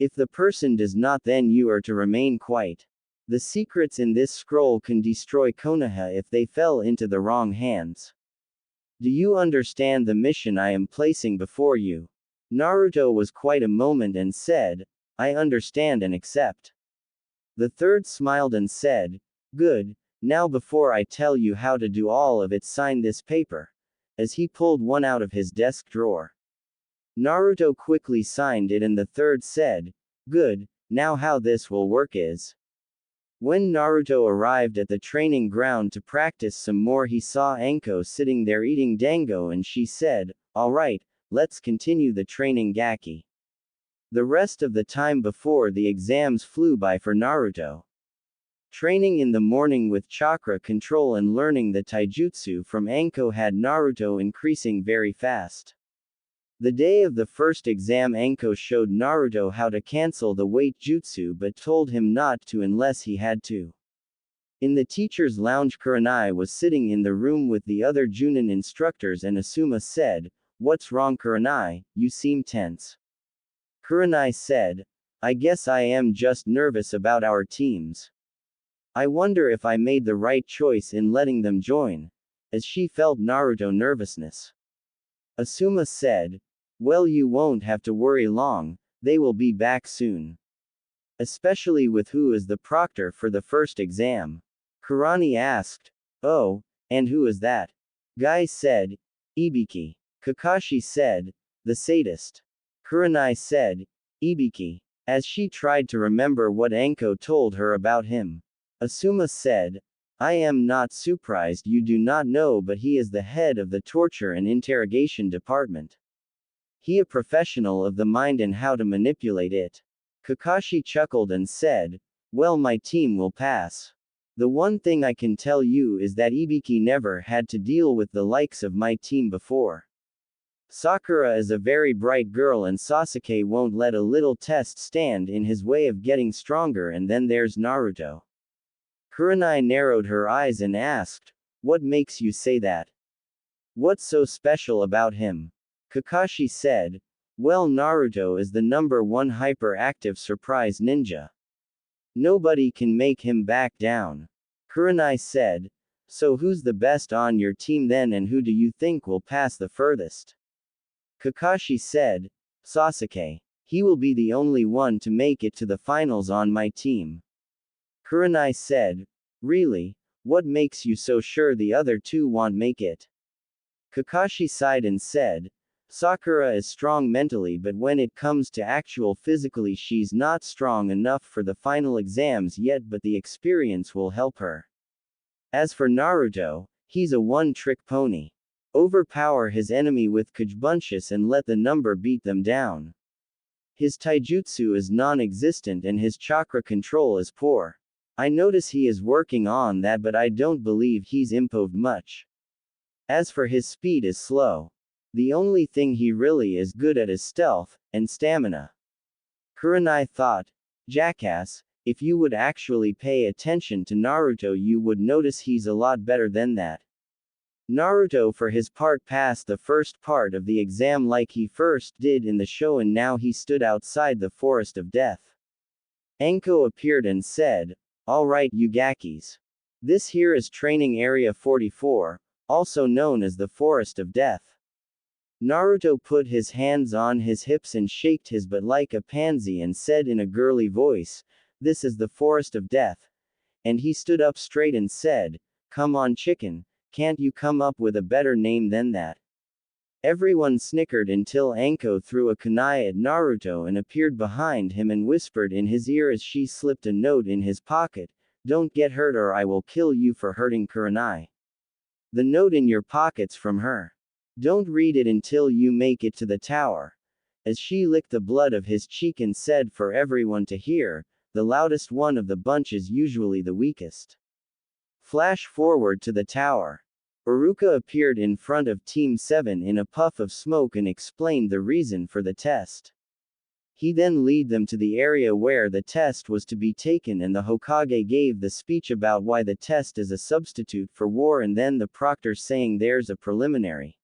If the person does not, then you are to remain quiet. The secrets in this scroll can destroy Konoha if they fell into the wrong hands. Do you understand the mission I am placing before you?" Naruto was quite a moment and said, "I understand and accept." The third smiled and said, "Good, now before I tell you how to do all of it, sign this paper," as he pulled one out of his desk drawer. Naruto quickly signed it and the third said, "Good, now how this will work is." When Naruto arrived at the training ground to practice some more, he saw Anko sitting there eating dango and she said, "Alright, let's continue the training Gaki." The rest of the time before the exams flew by for Naruto. Training in the morning with chakra control and learning the taijutsu from Anko had Naruto increasing very fast. The day of the first exam, Anko showed Naruto how to cancel the weight jutsu but told him not to unless he had to. In the teacher's lounge, Kurenai was sitting in the room with the other Junin instructors and Asuma said, "What's wrong, Kurenai? You seem tense." Kurenai said, "I guess I am just nervous about our teams. I wonder if I made the right choice in letting them join," as she felt Naruto nervousness. Asuma said, "Well, you won't have to worry long, they will be back soon. Especially with who is the proctor for the first exam." Kurani asked, "Oh, and who is that?" Guy said, "Ibiki." Kakashi said, "The sadist." Kurenai said, "Ibiki," as she tried to remember what Anko told her about him. Asuma said, "I am not surprised you do not know, but he is the head of the torture and interrogation department. He a professional of the mind and how to manipulate it." Kakashi chuckled and said, "Well, my team will pass. The one thing I can tell you is that Ibiki never had to deal with the likes of my team before. Sakura is a very bright girl and Sasuke won't let a little test stand in his way of getting stronger, and then there's Naruto." Kurenai narrowed her eyes and asked, "What makes you say that? What's so special about him?" Kakashi said, "Well, Naruto is the #1 hyperactive surprise ninja. Nobody can make him back down." Kurenai said, "So who's the best on your team then, and who do you think will pass the furthest?" Kakashi said, "Sasuke. He will be the only one to make it to the finals on my team." Kurenai said, "Really? What makes you so sure the other two won't make it?" Kakashi sighed and said, "Sakura is strong mentally, but when it comes to actual physically she's not strong enough for the final exams yet, but the experience will help her. As for Naruto, he's a one-trick pony. Overpower his enemy with Kajubuntius and let the number beat them down. His taijutsu is non-existent and his chakra control is poor. I notice he is working on that, but I don't believe he's improved much. As for his speed is slow. The only thing he really is good at is stealth and stamina." Kurenai thought, "Jackass, if you would actually pay attention to Naruto you would notice he's a lot better than that." Naruto for his part passed the first part of the exam like he first did in the show, and now he stood outside the forest of death. Anko appeared and said, "All right, you Gakis. This here is Training Area 44, also known as the Forest of Death." Naruto put his hands on his hips and shaked his butt like a pansy and said in a girly voice, "This is the Forest of Death." And he stood up straight and said, "Come on, chicken, can't you come up with a better name than that?" Everyone snickered until Anko threw a kunai at Naruto and appeared behind him and whispered in his ear as she slipped a note in his pocket, "Don't get hurt or I will kill you for hurting Kurenai. The note in your pocket's from her. Don't read it until you make it to the tower." As she licked the blood of his cheek and said for everyone to hear, "The loudest one of the bunch is usually the weakest." Flash forward to the tower. Iruka appeared in front of Team 7 in a puff of smoke and explained the reason for the test. He then led them to the area where the test was to be taken and the Hokage gave the speech about why the test is a substitute for war and then the proctor saying there's a preliminary.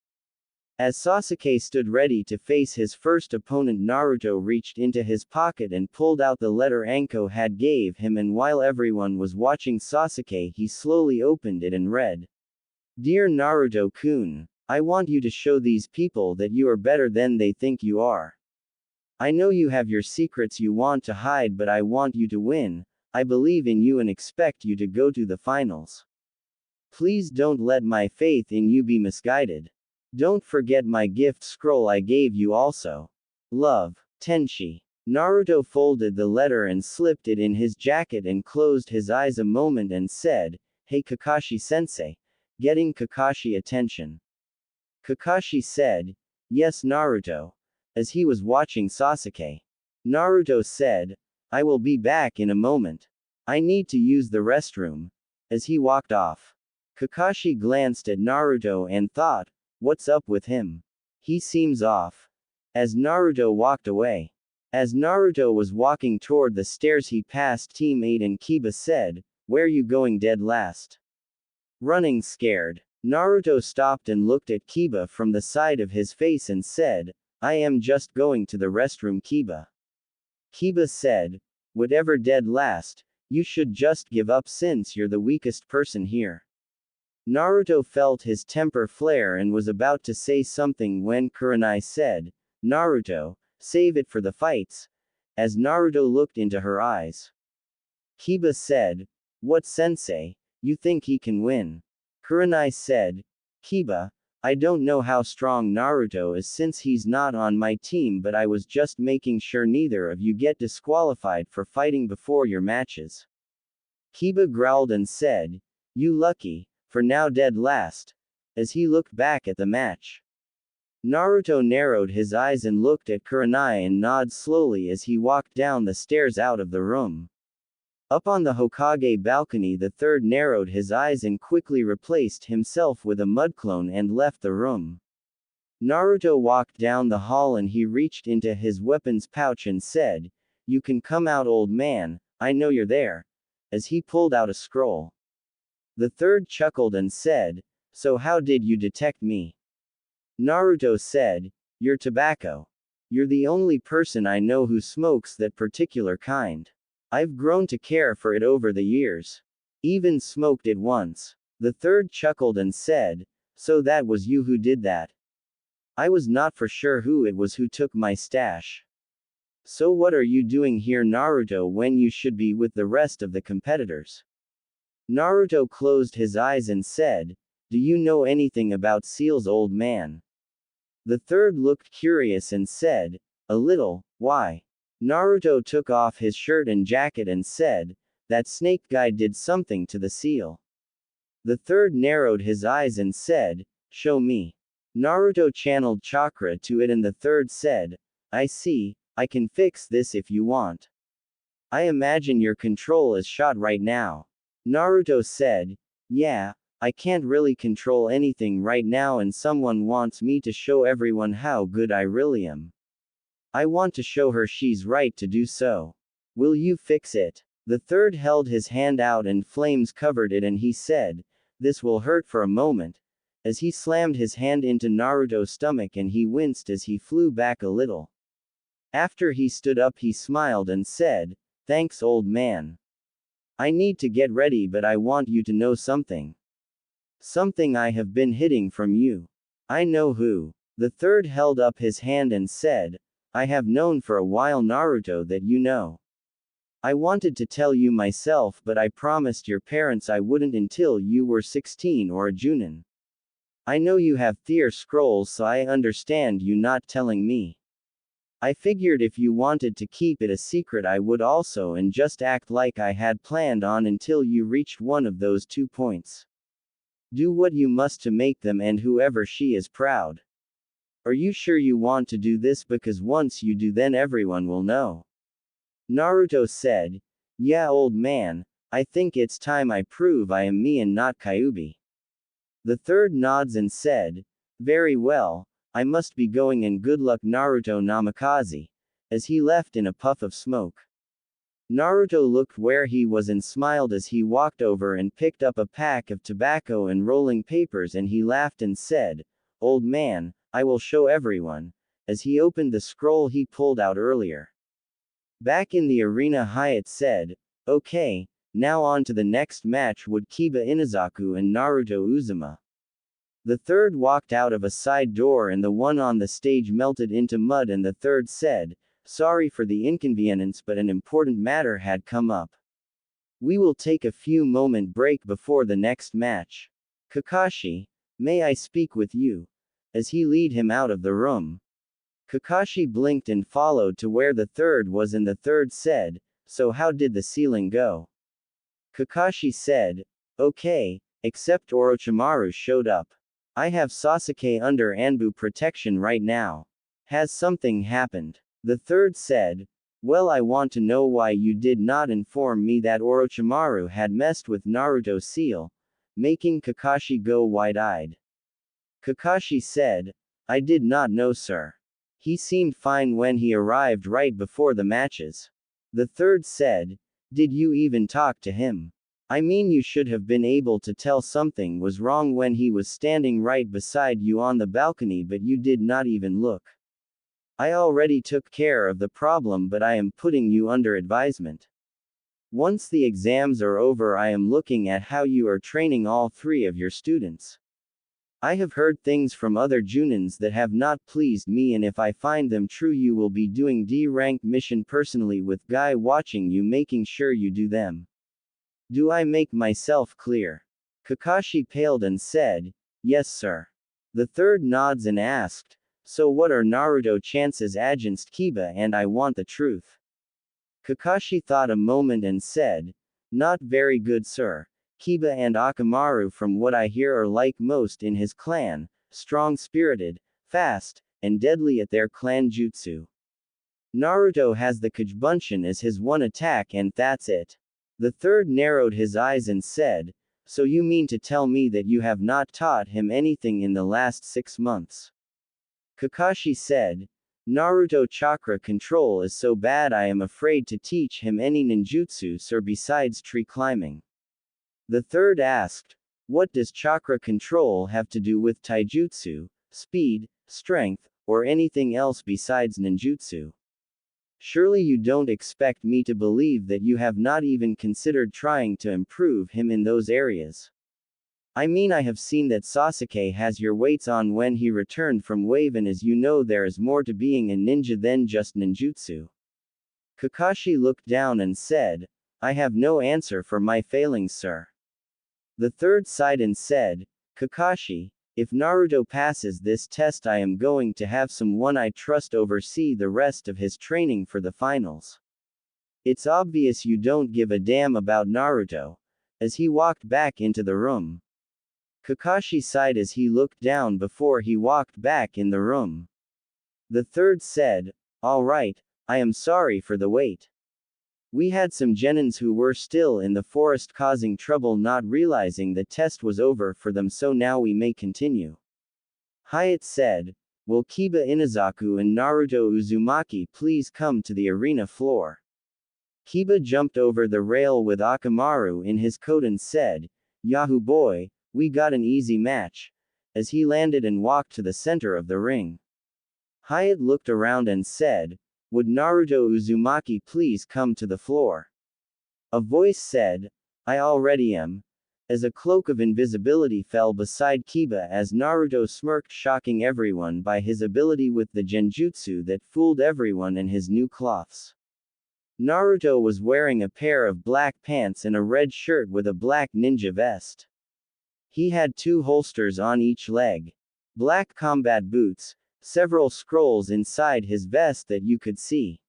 As Sasuke stood ready to face his first opponent, Naruto reached into his pocket and pulled out the letter Anko had gave him, and while everyone was watching Sasuke he slowly opened it and read, "Dear Naruto-kun, I want you to show these people that you are better than they think you are. I know you have your secrets you want to hide, but I want you to win. I believe in you and expect you to go to the finals. Please don't let my faith in you be misguided. Don't forget my gift scroll I gave you also. Love, Tenchi." Naruto folded the letter and slipped it in his jacket and closed his eyes a moment and said, "Hey Kakashi-sensei," getting Kakashi attention. Kakashi said, "Yes Naruto," as he was watching Sasuke. Naruto said, "I will be back in a moment. I need to use the restroom," as he walked off. Kakashi glanced at Naruto and thought, "What's up with him? He seems off." As Naruto walked away. As Naruto was walking toward the stairs he passed Team 8 and Kiba said, "Where you going dead last?" Running scared. Naruto stopped and looked at Kiba from the side of his face and said, "I am just going to the restroom Kiba." Kiba said, "Whatever dead last, you should just give up since you're the weakest person here." Naruto felt his temper flare and was about to say something when Kurenai said, "Naruto, save it for the fights," as Naruto looked into her eyes. Kiba said, "What sensei, you think he can win?" Kurenai said, "Kiba, I don't know how strong Naruto is since he's not on my team, but I was just making sure neither of you get disqualified for fighting before your matches." Kiba growled and said, "You lucky, for now dead last," as he looked back at the match. Naruto narrowed his eyes and looked at Kurenai and nodded slowly as he walked down the stairs out of the room. Up on the Hokage balcony the third narrowed his eyes and quickly replaced himself with a mudclone and left the room. Naruto walked down the hall and he reached into his weapons pouch and said, "You can come out old man, I know you're there," as he pulled out a scroll. The third chuckled and said, "So how did you detect me?" Naruto said, "You're tobacco. You're the only person I know who smokes that particular kind. I've grown to care for it over the years. Even smoked it once." The third chuckled and said, "So that was you who did that? I was not for sure who it was who took my stash. So what are you doing here Naruto when you should be with the rest of the competitors?" Naruto closed his eyes and said, "Do you know anything about seals old man?" The third looked curious and said, "A little, why?" Naruto took off his shirt and jacket and said, "That snake guy did something to the seal." The third narrowed his eyes and said, "Show me." Naruto channeled chakra to it and the third said, "I see, I can fix this if you want. I imagine your control is shot right now." Naruto said, "Yeah, I can't really control anything right now and someone wants me to show everyone how good I really am. I want to show her she's right to do so. Will you fix it?" The third held his hand out and flames covered it and he said, "This will hurt for a moment," as he slammed his hand into Naruto's stomach and he winced as he flew back a little. After he stood up he smiled and said, Thanks, old man. I need to get ready, but I want you to know something. Something I have been hiding from you. I know who. The third held up his hand and said, I have known for a while, Naruto, that you know. I wanted to tell you myself, but I promised your parents I wouldn't until you were 16 or a Junin. I know you have Thier scrolls, so I understand you not telling me. I figured if you wanted to keep it a secret I would also, and just act like I had planned on until you reached one of those 2 points. Do what you must to make them and whoever she is proud. Are you sure you want to do this? Because once you do, then everyone will know. Naruto said, Yeah, old man, I think it's time I prove I am me and not Kyuubi. The third nods and said, Very well, I must be going, and good luck, Naruto Namikaze, as he left in a puff of smoke. Naruto looked where he was and smiled as he walked over and picked up a pack of tobacco and rolling papers, and he laughed and said, Old man, I will show everyone, as he opened the scroll he pulled out earlier. Back in the arena, Hyatt said, Okay, now on to the next match with Kiba Inazaku and Naruto Uzuma. The third walked out of a side door and the one on the stage melted into mud, and the third said, Sorry for the inconvenience, but an important matter had come up. We will take a few moment break before the next match. Kakashi, may I speak with you? As he lead him out of the room. Kakashi blinked and followed to where the third was, and the third said, So how did the ceiling go? Kakashi said, Okay, except Orochimaru showed up. I have Sasuke under Anbu protection right now. Has something happened? The third said, Well, I want to know why you did not inform me that Orochimaru had messed with Naruto's seal, making Kakashi go wide-eyed. Kakashi said, I did not know, sir. He seemed fine when he arrived right before the matches. The third said, Did you even talk to him? I mean, you should have been able to tell something was wrong when he was standing right beside you on the balcony, but you did not even look. I already took care of the problem, but I am putting you under advisement. Once the exams are over, I am looking at how you are training all 3 of your students. I have heard things from other Junins that have not pleased me, and if I find them true, you will be doing D-rank mission personally with Guy watching you, making sure you do them. Do I make myself clear? Kakashi paled and said, Yes, sir. The third nods and asked, So what are Naruto chances against Kiba? And I want the truth. Kakashi thought a moment and said, Not very good, sir. Kiba and Akamaru, from what I hear, are like most in his clan, strong-spirited, fast, and deadly at their clan jutsu. Naruto has the Kajbunshin as his one attack, and that's it. The third narrowed his eyes and said, So you mean to tell me that you have not taught him anything in the last 6 months? Kakashi said, Naruto chakra control is so bad I am afraid to teach him any ninjutsu, sir, besides tree climbing. The third asked, What does chakra control have to do with taijutsu, speed, strength, or anything else besides ninjutsu? Surely you don't expect me to believe that you have not even considered trying to improve him in those areas. I mean, I have seen that Sasuke has your weights on when he returned from Wave, and as you know, there is more to being a ninja than just ninjutsu. Kakashi looked down and said, I have no answer for my failings, sir. The third sighed and said, Kakashi, if Naruto passes this test, I am going to have someone I trust oversee the rest of his training for the finals. It's obvious you don't give a damn about Naruto, as he walked back into the room. Kakashi sighed as he looked down before he walked back in the room. The third said, All right, I am sorry for the wait. We had some genins who were still in the forest causing trouble, not realizing the test was over for them, so now we may continue. Hyatt said, Will Kiba Inazaku and Naruto Uzumaki please come to the arena floor? Kiba jumped over the rail with Akamaru in his coat and said, Yahoo boy, we got an easy match, as he landed and walked to the center of the ring. Hyatt looked around and said, would Naruto Uzumaki please come to the floor? A voice said, I already am. As a cloak of invisibility fell beside Kiba as Naruto smirked, shocking everyone by his ability with the genjutsu that fooled everyone and his new cloths. Naruto was wearing a pair of black pants and a red shirt with a black ninja vest. He had 2 holsters on each leg, black combat boots, several scrolls inside his vest that you could see.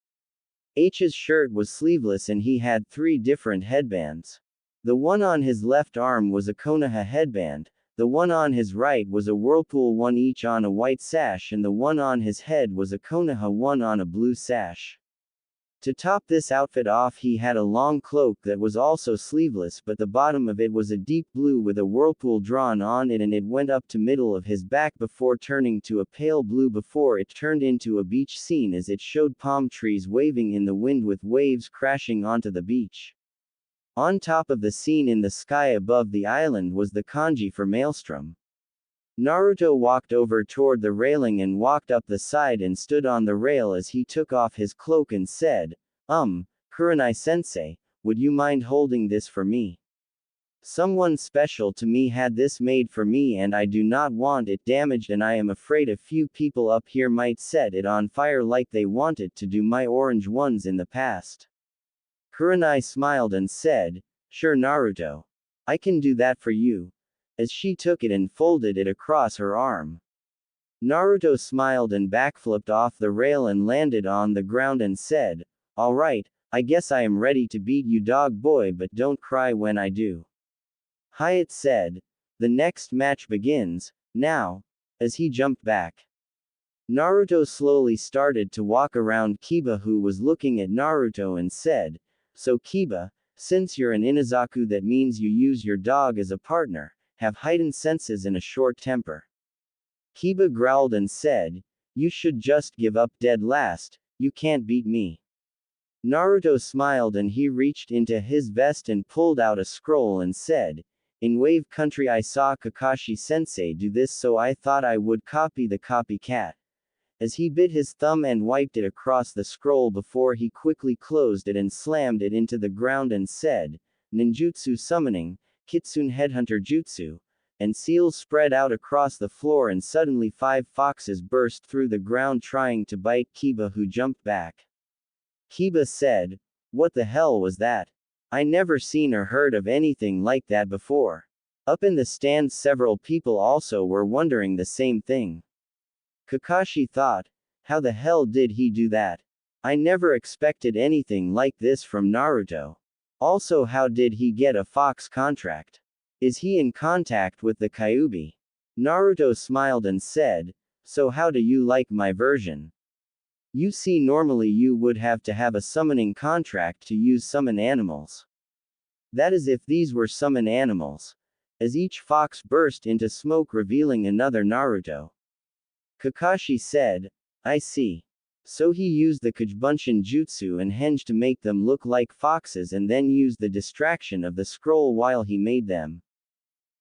H's shirt was sleeveless and he had 3 different headbands. The one on his left arm was a Konoha headband, the one on his right was a Whirlpool one each on a white sash, and the one on his head was a Konoha one on a blue sash. To top this outfit off, he had a long cloak that was also sleeveless, but the bottom of it was a deep blue with a whirlpool drawn on it, and it went up to middle of his back before turning to a pale blue before it turned into a beach scene as it showed palm trees waving in the wind with waves crashing onto the beach. On top of the scene in the sky above the island was the kanji for maelstrom. Naruto walked over toward the railing and walked up the side and stood on the rail as he took off his cloak and said, Kurenai-sensei, would you mind holding this for me? Someone special to me had this made for me and I do not want it damaged, and I am afraid a few people up here might set it on fire like they wanted to do my orange ones in the past. Kurenai smiled and said, Sure Naruto. I can do that for you. As she took it and folded it across her arm. Naruto smiled and backflipped off the rail and landed on the ground and said, Alright, I guess I am ready to beat you dog boy, but don't cry when I do. Hyatt said, The next match begins, now, as he jumped back. Naruto slowly started to walk around Kiba, who was looking at Naruto, and said, So Kiba, since you're an Inazaku, that means you use your dog as a partner, have heightened senses and a short temper. Kiba growled and said, You should just give up dead last, you can't beat me. Naruto smiled and he reached into his vest and pulled out a scroll and said, In Wave Country I saw Kakashi-sensei do this, so I thought I would copy the copycat. As he bit his thumb and wiped it across the scroll before he quickly closed it and slammed it into the ground and said, Ninjutsu summoning, Kitsune headhunter jutsu, and seals spread out across the floor, and suddenly 5 foxes burst through the ground trying to bite Kiba, who jumped back. Kiba said, What the hell was that? I never seen or heard of anything like that before. Up in the stands several people also were wondering the same thing. Kakashi thought, How the hell did he do that? I never expected anything like this from Naruto. Also, how did he get a fox contract? Is he in contact with the Kyuubi? Naruto smiled and said, So how do you like my version? You see, normally you would have to have a summoning contract to use summon animals. That is if these were summon animals. As each fox burst into smoke revealing another Naruto. Kakashi said, I see. So he used the Kajbunshin jutsu and henge to make them look like foxes and then used the distraction of the scroll while he made them.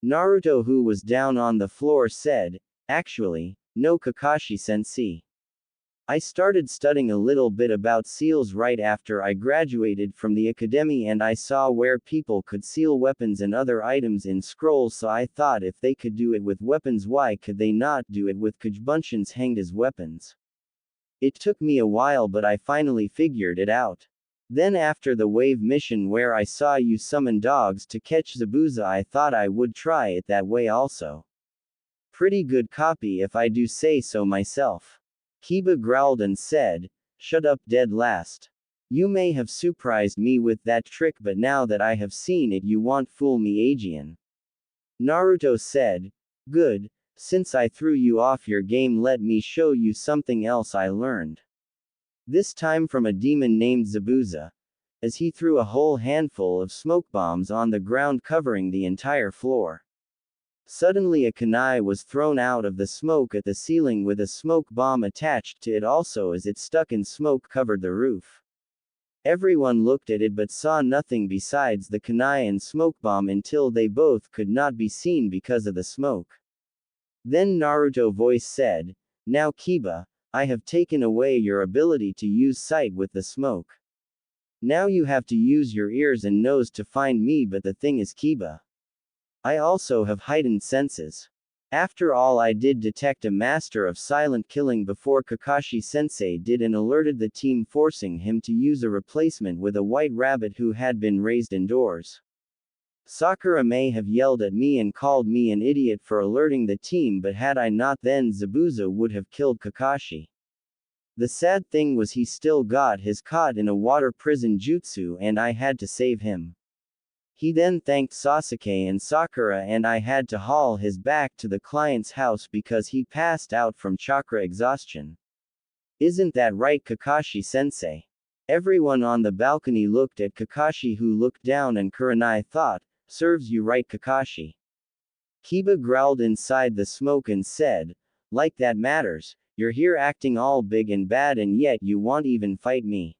Naruto, who was down on the floor, said, Actually, no Kakashi-sensei. I started studying a little bit about seals right after I graduated from the academy, and I saw where people could seal weapons and other items in scrolls, so I thought if they could do it with weapons, why could they not do it with Kajbunshins hanged as weapons? It took me a while, but I finally figured it out. Then after the wave mission where I saw you summon dogs to catch Zabuza, I thought I would try it that way also. Pretty good copy if I do say so myself. Kiba growled and said, Shut up dead last. You may have surprised me with that trick, but now that I have seen it, you won't fool me again. Naruto said, Good, since I threw you off your game, let me show you something else I learned. This time from a demon named Zabuza. As he threw a whole handful of smoke bombs on the ground covering the entire floor. Suddenly a kunai was thrown out of the smoke at the ceiling with a smoke bomb attached to it also, as it stuck in smoke covered the roof. Everyone looked at it but saw nothing besides the kunai and smoke bomb until they both could not be seen because of the smoke. Then Naruto voice said, Now Kiba, I have taken away your ability to use sight with the smoke. Now you have to use your ears and nose to find me, but the thing is Kiba. I also have heightened senses. After all, I did detect a master of silent killing before Kakashi-sensei did and alerted the team, forcing him to use a replacement with a white rabbit who had been raised indoors. Sakura may have yelled at me and called me an idiot for alerting the team, but had I not, then Zabuza would have killed Kakashi. The sad thing was he still got his caught in a water prison jutsu and I had to save him. He then thanked Sasuke and Sakura and I had to haul his back to the client's house because he passed out from chakra exhaustion. Isn't that right, Kakashi-sensei? Everyone on the balcony looked at Kakashi, who looked down, and Kurenai thought, serves you right, Kakashi. Kiba growled inside the smoke and said, like that matters, you're here acting all big and bad and yet you won't even fight me.